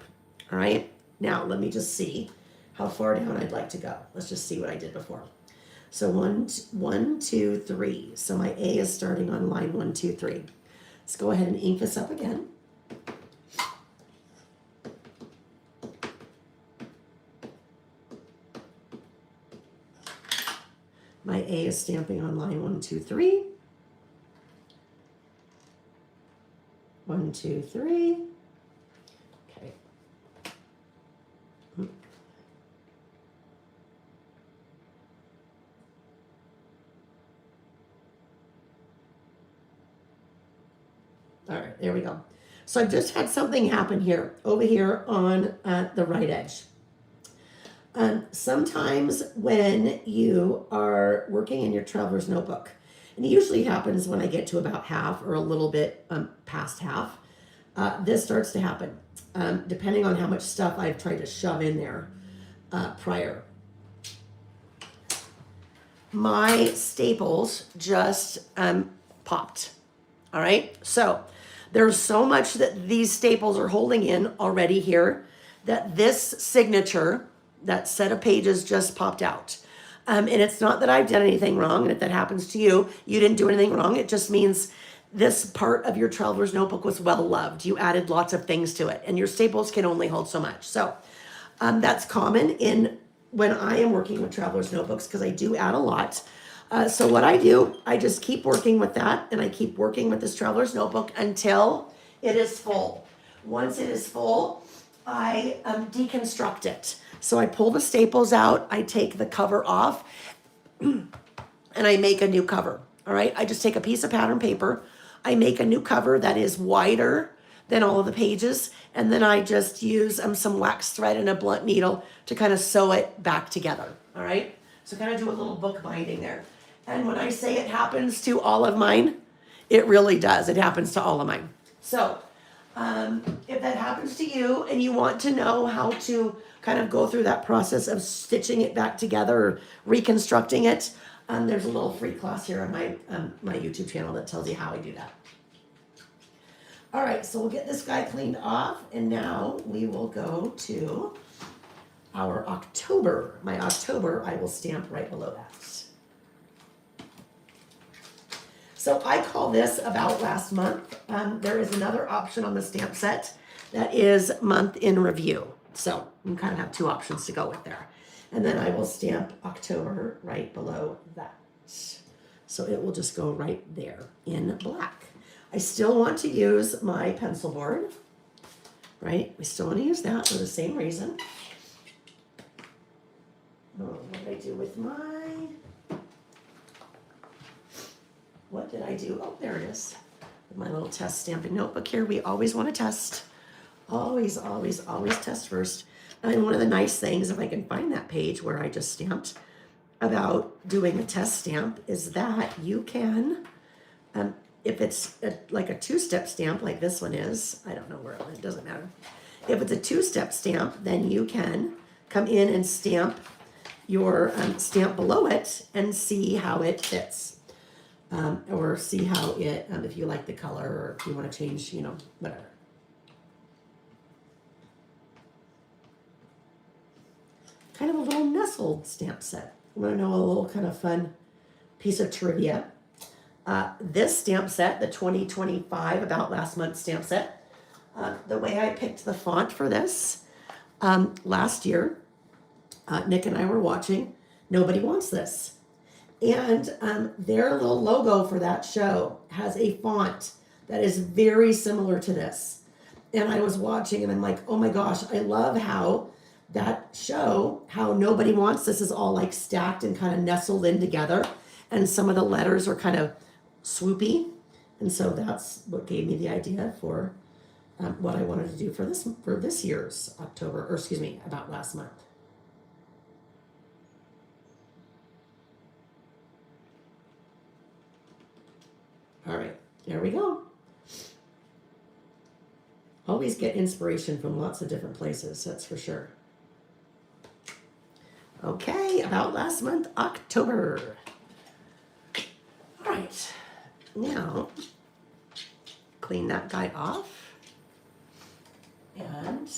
All right. Now let me just see how far down I'd like to go. Let's just see what I did before. So 1, 2, 3. So my A is starting on line 1, 2, 3. Let's go ahead and ink this up again. My A is stamping on line 1, 2, 3. 1, 2, 3. Okay. All right, there we go. So I've just had something happen here, over here on the right edge. Sometimes when you are working in your traveler's notebook, and it usually happens when I get to about half or a little bit past half, this starts to happen, depending on how much stuff I've tried to shove in there prior. My staples just popped. All right, so there's so much that these staples are holding in already here that this signature, that set of pages just popped out. And it's not that I've done anything wrong, and if that happens to you, you didn't do anything wrong. It just means this part of your traveler's notebook was well loved. You added lots of things to it, and your staples can only hold so much. So that's common in when I am working with traveler's notebooks because I do add a lot. So what I do, I just keep working with that, and I keep working with this traveler's notebook until it is full. Once it is full, I deconstruct it. So I pull the staples out, I take the cover off, and I make a new cover. All right, I just take a piece of pattern paper, I make a new cover that is wider than all of the pages, and then I just use some wax thread and a blunt needle to kind of sew it back together. All right, so kind of do a little book binding there. And when I say it happens to all of mine, it really does. It happens to all of mine. So if that happens to you and you want to know how to kind of go through that process of stitching it back together or reconstructing it, there's a little free class here on my YouTube channel that tells you how I do that. All right, so we'll get this guy cleaned off, and now we will go to our October. My October, I will stamp right below that. So I call this About Last Month. There is another option on the stamp set that is Month in Review. So you kind of have two options to go with there. And then I will stamp October right below that. So it will just go right there in black. I still want to use my pencil board, right? We still want to use that for the same reason. Oh, what did I do with what did I do? Oh, there it is. With my little test stamping notebook here. We always want to test. Always, always, always test first. And one of the nice things, if I can find that page where I just stamped about doing a test stamp, is that you can, if it's like a two-step stamp like this one is, I don't know where it doesn't matter. If it's a two-step stamp, then you can come in and stamp your stamp below it and see how it fits. Or see how it, if you like the color or if you want to change, whatever. kind of a little nestled stamp set. Want to know a little kind of fun piece of trivia? This stamp set, the 2025 About Last Month stamp set, the way I picked the font for this, last year, Nick and I were watching Nobody Wants This. And their little logo for that show has a font that is very similar to this. And I was watching and I'm like, oh my gosh, I love how that show, how Nobody Wants This is all like stacked and kind of nestled in together. And some of the letters are kind of swoopy. And so that's what gave me the idea for what I wanted to do for this year's October, or excuse me, About Last Month. All right, there we go. Always get inspiration from lots of different places, that's for sure. Okay, About Last Month, October. All right, now clean that guy off. And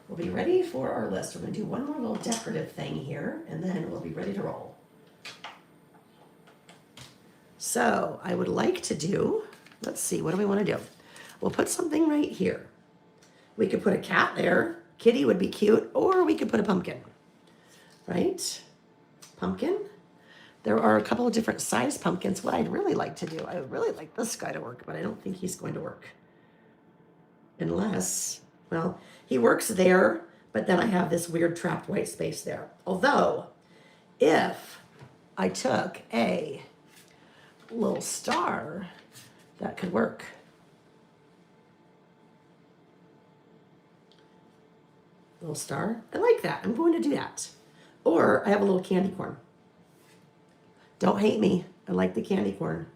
we'll be ready for our list. We're gonna do one more little decorative thing here, and then we'll be ready to roll. So I would like to do, let's see, what do we want to do? We'll put something right here. We could put a cat there. Kitty would be cute, or we could put a pumpkin, right? Pumpkin. There are a couple of different size pumpkins. What I'd really like to do, I would really like this guy to work, but I don't think he's going to work. Unless, well, he works there, but then I have this weird trapped white space there. Although, if I took a little star, that could work. Little star, I like that. I'm going to do that. Or I have a little candy corn. Don't hate me, I like the candy corn.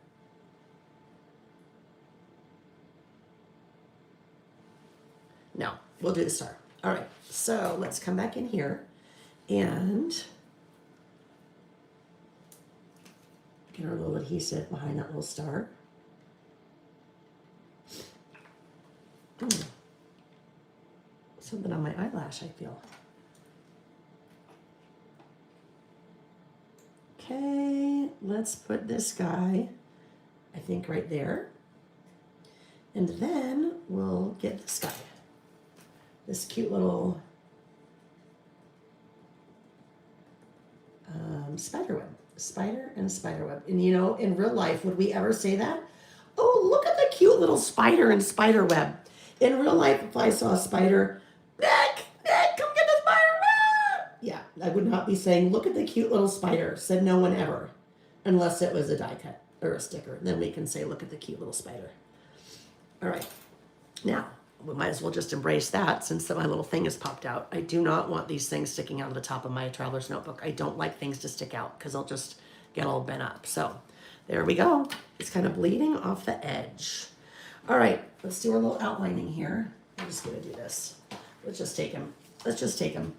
No, we'll do the star. All right, so let's come back in here and get our little adhesive behind that little star. Something on my eyelash, I feel. Okay, let's put this guy, I think, right there. And then we'll get this guy. This cute little spider web. Spider and spider web. And you know, in real life, would we ever say that? Oh, look at the cute little spider and spider web. In real life, if I saw a spider, Nick, come get the spider. Yeah, I would not be saying, look at the cute little spider. Said no one ever. Unless it was a die cut or a sticker. Then we can say, look at the cute little spider. All right. Now, we might as well just embrace that since my little thing has popped out. I do not want these things sticking out of the top of my traveler's notebook. I don't like things to stick out because I'll just get all bent up. So there we go. It's kind of bleeding off the edge. All right, let's do our little outlining here. I'm just gonna do this. Let's just take him. Let's just take him.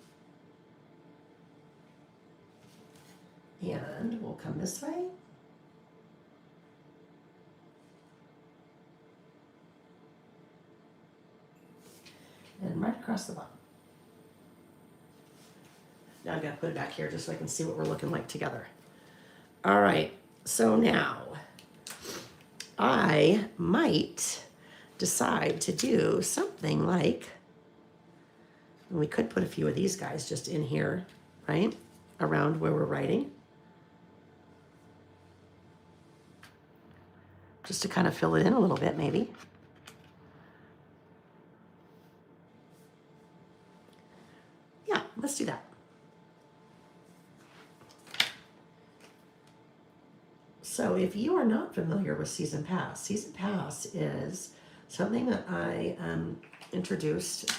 And we'll come this way. And right across the bottom. Now I'm gonna put it back here just so I can see what we're looking like together. All right, so now I might decide to do something like, and we could put a few of these guys just in here, right? Around where we're writing. Just to kind of fill it in a little bit, maybe. Yeah, let's do that. So if you are not familiar with Season Pass is something that I introduced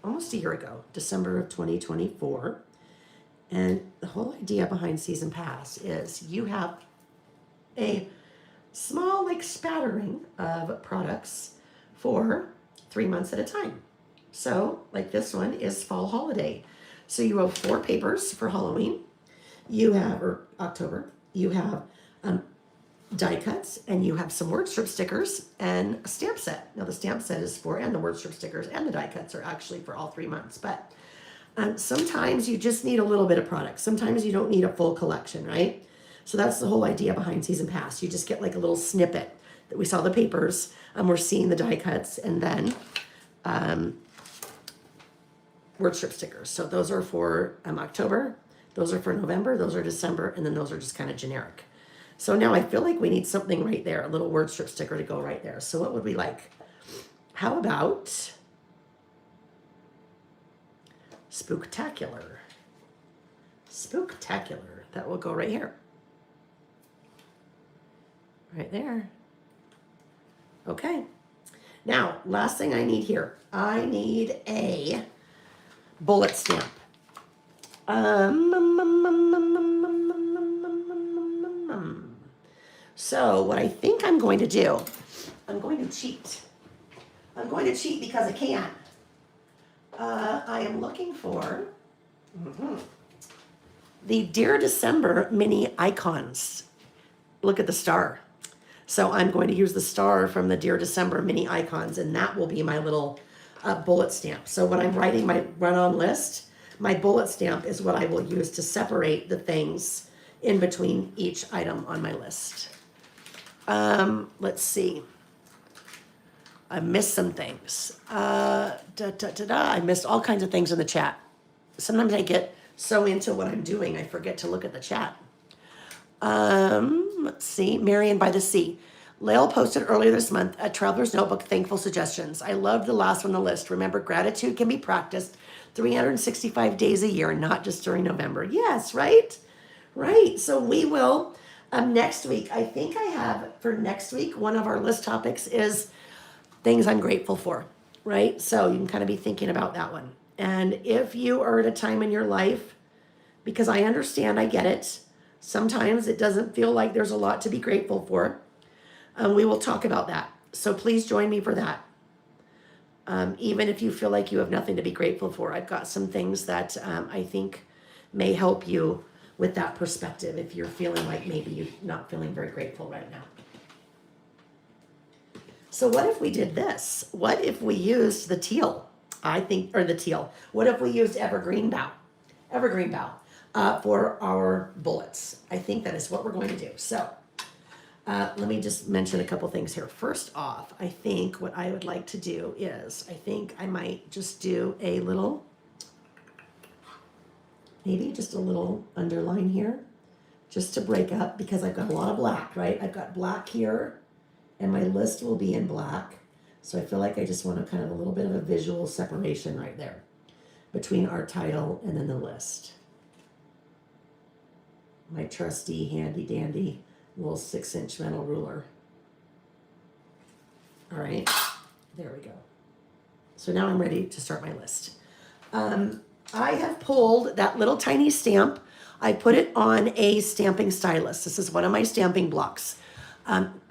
almost a year ago, December of 2024. And the whole idea behind Season Pass is you have a small like spattering of products for 3 months at a time. So like this one is Fall Holiday. So you have 4 papers for Halloween. You have, or October, you have die cuts, and you have some word strip stickers and a stamp set. Now the stamp set is for, and the word strip stickers and the die cuts are actually for all 3 months. But Sometimes you just need a little bit of product. Sometimes you don't need a full collection, right? So that's the whole idea behind Season Pass. You just get like a little snippet that we saw the papers, and we're seeing the die cuts, and then word strip stickers. So those are for October, those are for November, those are December, and then those are just kind of generic. So now I feel like we need something right there, a little word strip sticker to go right there. So what would we like? How about Spooktacular? Spooktacular. That will go right here. Right there. Okay. Now, last thing I need here. I need a bullet stamp. So what I think I'm going to do, I'm going to cheat. I'm going to cheat because I can. I am looking for the Dear December mini icons. Look at the star. So I'm going to use the star from the Dear December mini icons, and that will be my little bullet stamp. So when I'm writing my run-on list, my bullet stamp is what I will use to separate the things in between each item on my list. Let's see. I missed some things. I missed all kinds of things in the chat. Sometimes I get so into what I'm doing, I forget to look at the chat. Let's see. Marion by the Sea. Lael posted earlier this month a Traveler's Notebook Thankful Suggestions. I love the last on the list. Remember, gratitude can be practiced 365 days a year, not just during November. Yes, right? Right. So we will, next week, I think I have for next week, one of our list topics is things I'm grateful for, right? So you can kind of be thinking about that one. And if you are at a time in your life, because I understand, I get it, sometimes it doesn't feel like there's a lot to be grateful for, we will talk about that. So please join me for that. Even if you feel like you have nothing to be grateful for, I've got some things that I think may help you with that perspective if you're feeling like maybe you're not feeling very grateful right now. So what if we did this? What if we used the teal? What if we used evergreen bough for our bullets? I think that is what we're going to do. So let me just mention a couple things here. First off, I think what I would like to do is, I think I might just do a little, maybe just a little underline here, just to break up, because I've got a lot of black, right? I've got black here, and my list will be in black. So I feel like I just want a kind of a little bit of a visual separation right there between our title and then the list. My trusty, handy dandy little 6-inch metal ruler. All right, there we go. So now I'm ready to start my list. I have pulled that little tiny stamp. I put it on a stamping stylus. This is one of my stamping blocks.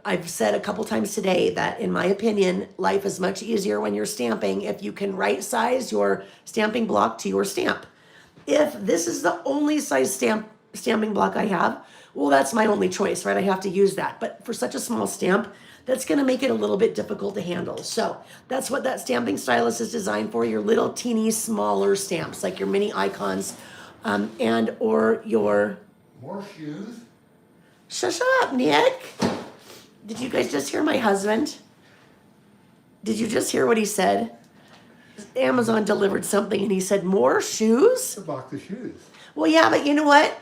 I've said a couple times today that, in my opinion, life is much easier when you're stamping if you can right size your stamping block to your stamp. If this is the only size stamping block I have, well, that's my only choice, right? I have to use that. But for such a small stamp, that's going to make it a little bit difficult to handle. So that's what that stamping stylus is designed for, your little teeny smaller stamps, like your mini icons, and or your... More shoes? Shush up, Nick. Did you guys just hear my husband? Did you just hear what he said? Amazon delivered something and he said, more shoes? A box of shoes. Well, yeah, but you know what?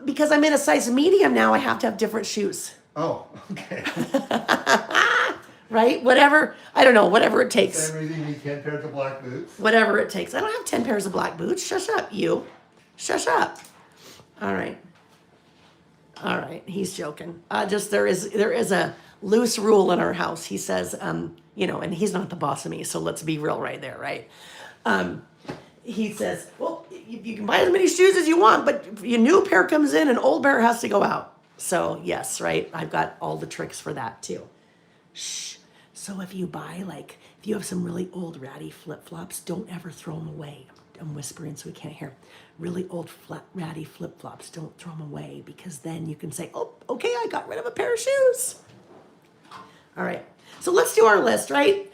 Because I'm in a size medium now, I have to have different shoes. Oh, okay. Right? Whatever, I don't know, whatever it takes. Same reason you need 10 pairs of black boots. Whatever it takes. I don't have 10 pairs of black boots. Shush up, you. Shush up. All right. All right, he's joking. There is a loose rule in our house. He says, and he's not the boss of me, so let's be real right there, right? He says, well, you can buy as many shoes as you want, but if a new pair comes in, an old pair has to go out. So yes, right, I've got all the tricks for that too. Shh. So if you have some really old ratty flip-flops, don't ever throw them away. I'm whispering so we can't hear. Really old ratty flip-flops, don't throw them away, because then you can say, oh, okay, I got rid of a pair of shoes. All right, so let's do our list, right?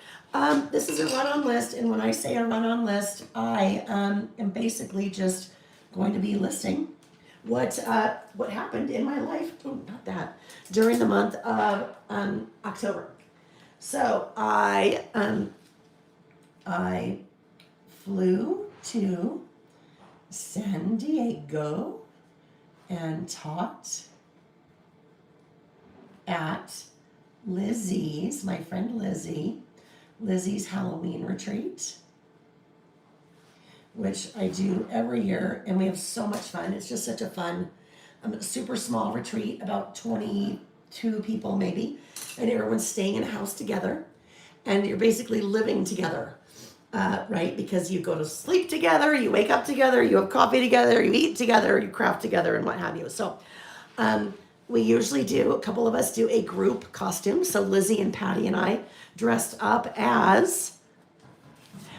This is a run-on list, and when I say a run-on list, I am basically just going to be listing what happened in my life. Oh, not that during the month of October. So I flew to San Diego and taught at Lizzie's, my friend Lizzie's Halloween retreat, which I do every year, and we have so much fun. It's just such a fun, super small retreat, about 22 people maybe, and everyone's staying in a house together, and you're basically living together, right? Because you go to sleep together, you wake up together, you have coffee together, you eat together, you craft together, and what have you. So, we usually do, a couple of us do a group costume. So Lizzie and Patty and I dressed up as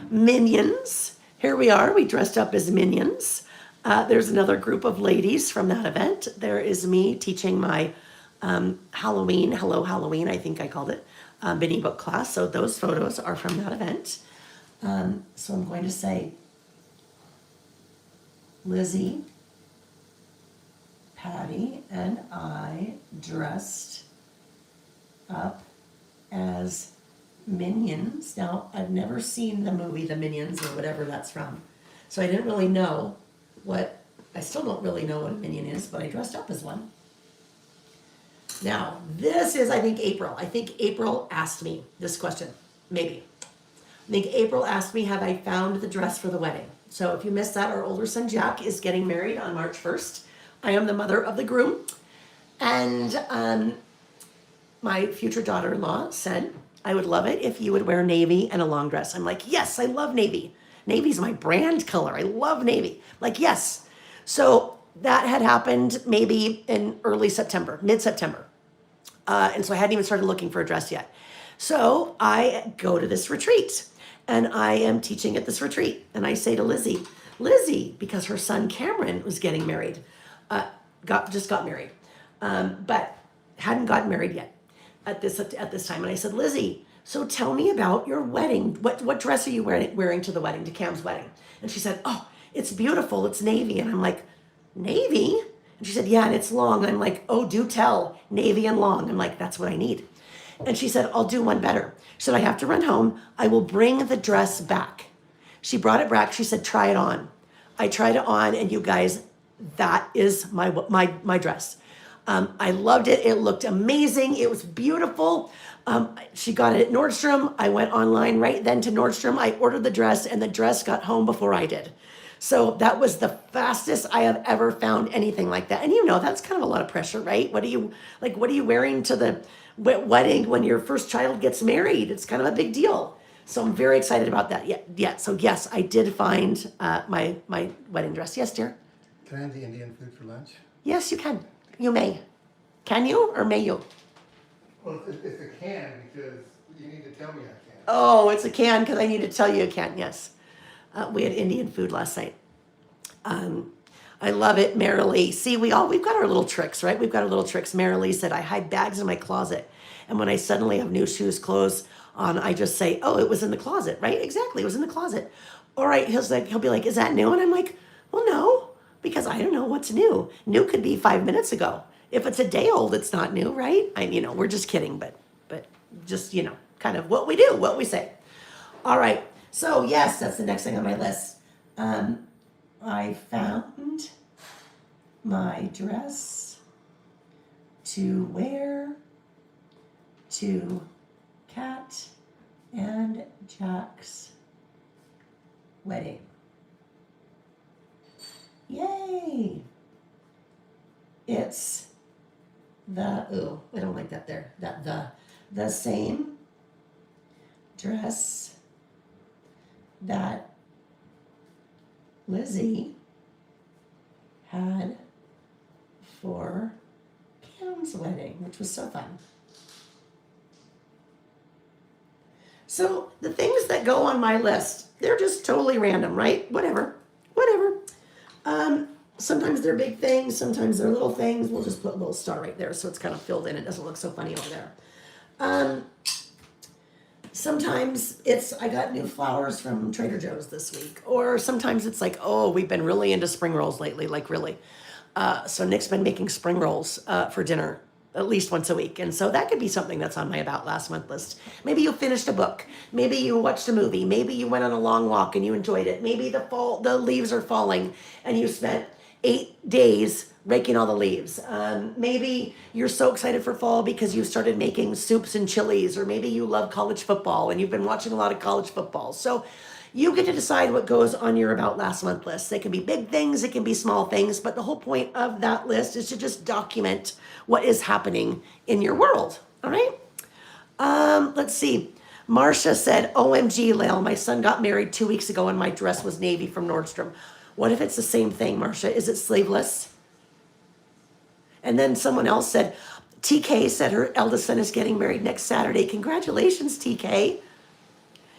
minions. Here we are, we dressed up as minions. There's another group of ladies from that event. There is me teaching my Halloween, Hello Halloween, I think I called it, mini book class. So those photos are from that event. So I'm going to say Lizzie, Patty, and I dressed up as Minions. Now, I've never seen the movie The Minions or whatever that's from, so I didn't really know I still don't really know what a minion is, but I dressed up as one. Now, this is, I think, April. I think April asked me this question, maybe. I think April asked me, have I found the dress for the wedding? So if you missed that, our older son, Jack, is getting married on March 1st. I am the mother of the groom. And my future daughter-in-law said, I would love it if you would wear navy and a long dress. I'm like, yes, I love navy. Navy's my brand color. I love navy. Like, yes. So that had happened maybe in early September, mid-September. And so I hadn't even started looking for a dress yet. So I go to this retreat, and I am teaching at this retreat. And I say to Lizzie, because her son Cameron was getting married, just got married, but hadn't gotten married yet at this time. And I said, Lizzie, so tell me about your wedding. What dress are you wearing to the wedding, to Cam's wedding? And she said, oh, it's beautiful. It's navy. And I'm like, navy? And she said, yeah, and it's long. And I'm like, oh, do tell, navy and long. I'm like, that's what I need. And she said, I'll do one better. She said, I have to run home. I will bring the dress back. She brought it back. She said, try it on. I tried it on, and you guys, that is my dress. I loved it. It looked amazing. It was beautiful. She got it at Nordstrom. I went online right then to Nordstrom. I ordered the dress, and the dress got home before I did. So that was the fastest I have ever found anything like that. And you know, that's kind of a lot of pressure, right? What are you wearing to the wedding when your first child gets married? It's kind of a big deal. So I'm very excited about that. Yeah. So yes, I did find my wedding dress. Yes, dear. Can I have the Indian food for lunch? Yes, you can. You may. Can you or may you? Well, it's a can because you need to tell me I can. Oh, it's a can because I need to tell you a can. Yes. We had Indian food last night. I love it merrily. See, we've got our little tricks, right? We've got our little tricks. Merrily said, I hide bags in my closet. And when I suddenly have new shoes, clothes on, I just say, oh, it was in the closet, right? Exactly. It was in the closet. All right. He'll be like, is that new? And I'm like, well, no, because I don't know what's new. New could be 5 minutes ago. If it's a day old, it's not new, right? We're just kidding, but just, kind of what we do, what we say. All right. So yes, that's the next thing on my list. I found my dress to wear to Kat and Jack's wedding. Yay! It's I don't like that there. The same dress that Lizzie had for Cam's wedding, which was so fun. So the things that go on my list, they're just totally random, right? Whatever. Sometimes they're big things, sometimes they're little things. We'll just put a little star right there so it's kind of filled in. It doesn't look so funny over there. Sometimes it's I got new flowers from Trader Joe's this week, or sometimes it's like, oh, we've been really into spring rolls lately, like really. So Nick's been making spring rolls for dinner at least once a week, and so that could be something that's on my about last month list. Maybe you finished a book, maybe you watched a movie, maybe you went on a long walk and you enjoyed it. Maybe the leaves are falling and you spent 8 days raking all the leaves. Maybe you're so excited for fall because you started making soups and chilies, or maybe you love college football and you've been watching a lot of college football. So you get to decide what goes on your about last month list. They can be big things, it can be small things, but the whole point of that list is to just document what is happening in your world. All right? Let's see. Marcia said, OMG, Lael, my son got married 2 weeks ago and my dress was navy from Nordstrom. What if it's the same thing, Marcia? Is it sleeveless? And then someone else said, TK said her eldest son is getting married next Saturday. Congratulations, TK.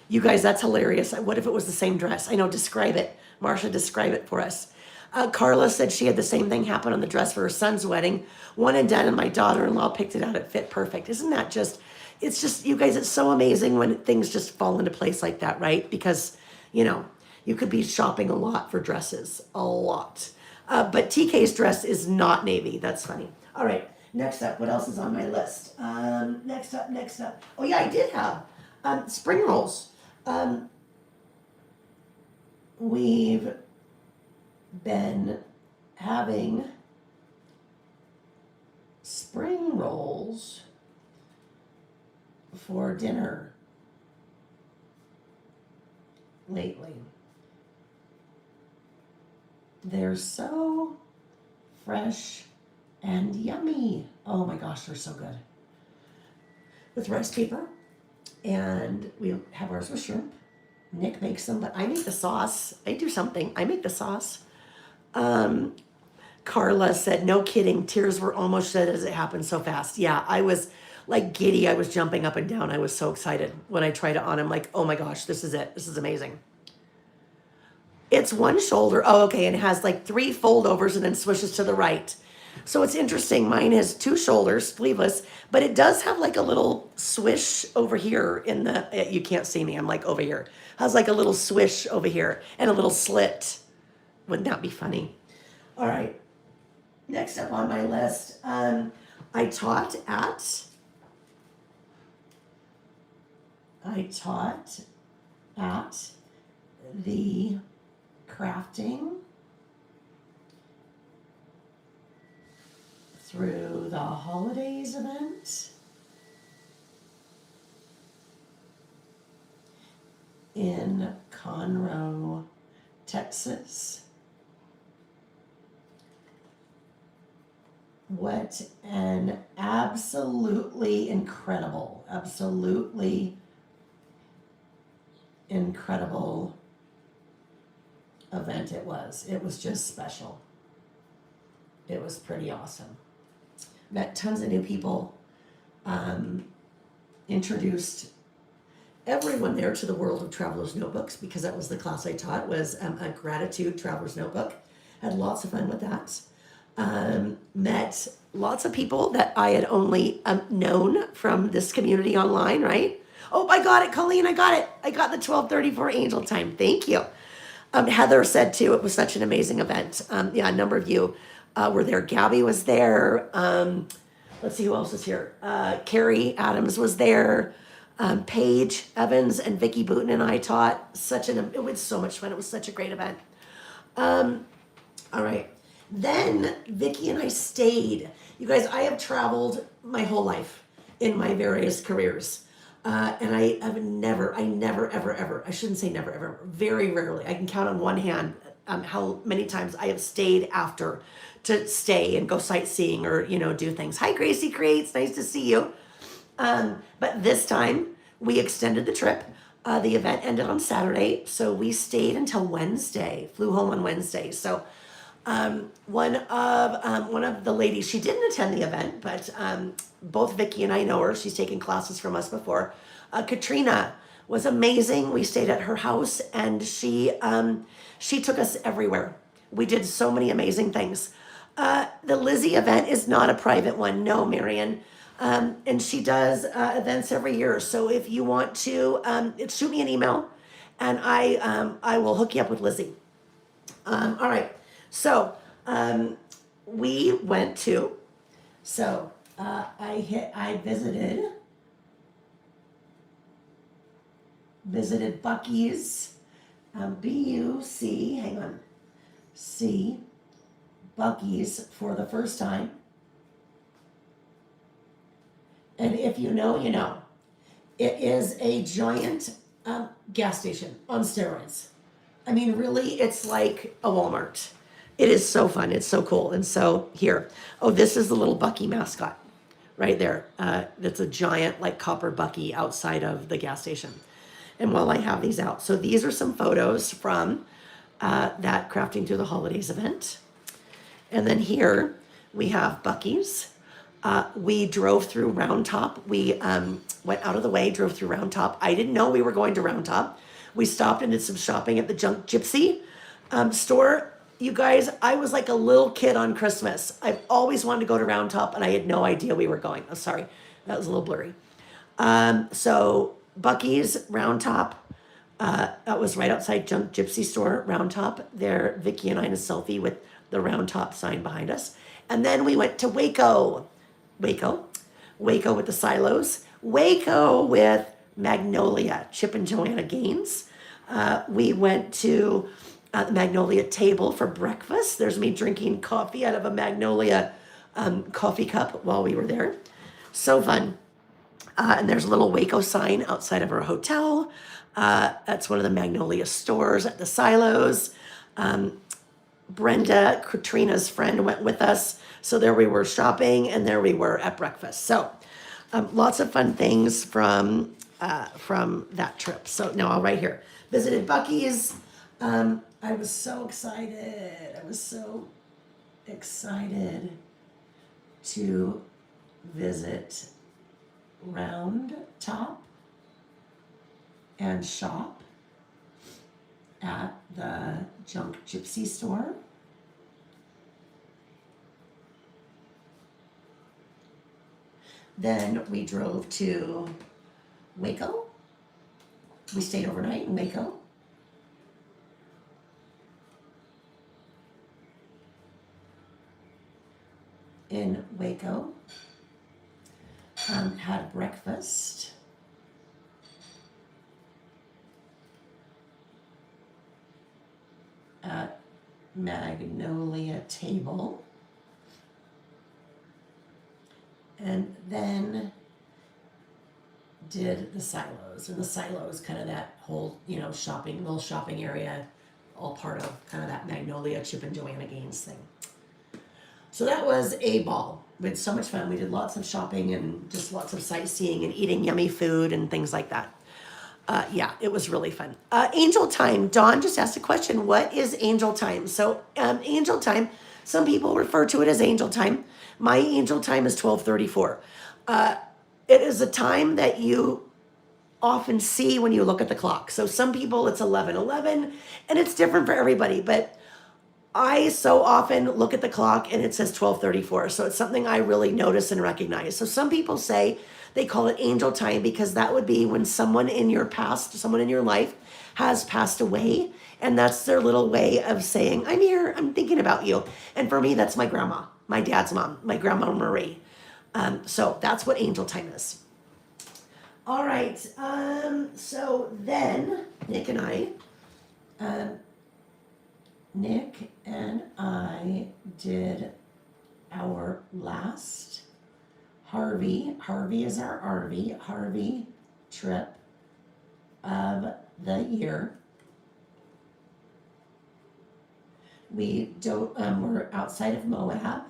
You guys, that's hilarious. What if it was the same dress? I know, describe it. Marcia, describe it for us. Carla said she had the same thing happen on the dress for her son's wedding. One and done, and my daughter-in-law picked it out. It fit perfect. Isn't that just, it's just, you guys, it's so amazing when things just fall into place like that, right? Because, you know, you could be shopping a lot for dresses, a lot. But TK's dress is not navy. That's funny. All right, next up, what else is on my list? Next up. Oh yeah, I did have spring rolls. We've been having spring rolls for dinner lately. They're so fresh and yummy. Oh my gosh, they're so good. With rice paper, and we have ours with shrimp. Nick makes them, but I make the sauce. I do something. I make the sauce. Carla said, no kidding, tears were almost shed as it happened so fast. Yeah, I was like giddy. I was jumping up and down. I was so excited when I tried it on. I'm like, oh my gosh, this is it. This is amazing. It's one shoulder. Oh, okay. And it has like 3 foldovers and then swishes to the right. So it's interesting. Mine has 2 shoulders, sleeveless, but it does have like a little swish over here in the, you can't see me. I'm like over here. Has like a little swish over here and a little slit. Wouldn't that be funny? All right. Next up on my list, I taught at the crafting through the holidays event in Conroe, Texas. What an absolutely incredible event it was. It was just special. It was pretty awesome. Met tons of new people. Introduced everyone there to the world of Traveler's Notebooks, because that was the class I taught, was a gratitude Traveler's Notebook. Had lots of fun with that. Met lots of people that I had only known from this community online, right? Oh, I got it, Colleen, I got it. I got the 12:34 Angel Time. Thank you. Heather said too, it was such an amazing event. Yeah, a number of you were there. Gabby was there. Let's see who else was here. Carrie Adams was there. Paige Evans and Vicki Booten and I taught. It was so much fun. It was such a great event. All right. Then Vicki and I stayed. You guys, I have traveled my whole life in my various careers. And I shouldn't say never, ever, very rarely. I can count on one hand how many times I have stayed after to stay and go sightseeing or, do things. Hi, Gracie Creates. Nice to see you. But this time we extended the trip. The event ended on Saturday, so we stayed until Wednesday, flew home on Wednesday. So one of the ladies, she didn't attend the event, but both Vicki and I know her. She's taken classes from us before. Katrina was amazing. We stayed at her house, and she took us everywhere. We did so many amazing things. The Lizzie event is not a private one. No, Marion. And she does events every year. So if you want to, shoot me an email, and I will hook you up with Lizzie. All right. So we went to. So I visited Buc-ee's, B-U-C, hang on, C, Buc-ee's for the first time. And if you know, you know. It is a giant gas station on steroids. I mean, really, it's like a Walmart. It is so fun. It's so cool. And so here, oh, this is the little Buc-ee mascot right there. That's a giant, like, copper Buc-ee outside of the gas station. And while I have these out, so these are some photos from that Crafting Through the Holidays event. And then here we have Buc-ee's. We drove through Round Top. We went out of the way, drove through Round Top. I didn't know we were going to Round Top. We stopped and did some shopping at the Junk Gypsy store. You guys, I was like a little kid on Christmas. I've always wanted to go to Round Top, and I had no idea we were going. Oh, sorry, that was a little blurry. So Buc-ee's, Round Top. That was right outside Junk Gypsy store, Round Top. There, Vicki and I in a selfie with the Round Top sign behind us. And then we went to Waco with the silos, Waco with Magnolia, Chip and Joanna Gaines. We went to the Magnolia table for breakfast. There's me drinking coffee out of a Magnolia coffee cup while we were there. So fun. And there's a little Waco sign outside of our hotel. That's one of the Magnolia stores at the silos. Brenda, Katrina's friend, went with us. So there we were shopping, and there we were at breakfast. So lots of fun things from that trip. So now I'll write here. Visited Buc-ee's. I was so excited. To visit Round Top and shop at the Junk Gypsy store. Then we drove to Waco. We stayed overnight in Waco. Had breakfast. At Magnolia table. And then did the silos. And the silos, kind of that whole, little shopping area, all part of kind of that Magnolia, Chip and Joanna Gaines thing. So that was a ball. We had so much fun. We did lots of shopping and just lots of sightseeing and eating yummy food and things like that. Yeah, it was really fun. Angel time. Dawn just asked a question. What is angel time? So angel time, some people refer to it as angel time. My angel time is 12:34. It is a time that you often see when you look at the clock. So some people it's 11:11, and it's different for everybody. But I so often look at the clock and it says 12:34. So it's something I really notice and recognize. So some people say they call it angel time because that would be when someone in your past, someone in your life has passed away. And that's their little way of saying, I'm here, I'm thinking about you. And for me, that's my grandma, my dad's mom, my grandma Marie. So that's what angel time is. All right. So then Nick and I did our last Harvey is our Harvey trip of the year. We're outside of Moab.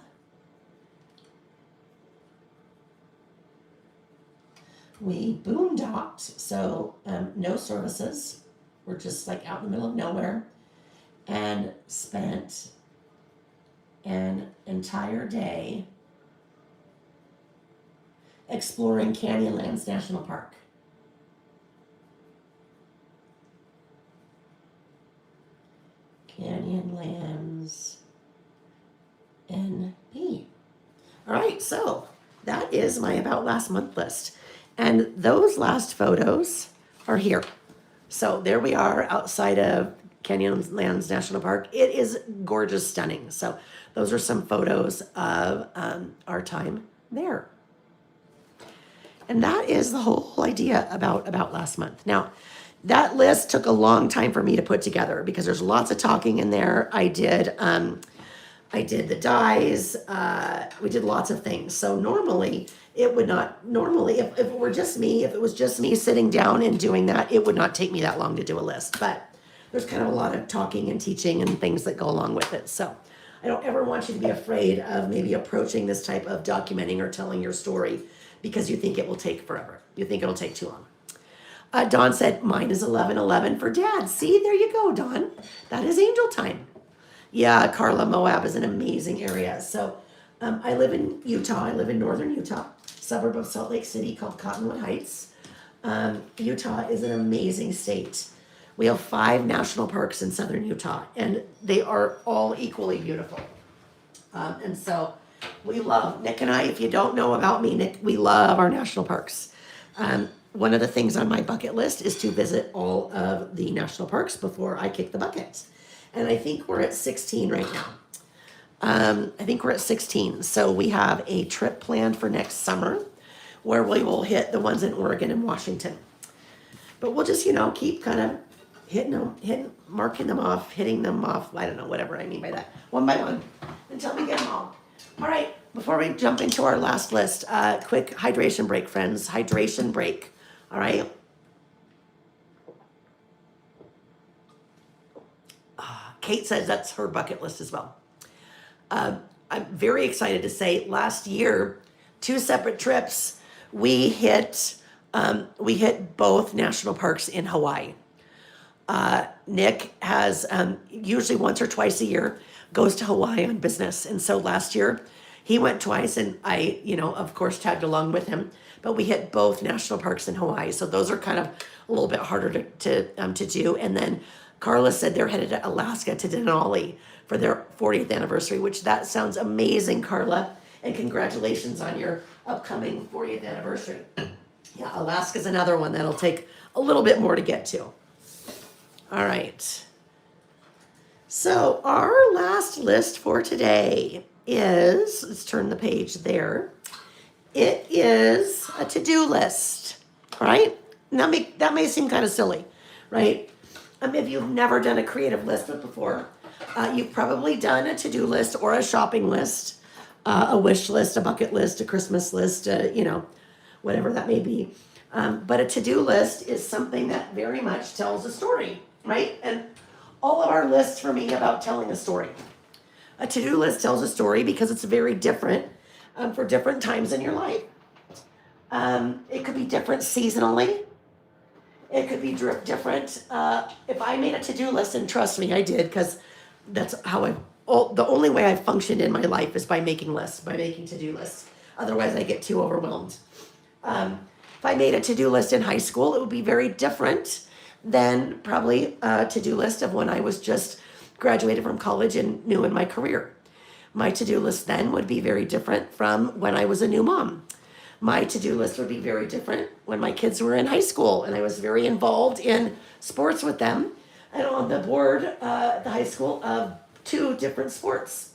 We boondocked, so no services. We're just like out in the middle of nowhere, and spent an entire day exploring Canyonlands National Park. Canyonlands NP. All right, so that that is my About Last Month list. And those last photos are here. So there we are outside of Canyonlands National Park. It is gorgeous, stunning. So those are some photos of our time there. And that is the whole idea about last month. Now, that list took a long time for me to put together because there's lots of talking in there. I did the dies. We did lots of things. So normally it would not. Normally, if it were just me, if it was just me sitting down and doing that, it would not take me that long to do a list. But there's kind of a lot of talking and teaching and things that go along with it. So I don't ever want you to be afraid of maybe approaching this type of documenting or telling your story because you think it will take forever. You think it'll take too long. Dawn said, mine is 11:11 for Dad. See, there you go, Dawn. That is angel time. Yeah, Carla, Moab is an amazing area. So I live in Utah. I live in northern Utah, suburb of Salt Lake City called Cottonwood Heights. Utah is an amazing state. We have 5 national parks in southern Utah, and they are all equally beautiful. And so we love, Nick and I, if you don't know about me, Nick, we love our national parks. One of the things on my bucket list is to visit all of the national parks before I kick the bucket. And I think we're at 16 right now. I think we're at 16. So we have a trip planned for next summer where we will hit the ones in Oregon and Washington. But we'll just, keep kind of marking them off, hitting them off. I don't know, whatever I mean by that. One by one until we get them all. All right, before we jump into our last list, quick hydration break, friends. Hydration break. All right. Kate says that's her bucket list as well. I'm very excited to say last year, 2 separate trips, we hit both national parks in Hawaii. Nick has usually once or twice a year goes to Hawaii on business. And so last year he went twice and I, of course tagged along with him, but we hit both national parks in Hawaii. So those are kind of a little bit harder to do. And then Carla said they're headed to Alaska to Denali for their 40th anniversary, which that sounds amazing, Carla. And congratulations on your upcoming 40th anniversary. Yeah, Alaska's another one that'll take a little bit more to get to. All right. So our last list for today is, let's turn the page there. It is a to-do list, right? Now that may seem kind of silly, right? If you've never done a creative list before, you've probably done a to-do list or a shopping list, a wish list, a bucket list, a Christmas list, whatever that may be. But a to-do list is something that very much tells a story, right? And all of our lists for me about telling a story. A to-do list tells a story because it's very different for different times in your life. It could be different seasonally. It could be different. If I made a to-do list, and trust me, I did, because that's how the only way I've functioned in my life is by making lists, by making to-do lists. Otherwise, I get too overwhelmed. If I made a to-do list in high school, it would be very different than probably a to-do list of when I was just graduated from college and new in my career. My to-do list then would be very different from when I was a new mom. My to-do list would be very different when my kids were in high school and I was very involved in sports with them and on the board at the high school of 2 different sports.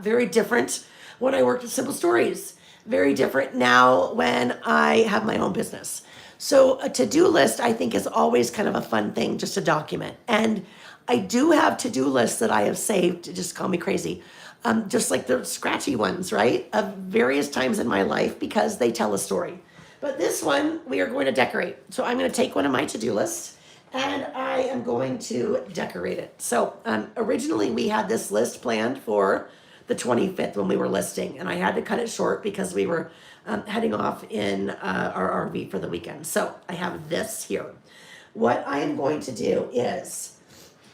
Very different when I worked at Simple Stories. Very different now when I have my own business. So a to-do list, I think, is always kind of a fun thing just to document. And I do have to-do lists that I have saved, just call me crazy, just like the scratchy ones, right? Of various times in my life because they tell a story. But this one, we are going to decorate. So I'm going to take one of my to-do lists and I am going to decorate it. So originally we had this list planned for the 25th when we were listing, and I had to cut it short because we were heading off in our RV for the weekend. So I have this here. What I am going to do is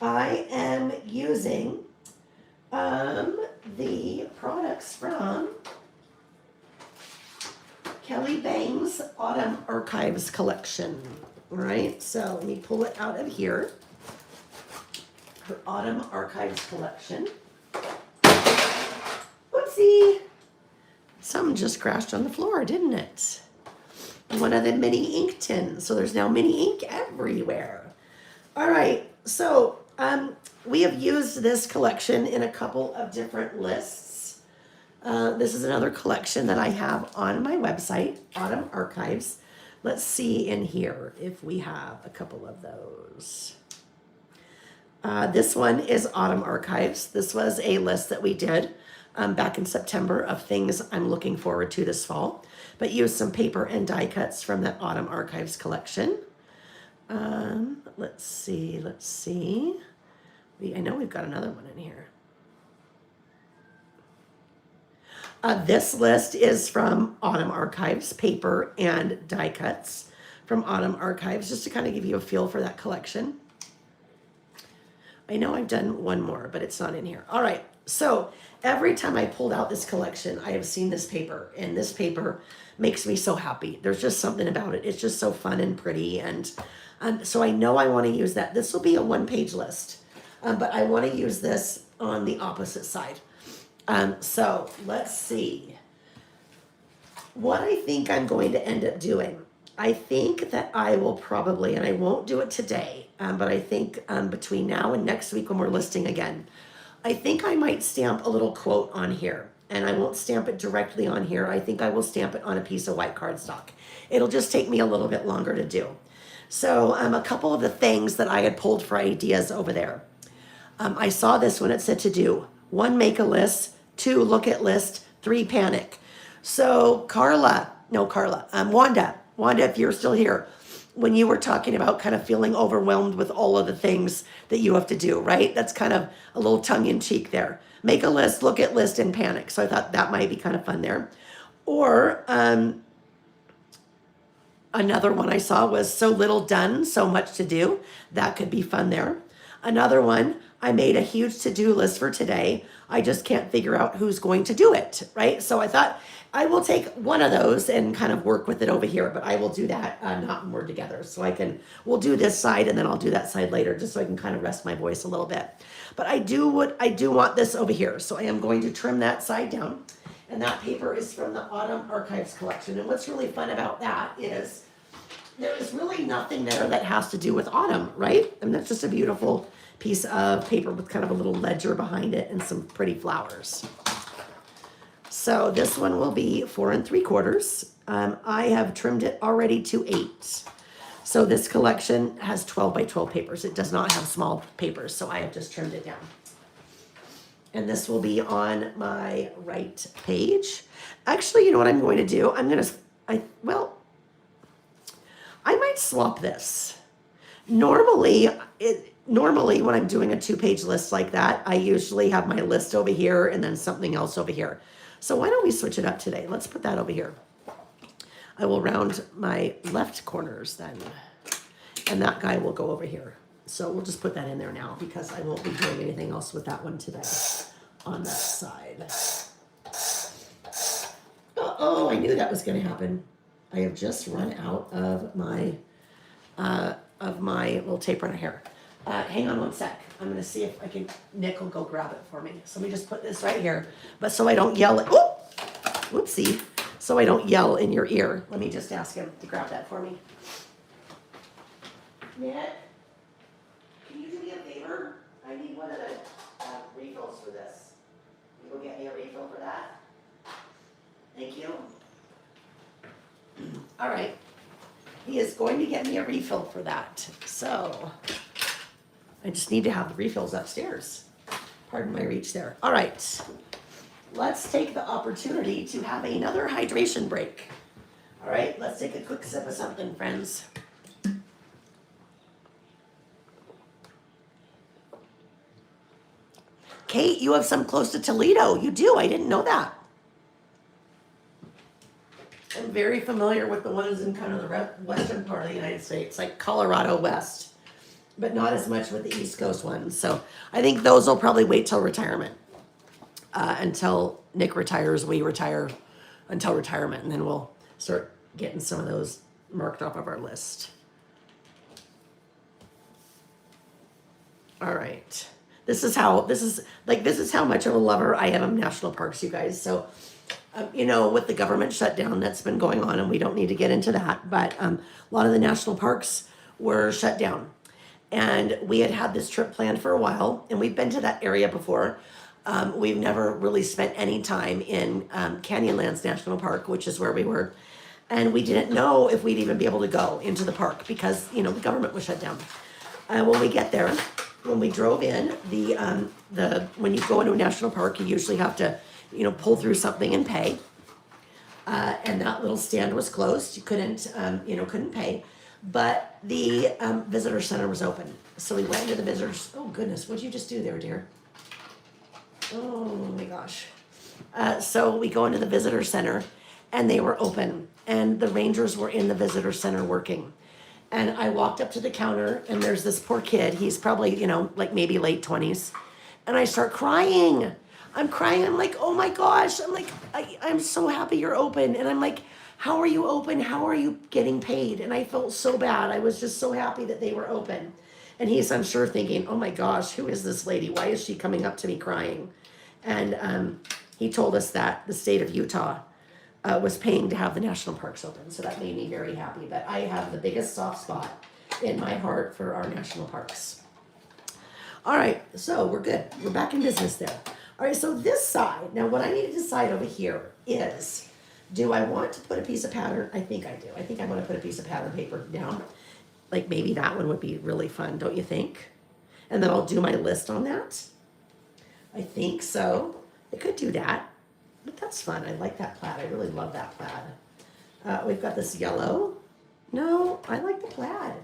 I am using the products from Kelly Bang's Autumn Archives collection. All right, so let me pull it out of here. Her Autumn Archives collection. Oopsie. Something just crashed on the floor, didn't it? One of the mini ink tins. So there's now mini ink everywhere. All right, so we have used this collection in a couple of different lists. This is another collection that I have on my website, Autumn Archives. Let's see in here if we have a couple of those. This one is Autumn Archives. This was a list that we did back in September of things I'm looking forward to this fall, but used some paper and die cuts from that Autumn Archives collection. Let's see. I know we've got another one in here. This list is from Autumn Archives, paper and die cuts from Autumn Archives, just to kind of give you a feel for that collection. I know I've done one more, but it's not in here. All right, so every time I pulled out this collection, I have seen this paper, and this paper makes me so happy. There's just something about it. It's just so fun and pretty, and so I know I want to use that. This will be a one-page list, but I want to use this on the opposite side. So let's see what I think I'm going to end up doing. I think that I will probably, and I won't do it today, but I think between now and next week when we're listing again, I think I might stamp a little quote on here, and I won't stamp it directly on here. I think I will stamp it on a piece of white cardstock. It'll just take me a little bit longer to do. So a couple of the things that I had pulled for ideas over there. I saw this when it said to do 1, make a list, 2, look at list, 3, panic. So Wanda, if you're still here, when you were talking about kind of feeling overwhelmed with all of the things that you have to do, right? That's kind of a little tongue in cheek there. Make a list, look at list, and panic. So I thought that might be kind of fun there. Or another one I saw was so little done, so much to do. That could be fun there. Another one, I made a huge to-do list for today. I just can't figure out who's going to do it, right? So I thought I will take one of those and kind of work with it over here, but I will do that not in Word together. So we'll do this side and then I'll do that side later just so I can kind of rest my voice a little bit. But I do want this over here. So I am going to trim that side down. And that paper is from the Autumn Archives collection. And what's really fun about that is there is really nothing there that has to do with autumn, right? And that's just a beautiful piece of paper with kind of a little ledger behind it and some pretty flowers. So this one will be 4 3/4. I have trimmed it already to 8. So this collection has 12 by 12 papers. It does not have small papers, so I have just trimmed it down. And this will be on my right page. Actually, you know what I'm going to do? I might swap this. Normally when I'm doing a 2-page list like that, I usually have my list over here and then something else over here. So why don't we switch it up today? Let's put that over here. I will round my left corners then. And that guy will go over here. So we'll just put that in there now because I won't be doing anything else with that one today on that side. Oh, I knew that was going to happen. I have just run out of my little tape runner here. Hang on one sec. I'm going to see if I can, Nick will go grab it for me. So let me just put this right here. But so I don't yell at, whoopsie. So I don't yell in your ear. Let me just ask him to grab that for me. Nick, can you do me a favor? I need one of the refills for this. You will get me a refill for that? Thank you. All right. He is going to get me a refill for that. So I just need to have the refills upstairs. Pardon my reach there. All right. Let's take the opportunity to have another hydration break. All right. Let's take a quick sip of something, friends. Kate, you have some close to Toledo. You do. I didn't know that. I'm very familiar with the ones in kind of the western part of the United States, like Colorado West, but not as much with the East Coast ones. So I think those will probably wait till retirement. Until Nick retires, we retire until retirement, and then we'll start getting some of those marked off of our list. All right. This is how much of a lover I am of national parks, you guys. So with the government shutdown that's been going on, and we don't need to get into that, but a lot of the national parks were shut down. And we had this trip planned for a while, and we've been to that area before. We've never really spent any time in Canyonlands National Park, which is where we were. And we didn't know if we'd even be able to go into the park because, the government was shut down. When we get there, when we drove in, when you go into a national park, you usually have to, pull through something and pay. And that little stand was closed. You couldn't pay. But the visitor center was open. So we went into the visitors. Oh goodness, what'd you just do there, dear? Oh my gosh. So we go into the visitor center and they were open and the rangers were in the visitor center working. And I walked up to the counter and there's this poor kid. He's probably, like maybe late 20s. And I start crying. I'm crying. I'm like, oh my gosh. I'm like, I'm so happy you're open. And I'm like, how are you open? How are you getting paid? And I felt so bad. I was just so happy that they were open. And he's, I'm sure, thinking, oh my gosh, who is this lady? Why is she coming up to me crying? And he told us that the state of Utah was paying to have the national parks open. So that made me very happy. But I have the biggest soft spot in my heart for our national parks. All right, so we're good. We're back in business there. All right, so this side, now what I need to decide over here is, do I want to put a piece of pattern? I think I do. I think I want to put a piece of pattern paper down. Like maybe that one would be really fun, don't you think? And then I'll do my list on that. I think so. I could do that, but that's fun. I like that plaid. I really love that plaid. We've got this yellow. No, I like the plaid.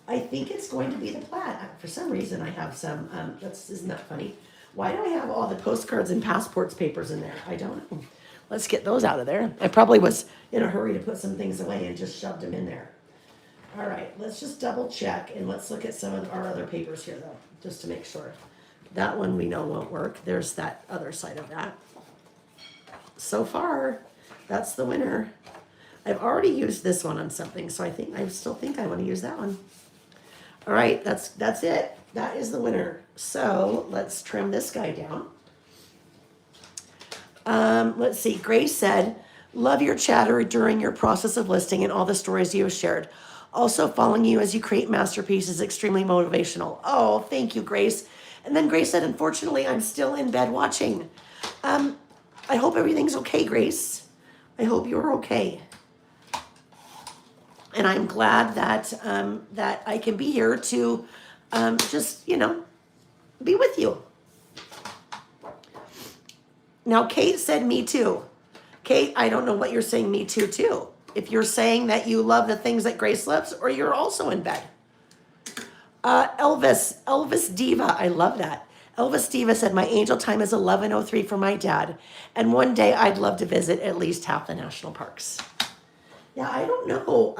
I think it's going to be the plaid. For some reason, I have some, isn't that funny? Why do I have all the postcards and passports papers in there? I don't know. Let's get those out of there. I probably was in a hurry to put some things away and just shoved them in there. All right, let's just double check and let's look at some of our other papers here though, just to make sure. That one we know won't work. There's that other side of that. So far, that's the winner. I've already used this one on something, so I still think I want to use that one. All right, that's it. That is the winner. So let's trim this guy down. Let's see. Grace said, love your chatter during your process of listing and all the stories you have shared. Also, following you as you create masterpieces is extremely motivational. Oh, thank you, Grace. And then Grace said, unfortunately, I'm still in bed watching. I hope everything's okay, Grace. I hope you're okay. And I'm glad that that I can be here to just, be with you. Now, Kate said me too. Kate, I don't know what you're saying me too. If you're saying that you love the things that Grace loves, or you're also in bed. Elvis Diva, I love that. Elvis Diva said, my angel time is 11:03 for my dad. And one day I'd love to visit at least half the national parks. Yeah, I don't know.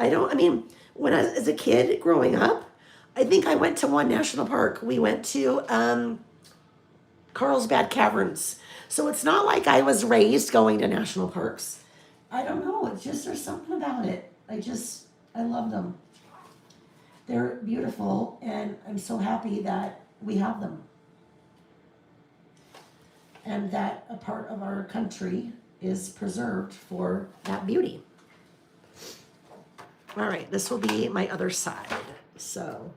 When I was as a kid growing up, I think I went to one national park. We went to Carlsbad Caverns. So it's not like I was raised going to national parks. I don't know. It's just, there's something about it. I love them. They're beautiful, and I'm so happy that we have them. And that a part of our country is preserved for that beauty. All right, this will be my other side. So,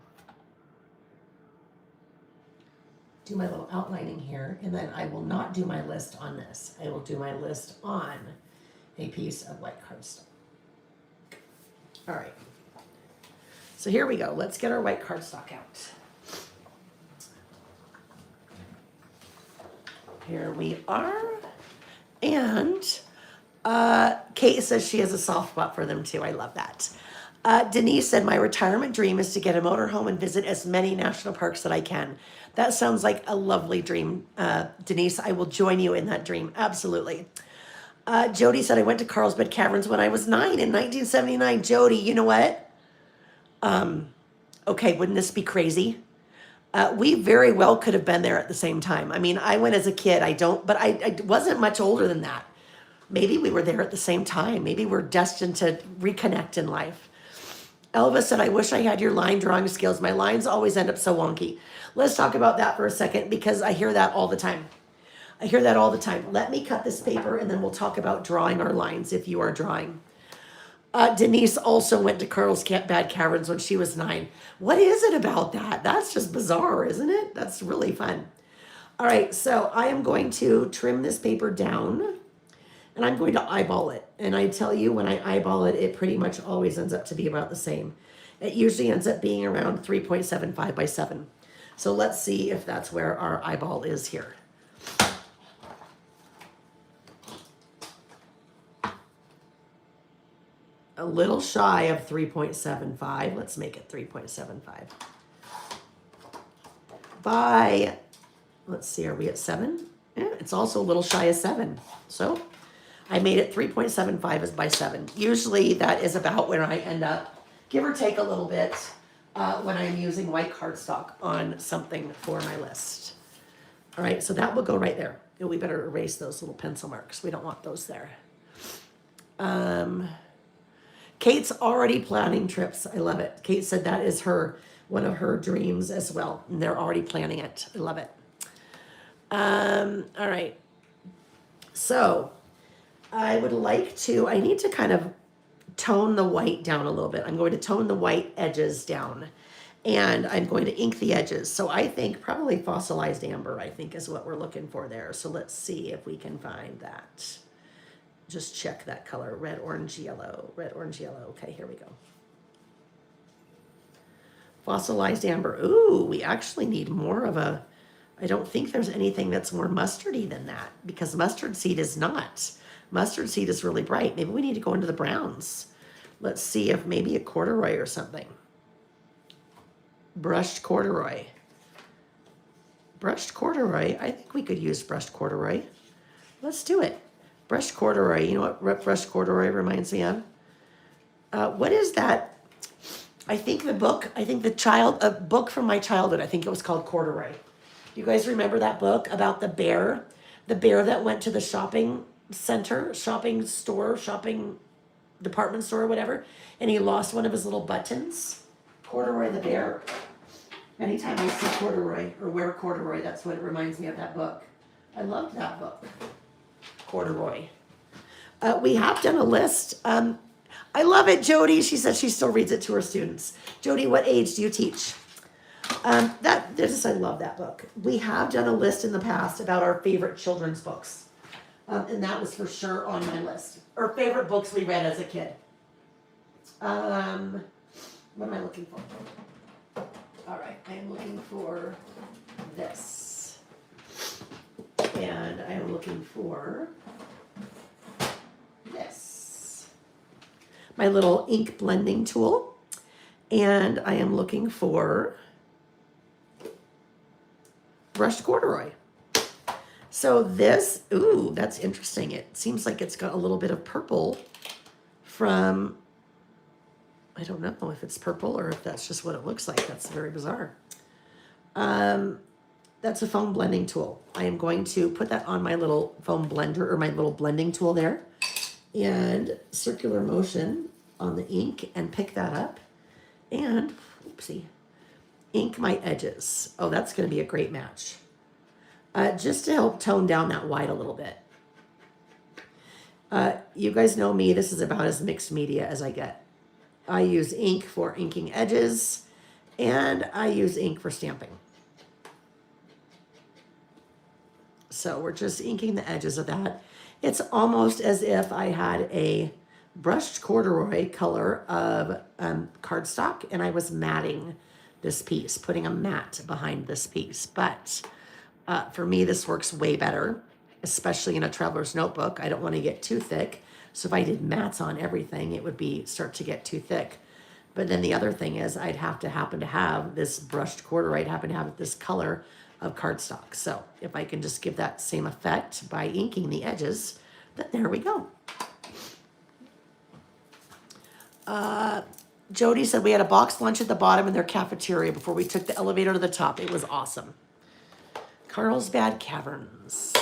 do my little outlining here, and then I will not do my list on this. I will do my list on a piece of white cardstock. All right. So here we go. Let's get our white cardstock out. Here we are. And Kate says she has a soft spot for them too. I love that. Denise said, my retirement dream is to get a motorhome and visit as many national parks that I can. That sounds like a lovely dream, Denise. I will join you in that dream. Absolutely. Jody said, I went to Carlsbad Caverns when I was 9 in 1979. Jody, you know what? Okay, wouldn't this be crazy? We very well could have been there at the same time. I went as a kid. But I wasn't much older than that. Maybe we were there at the same time. Maybe we're destined to reconnect in life. Elvis said, I wish I had your line drawing skills. My lines always end up so wonky. Let's talk about that for a second because I hear that all the time. I hear that all the time. Let me cut this paper and then we'll talk about drawing our lines if you are drawing. Denise also went to Carlsbad Caverns when she was 9. What is it about that? That's just bizarre, isn't it? That's really fun. All right, so I am going to trim this paper down and I'm going to eyeball it. And I tell you, when I eyeball it, it pretty much always ends up to be about the same. It usually ends up being around 3.75 by 7. So let's see if that's where our eyeball is here. A little shy of 3.75. Let's make it 3.75. By, let's see, are we at 7? Yeah, it's also a little shy of 7. So I made it 3.75 is by 7. Usually that is about where I end up, give or take a little bit, when I'm using white cardstock on something for my list. All right, so that will go right there. And we better erase those little pencil marks. We don't want those there. Kate's already planning trips. I love it. Kate said that is one of her dreams as well. And they're already planning it. I love it. All right. So I need to kind of tone the white down a little bit. I'm going to tone the white edges down and I'm going to ink the edges. So I think probably fossilized amber, I think is what we're looking for there. So let's see if we can find that. Just check that color, red, orange, yellow, red, orange, yellow. Okay, here we go. Fossilized amber. Ooh, we actually need more of a, I don't think there's anything that's more mustardy than that because mustard seed is not. Mustard seed is really bright. Maybe we need to go into the browns. Let's see if maybe a corduroy or something. Brushed corduroy. Brushed corduroy. I think we could use brushed corduroy. Let's do it. Brushed corduroy. You know what brushed corduroy reminds me of? What is that? I think a book from my childhood. I think it was called Corduroy. You guys remember that book about the bear? The bear that went to the shopping center, shopping store, shopping department store, or whatever, and he lost one of his little buttons. Corduroy the bear. Anytime I see corduroy or wear corduroy, that's what it reminds me of, that book. I loved that book. Corduroy. We have done a list. I love it, Jody. She says she still reads it to her students. Jody, what age do you teach? I love that book. We have done a list in the past about our favorite children's books. And that was for sure on my list. Or favorite books we read as a kid. What am I looking for? All right, I am looking for this. And I am looking for this. My little ink blending tool. And I am looking for brushed corduroy. So this, ooh, that's interesting. It seems like it's got a little bit of purple from, I don't know if it's purple or if that's just what it looks like. That's very bizarre. That's a foam blending tool. I am going to put that on my little foam blender or my little blending tool there and circular motion on the ink and pick that up and, oopsie, ink my edges. Oh, that's going to be a great match. Just to help tone down that white a little bit. You guys know me, this is about as mixed media as I get. I use ink for inking edges, and I use ink for stamping. So we're just inking the edges of that. It's almost as if I had a brushed corduroy color of cardstock, and I was matting this piece, putting a mat behind this piece. But for me, this works way better, especially in a traveler's notebook. I don't want to get too thick. So if I did mats on everything, it would start to get too thick. But then the other thing is I'd have to happen to have this brushed corduroy, I'd happen to have this color of cardstock. So if I can just give that same effect by inking the edges, then there we go. Jody said we had a boxed lunch at the bottom in their cafeteria before we took the elevator to the top. It was awesome. Carlsbad Caverns.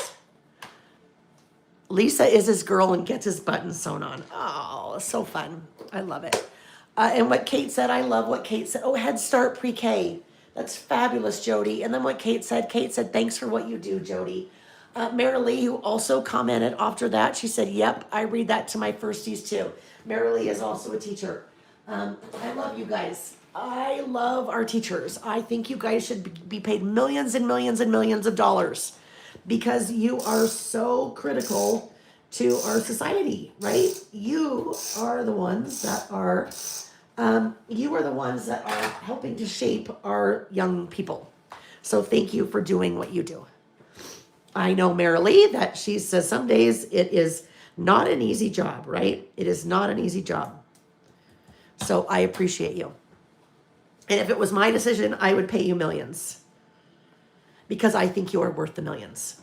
Lisa is his girl and gets his buttons sewn on. Oh, so fun. I love it. And what Kate said, I love what Kate said. Oh, Head Start Pre-K. That's fabulous, Jody. And then what Kate said, thanks for what you do, Jody. Marilee, who also commented after that, she said, yep, I read that to my firsties too. Marilee is also a teacher. I love you guys. I love our teachers. I think you guys should be paid millions and millions and millions of dollars because you are so critical to our society, right? You are the ones that are helping to shape our young people. So thank you for doing what you do. I know Marilee that she says some days it is not an easy job, right? It is not an easy job. So I appreciate you. And if it was my decision, I would pay you millions because I think you are worth the millions.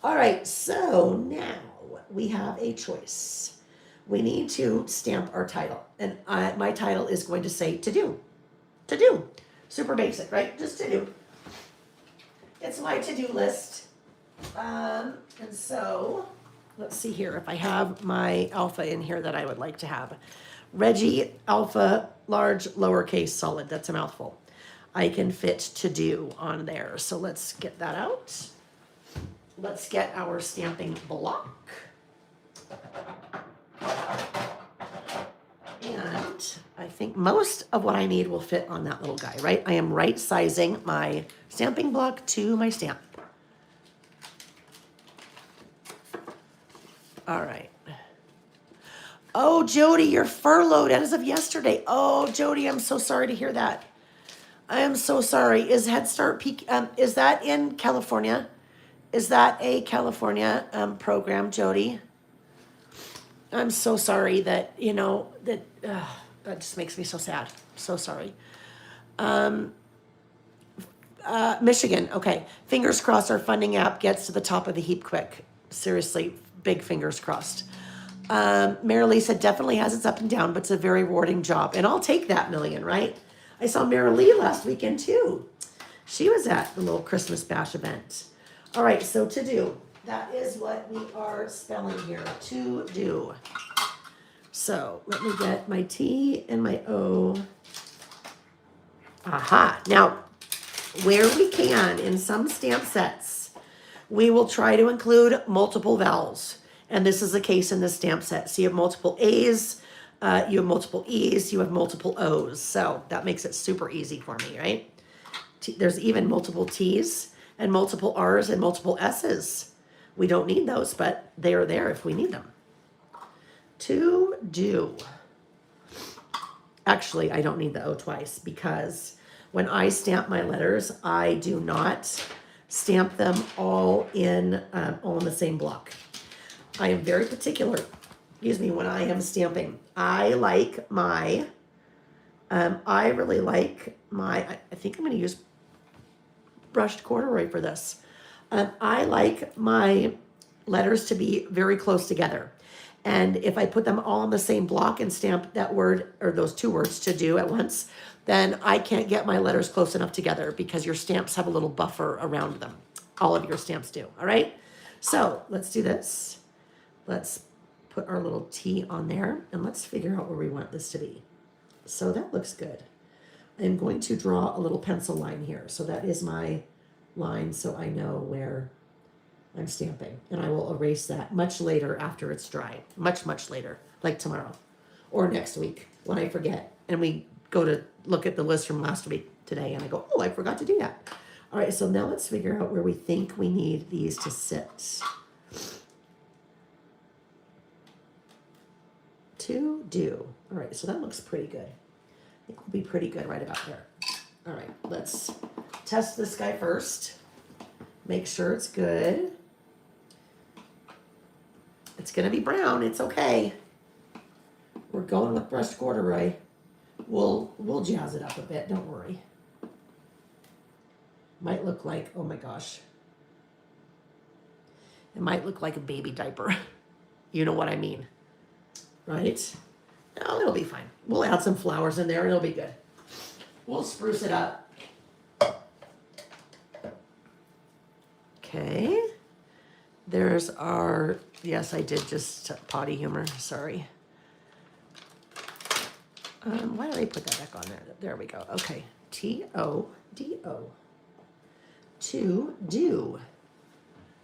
All right, so now we have a choice. We need to stamp our title. And my title is going to say to do. To do. Super basic, right? Just to do. It's my to-do list. And so, let's see here if I have my alpha in here that I would like to have. Reggie, alpha, large, lowercase, solid. That's a mouthful. I can fit to do on there. So let's get that out. Let's get our stamping block. And I think most of what I need will fit on that little guy, right? I am right sizing my stamping block to my stamp. All right. Oh, Jody, you're furloughed as of yesterday. Oh, Jody, I'm so sorry to hear that. I am so sorry. Is Head Start Peak, is that in California? Is that a California program, Jody? I'm so sorry that, that just makes me so sad. So sorry. Michigan, okay. Fingers crossed our funding app gets to the top of the heap quick. Seriously, big fingers crossed. Marilee said definitely has its up and down, but it's a very rewarding job. And I'll take that million, right? I saw Marilee last weekend too. She was at the little Christmas bash event. All right, so to do. That is what we are spelling here. To do. So let me get my T and my O. Aha. Now, where we can, in some stamp sets, we will try to include multiple vowels. And this is the case in this stamp set. So you have multiple A's, you have multiple E's, you have multiple O's. So that makes it super easy for me, right? There's even multiple T's and multiple R's and multiple S's. We don't need those, but they are there if we need them. To do. Actually, I don't need the O twice because when I stamp my letters, I do not stamp them all in the same block. I am very particular, when I am stamping. I like my, I really like my, I think I'm going to use brushed corduroy for this. I like my letters to be very close together. And if I put them all in the same block and stamp that word or those two words to do at once, then I can't get my letters close enough together because your stamps have a little buffer around them. All of your stamps do, all right? So let's do this. Let's put our little T on there and let's figure out where we want this to be. So that looks good. I'm going to draw a little pencil line here. So that is my line so I know where I'm stamping. And I will erase that much later after it's dry. Much, much later, like tomorrow or next week when I forget. And we go to look at the list from last week today and I go, oh, I forgot to do that. All right, so now let's figure out where we think we need these to sit. To do. All right, so that looks pretty good. I think we'll be pretty good right about there. All right, let's test this guy first. Make sure it's good. It's gonna be brown, it's okay. We're going with brushed corduroy. We'll jazz it up a bit, don't worry. Might look like, oh my gosh. It might look like a baby diaper. You know what I mean, right? No, it'll be fine. We'll add some flowers in there and it'll be good. We'll spruce it up. Okay. There's our, yes, I did just potty humor, sorry. Why did I put that back on there? There we go. Okay. T-O-D-O. To do.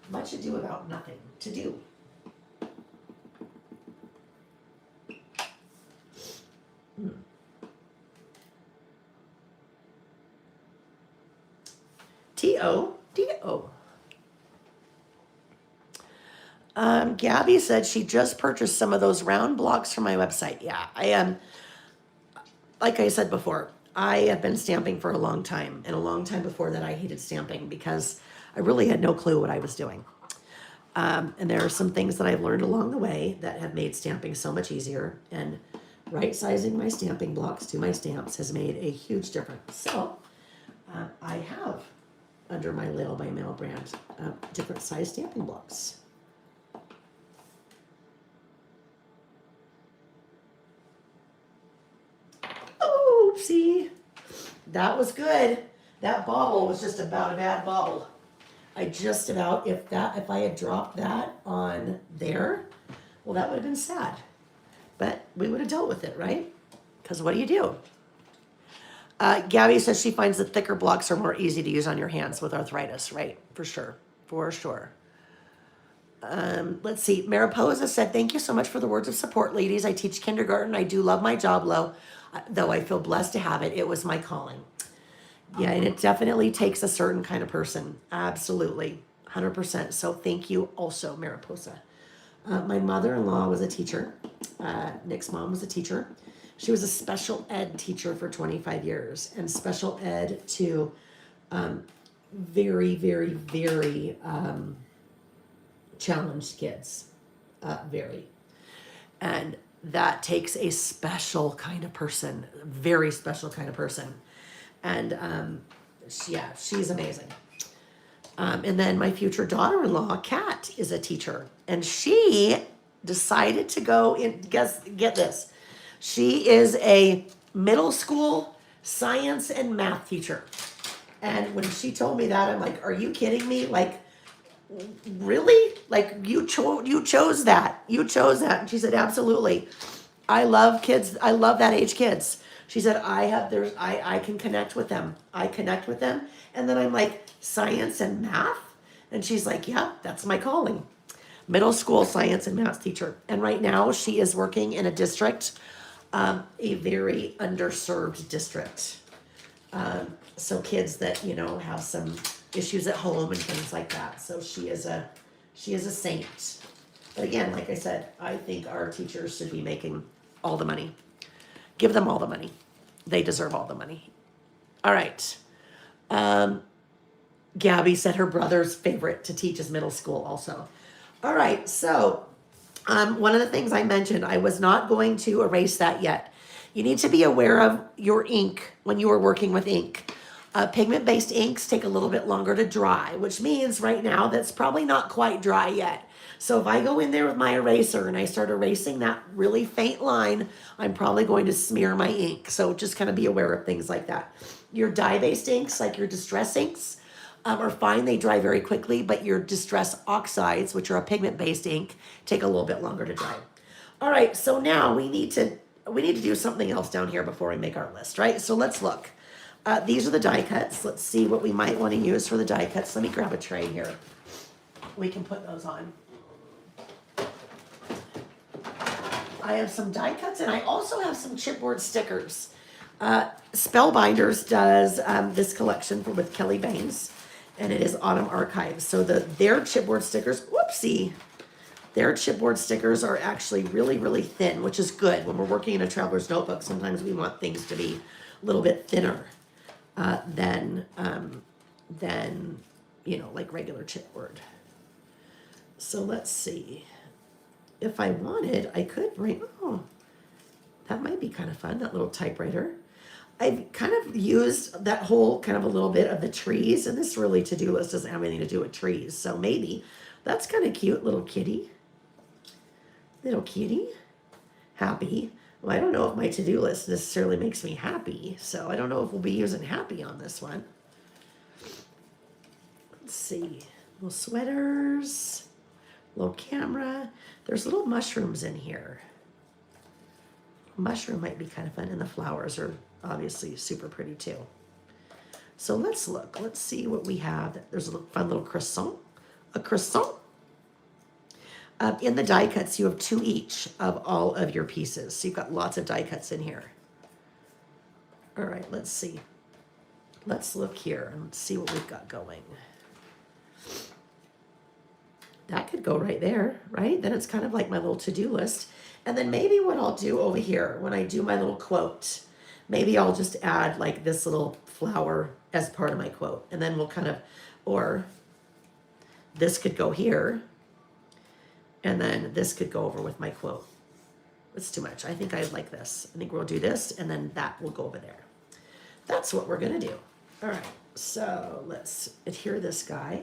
Much ado about nothing. To do. TODO. Gabby said she just purchased some of those round blocks from my website. Yeah, I am. Like I said before, I have been stamping for a long time. And a long time before that, I hated stamping because I really had no clue what I was doing. And there are some things that I've learned along the way that have made stamping so much easier. And right sizing my stamping blocks to my stamps has made a huge difference. So I have, under my Lail by Mail brand, different size stamping blocks. Oopsie. That was good. That bobble was just about a bad bobble. I just about, if I had dropped that on there, well, that would have been sad. But we would have dealt with it, right? Because what do you do? Gabby says she finds the thicker blocks are more easy to use on your hands with arthritis, right? For sure. For sure. Let's see. Mariposa said, thank you so much for the words of support, ladies. I teach kindergarten. I do love my job, though I feel blessed to have it. It was my calling. Yeah, and it definitely takes a certain kind of person. Absolutely. 100%. So thank you also, Mariposa. My mother-in-law was a teacher. Nick's mom was a teacher. She was a special ed teacher for 25 years, and special ed to very, very, very challenged kids. Very. And that takes a special kind of person, very special kind of person. And she's amazing. And then my future daughter-in-law, Kat, is a teacher, and she decided to go in. Get this, she is a middle school science and math teacher. And when she told me that, I'm like, "Are you kidding me? Like, really? Like you chose that? You chose that?" And she said, "Absolutely. I love kids. I love that age kids." She said, I can connect with them. I connect with them. And then I'm like, science and math? And she's like, yeah, that's my calling. Middle school science and math teacher. And right now she is working in a district, a very underserved district. So kids that, have some issues at home and things like that. So she is a saint. But again, like I said, I think our teachers should be making all the money. Give them all the money. They deserve all the money. All right. Gabby said her brother's favorite to teach is middle school also. All right. So one of the things I mentioned, I was not going to erase that yet. You need to be aware of your ink when you are working with ink. Pigment-based inks take a little bit longer to dry, which means right now that's probably not quite dry yet. So if I go in there with my eraser and I start erasing that really faint line, I'm probably going to smear my ink. So just kind of be aware of things like that. Your dye-based inks, like your distress inks, are fine. They dry very quickly, but your distress oxides, which are a pigment-based ink, take a little bit longer to dry. All right, so now we need to do something else down here before we make our list, right? So let's look. These are the die cuts. Let's see what we might want to use for the die cuts. Let me grab a tray here. We can put those on. I have some die cuts, and I also have some chipboard stickers. Spellbinders does this collection with Kelly Baines, and it is Autumn Archives. So their chipboard stickers, their chipboard stickers are actually really, really thin, which is good. When we're working in a traveler's notebook, sometimes we want things to be a little bit thinner than like regular chipboard. So let's see. If I wanted, I could bring, that might be kind of fun, that little typewriter. I've kind of used that whole kind of a little bit of the trees, and this really to-do list doesn't have anything to do with trees, so maybe that's kind of cute, little kitty. Little kitty. Happy. Well, I don't know if my to-do list necessarily makes me happy, so I don't know if we'll be using happy on this one. Let's see. Little sweaters. Little camera. There's little mushrooms in here. Mushroom might be kind of fun, and the flowers are obviously super pretty too. So let's look. Let's see what we have. There's a fun little croissant. a croissant. In the die cuts, you have 2 each of all of your pieces. So you've got lots of die cuts in here. All right, let's see. Let's look here and see what we've got going. That could go right there, right? Then it's kind of like my little to-do list. And then maybe what I'll do over here, when I do my little quote, maybe I'll just add like this little flower as part of my quote. And then we'll kind of, or this could go here. And then this could go over with my quote. It's too much. I think I like this. I think we'll do this and then that will go over there. That's what we're gonna do. All right, so let's adhere this guy.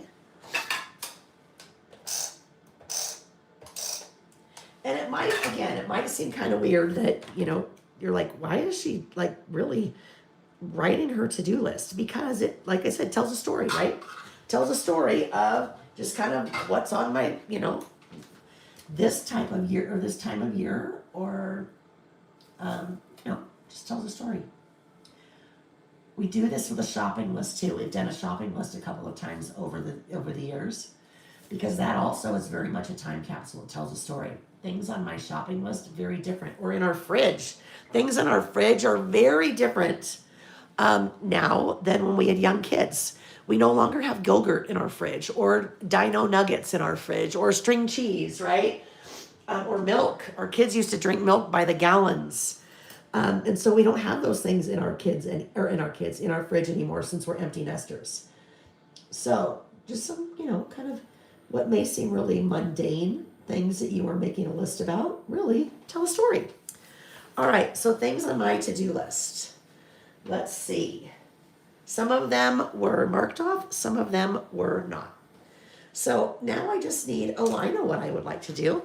And it might seem kind of weird that, you're like, why is she like really writing her to-do list? Because it, like I said, tells a story, right? Tells a story of just kind of what's on my, this type of year or this time of year, or, just tells a story. We do this with a shopping list too. We've done a shopping list a couple of times over the years, because that also is very much a time capsule. It tells a story. Things on my shopping list, very different. Or in our fridge. Things in our fridge are very different now than when we had young kids. We no longer have Go-Gurt in our fridge, or Dino Nuggets in our fridge, or string cheese, right? Or milk. Our kids used to drink milk by the gallons. And so we don't have those things in our fridge anymore, since we're empty nesters. So just some, kind of what may seem really mundane things that you are making a list about really tell a story. All right, so things on my to-do list. Let's see. Some of them were marked off, some of them were not. So now I just need, I know what I would like to do.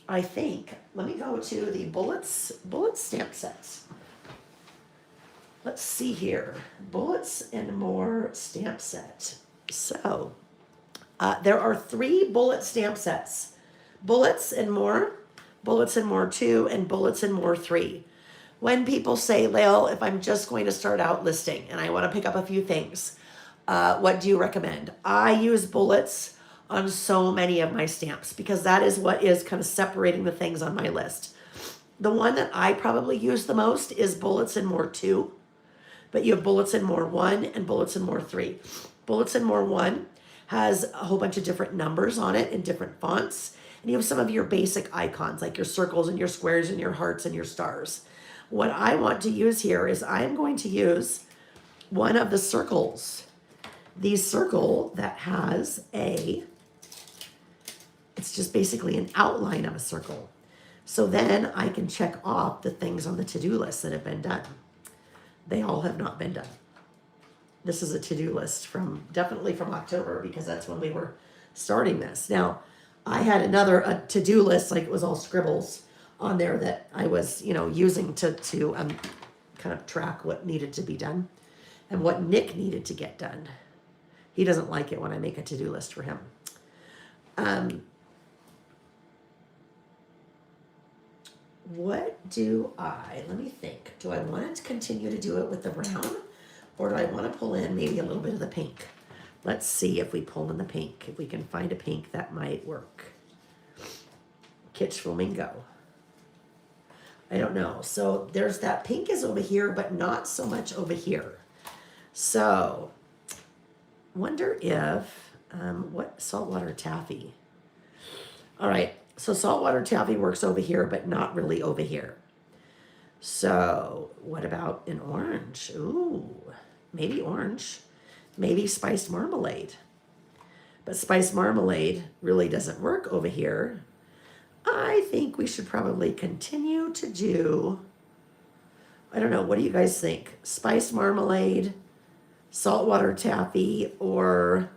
I think, let me go to the bullets stamp sets. Let's see here, Bullets and More stamp set. So, there are 3 bullet stamp sets. Bullets and More 2, and Bullets and More 3. When people say, Lael, if I'm just going to start out listing and I want to pick up a few things, what do you recommend? I use bullets on so many of my stamps, because that is what is kind of separating the things on my list. The one that I probably use the most is Bullets and More 2, but you have Bullets and More 1 and Bullets and More 3. Bullets and More 1 has a whole bunch of different numbers on it in different fonts, and you have some of your basic icons like your circles and your squares and your hearts and your stars. What I want to use here is I'm going to use one of the circles. The circle that has it's just basically an outline of a circle. So then I can check off the things on the to-do list that have been done. They all have not been done. This is a to-do list definitely from October, because that's when we were starting this. Now, I had a to-do list, like it was all scribbles on there that I was, using to kind of track what needed to be done and what Nick needed to get done. He doesn't like it when I make a to-do list for him. Let me think. Do I want to continue to do it with the brown, or do I want to pull in maybe a little bit of the pink? Let's see if we pull in the pink, if we can find a pink that might work. Kitsch Flamingo. I don't know. So there's that pink is over here, but not so much over here. So wonder if, what saltwater taffy? All right. So saltwater taffy works over here, but not really over here. So what about an orange? Ooh, maybe orange. Maybe spiced marmalade. But spiced marmalade really doesn't work over here. I think we should probably continue to do, I don't know, what do you guys think? Spiced marmalade, saltwater taffy, or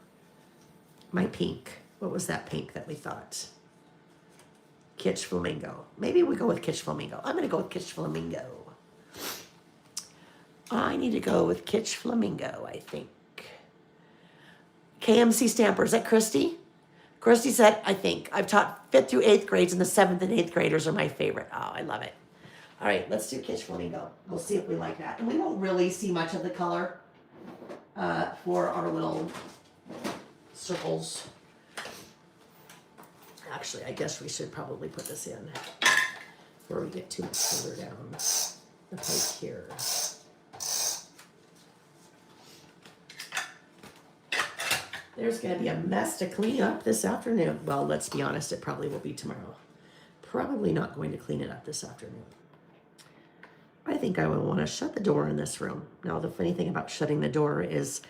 my pink? What was that pink that we thought? Kitsch Flamingo. Maybe we go with Kitsch Flamingo. I'm going to go with Kitsch Flamingo. I need to go with Kitsch Flamingo, I think. KMC Stamper. Is that Christy? Christy said, I think. I've taught 5th through 8th grades, and the 7th and 8th graders are my favorite. Oh, I love it. All right, let's do Kitsch Flamingo. We'll see if we like that. And we won't really see much of the color for our little circles. actually, I guess we should probably put this in before we get too much further down the pipe here. There's going to be a mess to clean up this afternoon. Well, let's be honest, it probably will be tomorrow. Probably not going to clean it up this afternoon. I think I would want to shut the door in this room. Now, the funny thing about shutting the door is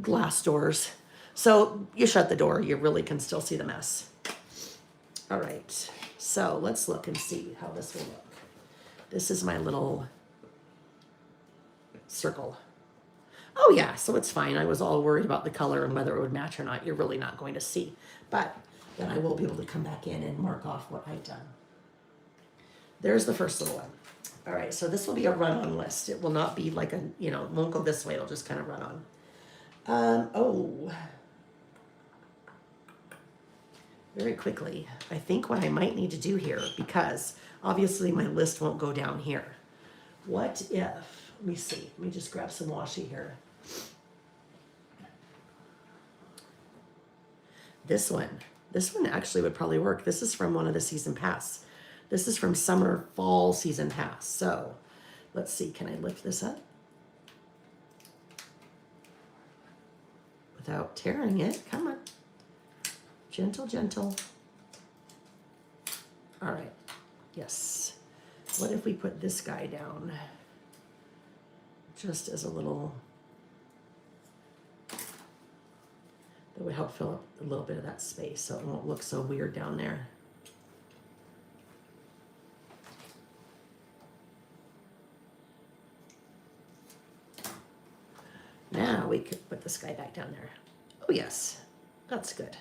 glass doors. So you shut the door, you really can still see the mess. All right, so let's look and see how this will look. This is my little circle. Oh yeah, so it's fine. I was all worried about the color and whether it would match or not. You're really not going to see. But then I will be able to come back in and mark off what I've done. There's the first little one. All right, so this will be a run-on list. It will not be like a, it won't go this way. It'll just kind of run on. Very quickly, I think what I might need to do here, because obviously my list won't go down here. What if, let me see, let me just grab some washi here. This one actually would probably work. This is from one of the season pass. This is from summer, fall season pass. So let's see, can I lift this up? Without tearing it, come on. Gentle, gentle. All right, yes. What if we put this guy down? Just as a little, that would help fill up a little bit of that space so it won't look so weird down there. Now we could put this guy back down there. Oh yes, that's good.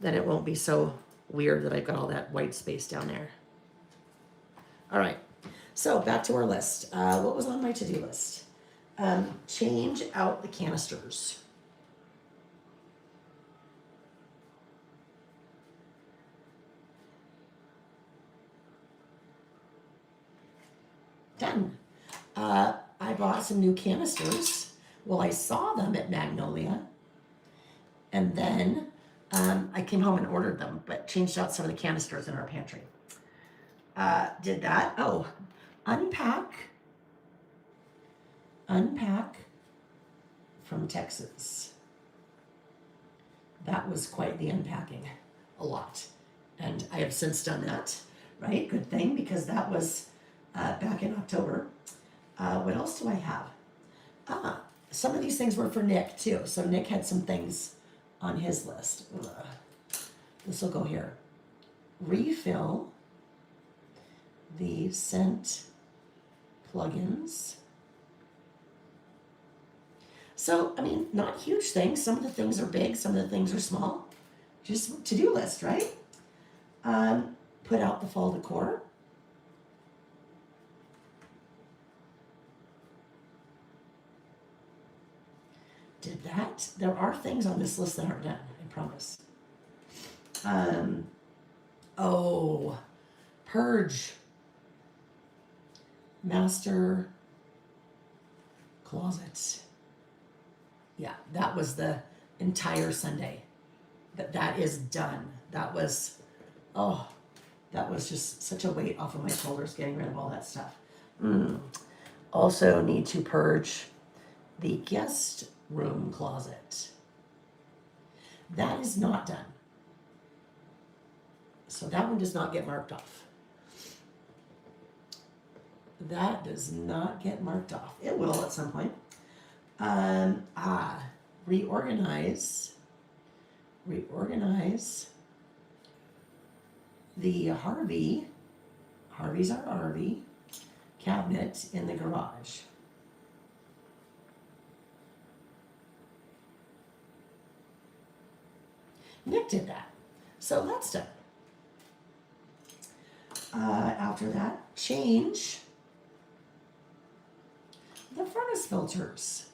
Then it won't be so weird that I've got all that white space down there. All right, so back to our list. What was on my to-do list? Change out the canisters. Done. I bought some new canisters. Well, I saw them at Magnolia, and then I came home and ordered them, but changed out some of the canisters in our pantry. Did that. Oh, unpack from Texas. That was quite the unpacking, a lot. And I have since done that, right? Good thing, because that was back in October. What else do I have? Some of these things were for Nick too. So Nick had some things on his list. This will go here. Refill the scent plugins. So, I mean, not huge things. Some of the things are big, some of the things are small. Just to-do list, right? Put out the fall decor. Did that. There are things on this list that aren't done, I promise. Purge. Master closet. Yeah, that was the entire Sunday. That is done. That was just such a weight off of my shoulders getting rid of all that stuff. Also need to purge the guest room closet. That is not done. So that one does not get marked off. That does not get marked off. It will at some point. Reorganize the Harvey's our RV cabinet in the garage. Nick did that. So that's done. After that, change the furnace filters.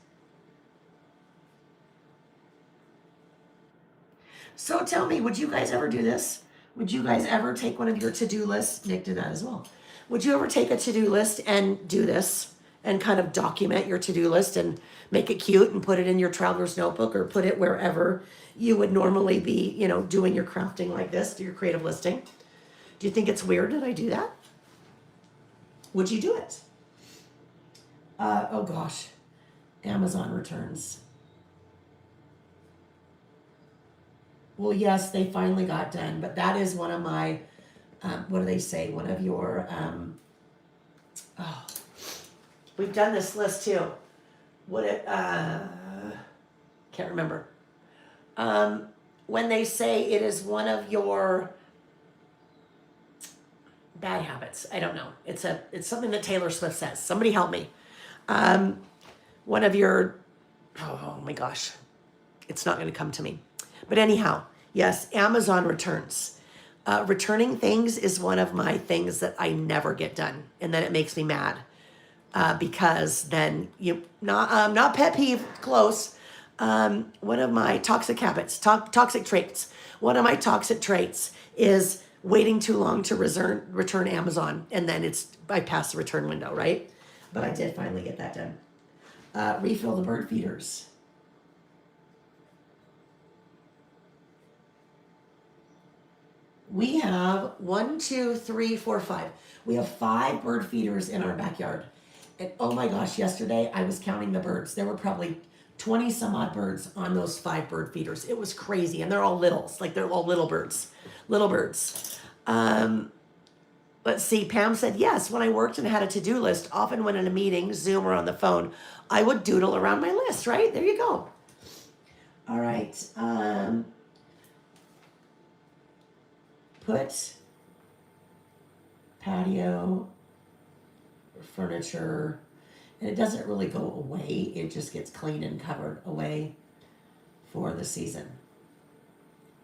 So tell me, would you guys ever do this? Would you guys ever take one of your to-do lists? Nick did that as well. Would you ever take a to-do list and do this and kind of document your to-do list and make it cute and put it in your traveler's notebook or put it wherever you would normally be, doing your crafting like this, do your creative listing. Do you think it's weird that I do that? Would you do it? Oh gosh, Amazon returns. Well, yes, they finally got done, but that is one of my, what do they say? One of your, we've done this list too. Can't remember. When they say it is one of your bad habits, I don't know. It's something that Taylor Swift says. Somebody help me. One of your, oh my gosh, it's not going to come to me. But anyhow, yes, Amazon returns. Returning things is one of my things that I never get done, and then it makes me mad because then not pet peeve, close. One of my toxic habits, toxic traits. One of my toxic traits is waiting too long to return Amazon, and then I pass the return window, right? But I did finally get that done. Refill the bird feeders. We have 1, 2, 3, 4, 5. We have 5 bird feeders in our backyard. And oh my gosh, yesterday I was counting the birds. There were probably 20 some odd birds on those 5 bird feeders. It was crazy. And they're all littles, like they're all little birds. Little birds. Let's see, Pam said, yes, when I worked and had a to-do list, often when in a meeting, Zoom or on the phone, I would doodle around my list, right? There you go. All right. Put patio furniture, and it doesn't really go away. It just gets cleaned and covered away for the season.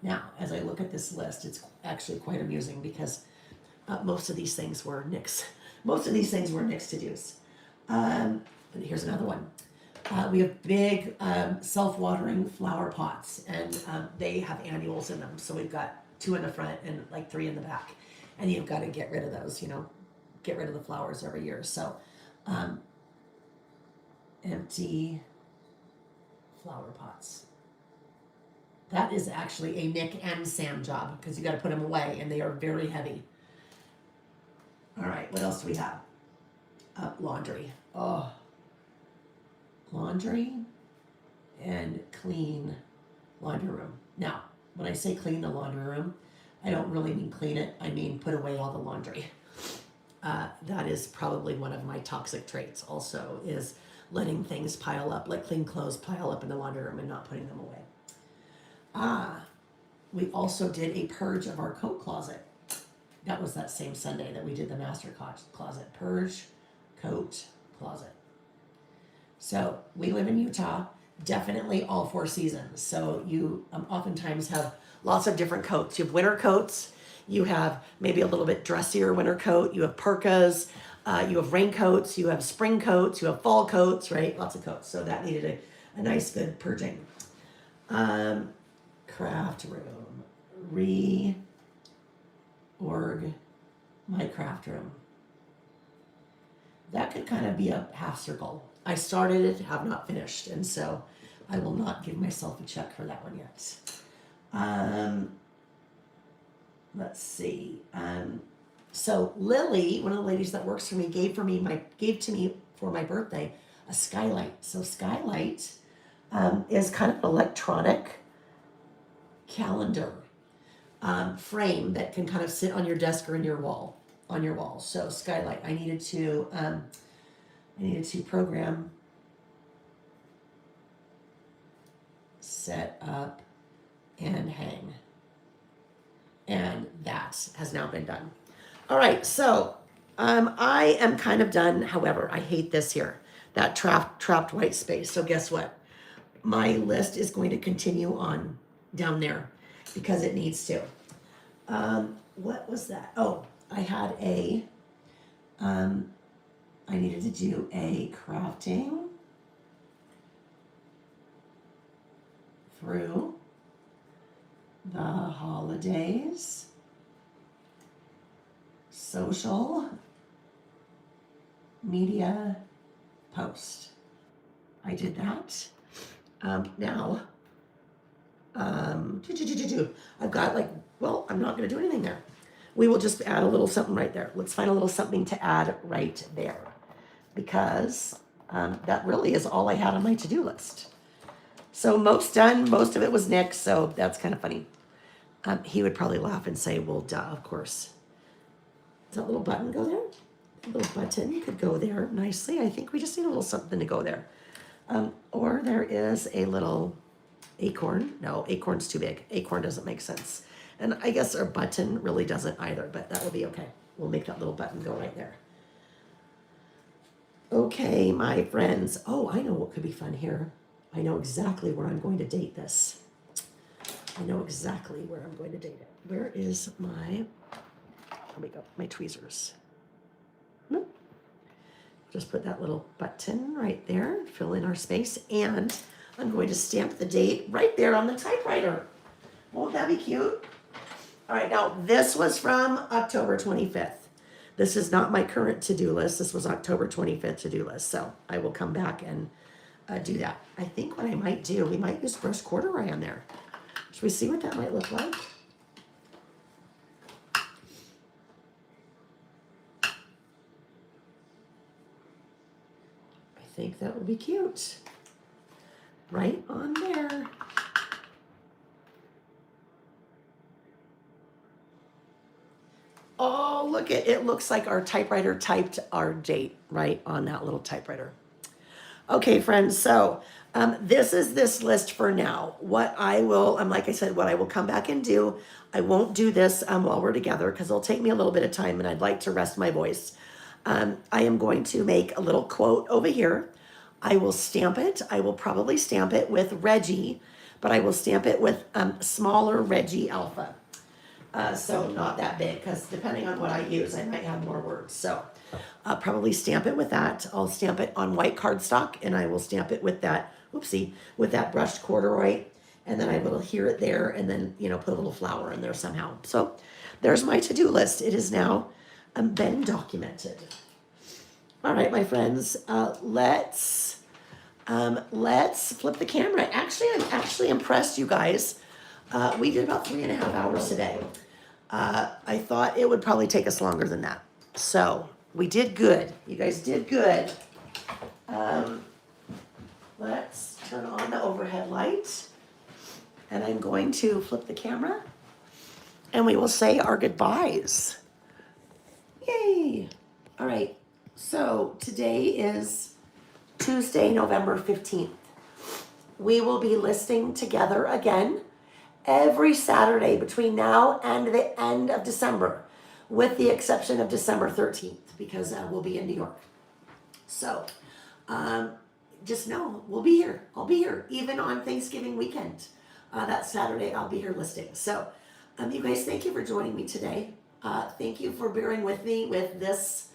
Now, as I look at this list, it's actually quite amusing because most of these things were Nick's. Most of these things were Nick's to-dos. Here's another one. We have big self-watering flower pots, and they have annuals in them. So we've got 2 in the front and like 3 in the back. And you've got to get rid of those, get rid of the flowers every year. So empty flower pots. That is actually a Nick and Sam job because you got to put them away and they are very heavy. All right, what else do we have? Laundry. Oh, laundry and clean laundry room. Now, when I say clean the laundry room, I don't really mean clean it. I mean put away all the laundry. That is probably one of my toxic traits also, is letting things pile up, like clean clothes pile up in the laundry room and not putting them away. We also did a purge of our coat closet. That was that same Sunday that we did the master closet. Purge, coat, closet. So we live in Utah, definitely all 4 seasons. So you oftentimes have lots of different coats. You have winter coats, you have maybe a little bit dressier winter coat, you have parkas, you have raincoats, you have spring coats, you have fall coats, right? Lots of coats. So that needed a nice good purging. Craft room, reorg my craft room. That could kind of be a half circle. I started it, have not finished, and so I will not give myself a check for that one yet. Let's see. So Lily, one of the ladies that works for me, gave to me for my birthday a skylight. So skylight is kind of an electronic calendar frame that can kind of sit on your desk or on your wall. So skylight. I needed to program, set up, and hang. And that has now been done. All right, so I am kind of done. However, I hate this here, that trapped white space. So guess what? My list is going to continue on down there because it needs to. What was that? Oh, I had I needed to do a crafting through the holidays, social media post. I did that. Now, I've got like, well, I'm not going to do anything there. We will just add a little something right there. Let's find a little something to add right there, because that really is all I had on my to-do list. So most done. Most of it was Nick, so that's kind of funny. He would probably laugh and say, well, duh, of course. Does that little button go there? A little button could go there nicely. I think we just need a little something to go there. Or there is a little acorn. No, acorn's too big. Acorn doesn't make sense. And I guess our button really doesn't either, but that will be okay. We'll make that little button go right there. Okay, my friends. Oh, I know what could be fun here. I know exactly where I'm going to date this. I know exactly where I'm going to date it. Where is my, there we go, my tweezers. Nope. Just put that little button right there, fill in our space, and I'm going to stamp the date right there on the typewriter. Won't that be cute? All right, now this was from October 25th. This is not my current to-do list. This was October 25th to-do list, so I will come back and do that. I think what I might do, we might use brushed corduroy on there. Should we see what that might look like? I think that would be cute. Right on there. Oh, look at it. Looks like our typewriter typed our date right on that little typewriter. Okay, friends, so this is this list for now. What I will, like I said, what I will come back and do, I won't do this while we're together because it'll take me a little bit of time and I'd like to rest my voice. I am going to make a little quote over here. I will stamp it. I will probably stamp it with Reggie, but I will stamp it with smaller Reggie Alpha. So not that big, because depending on what I use, I might have more words. So I'll probably stamp it with that. I'll stamp it on white cardstock, and I will stamp it with that, whoopsie, with that brushed corduroy. And then I will adhere it there, and then, put a little flower in there somehow. So there's my to-do list. It is now been documented. All right, my friends, let's flip the camera. Actually, I'm actually impressed, you guys. We did about 3.5 hours today. I thought it would probably take us longer than that. So we did good. You guys did good. Let's turn on the overhead light. And I'm going to flip the camera. And we will say our goodbyes. Yay. All right. So today is Tuesday, November 15th. We will be listing together again every Saturday between now and the end of December, with the exception of December 13th, because we'll be in New York. So just know we'll be here. I'll be here, even on Thanksgiving weekend. That Saturday, I'll be here listing. So you guys, thank you for joining me today. Thank you for bearing with me with this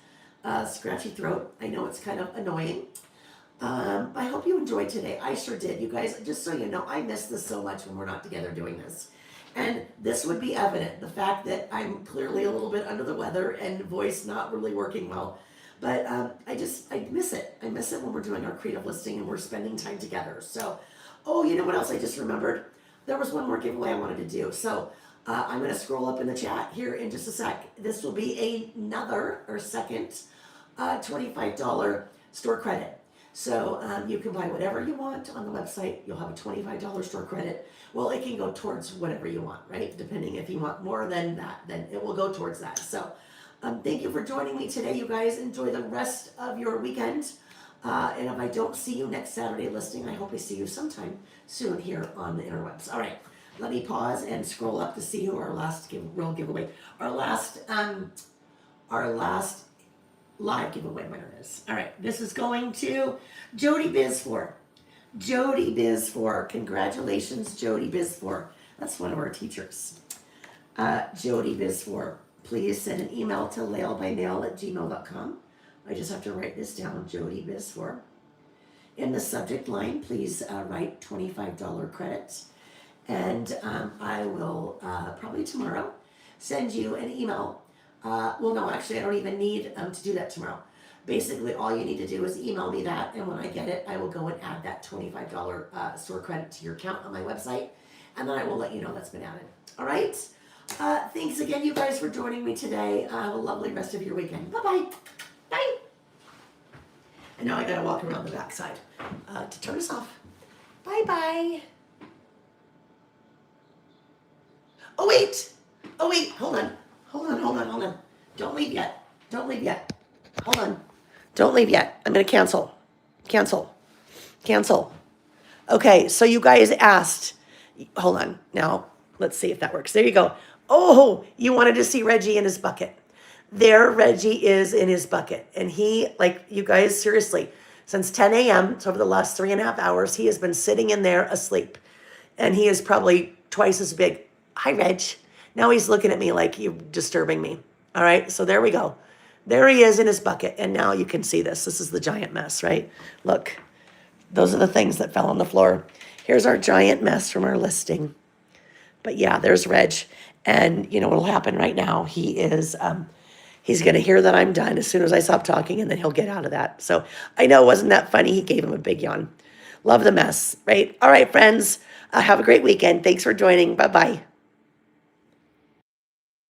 scratchy throat. I know it's kind of annoying. I hope you enjoyed today. I sure did. You guys, just so you know, I miss this so much when we're not together doing this. And this would be evident, the fact that I'm clearly a little bit under the weather and voice not really working well. But I miss it. I miss it when we're doing our creative listing and we're spending time together. So, oh, you know what else I just remembered? There was one more giveaway I wanted to do. So I'm going to scroll up in the chat here in just a sec. This will be another or second $25 store credit. So you can buy whatever you want on the website. You'll have a $25 store credit. Well, it can go towards whatever you want, right? Depending if you want more than that, then it will go towards that. So thank you for joining me today, you guys. Enjoy the rest of your weekend. And if I don't see you next Saturday listing, I hope I see you sometime soon here on the interwebs. All right, let me pause and scroll up to see who our last real giveaway, our last live giveaway winner is. All right, this is going to Jody Biz4. Jody Biz4. Congratulations, Jody Biz4. That's one of our teachers. Jody Biz4. Please send an email to lailbymail@gmail.com. I just have to write this down, Jody Biz4. In the subject line, please write $25 credits. And I will probably tomorrow send you an email. Well, no, actually, I don't even need to do that tomorrow. Basically, all you need to do is email me that, and when I get it, I will go and add that $25 store credit to your account on my website, and then I will let you know that's been added. All right? Thanks again, you guys, for joining me today. Have a lovely rest of your weekend. Bye-bye. Bye. And now I gotta walk around the backside to turn us off. Bye-bye. Oh, wait. Hold on. Don't leave yet. Hold on. Don't leave yet. I'm going to cancel. Okay, so you guys asked. Hold on. Now, let's see if that works. There you go. Oh, you wanted to see Reggie in his bucket. There, Reggie is in his bucket. And he, like, you guys, seriously, since 10 a.m., so over the last 3.5 hours, he has been sitting in there asleep. And he is probably twice as big. Hi, Reg. Now he's looking at me like you're disturbing me. All right, so there we go. There he is in his bucket, and now you can see this. This is the giant mess, right? Look, those are the things that fell on the floor. Here's our giant mess from our listing. But yeah, there's Reg, and you know what'll happen right now? He is, he's gonna hear that I'm done as soon as I stop talking, and then he'll get out of that. So I know, wasn't that funny? He gave him a big yawn. Love the mess, right? All right, friends, have a great weekend. Thanks for joining. Bye-bye.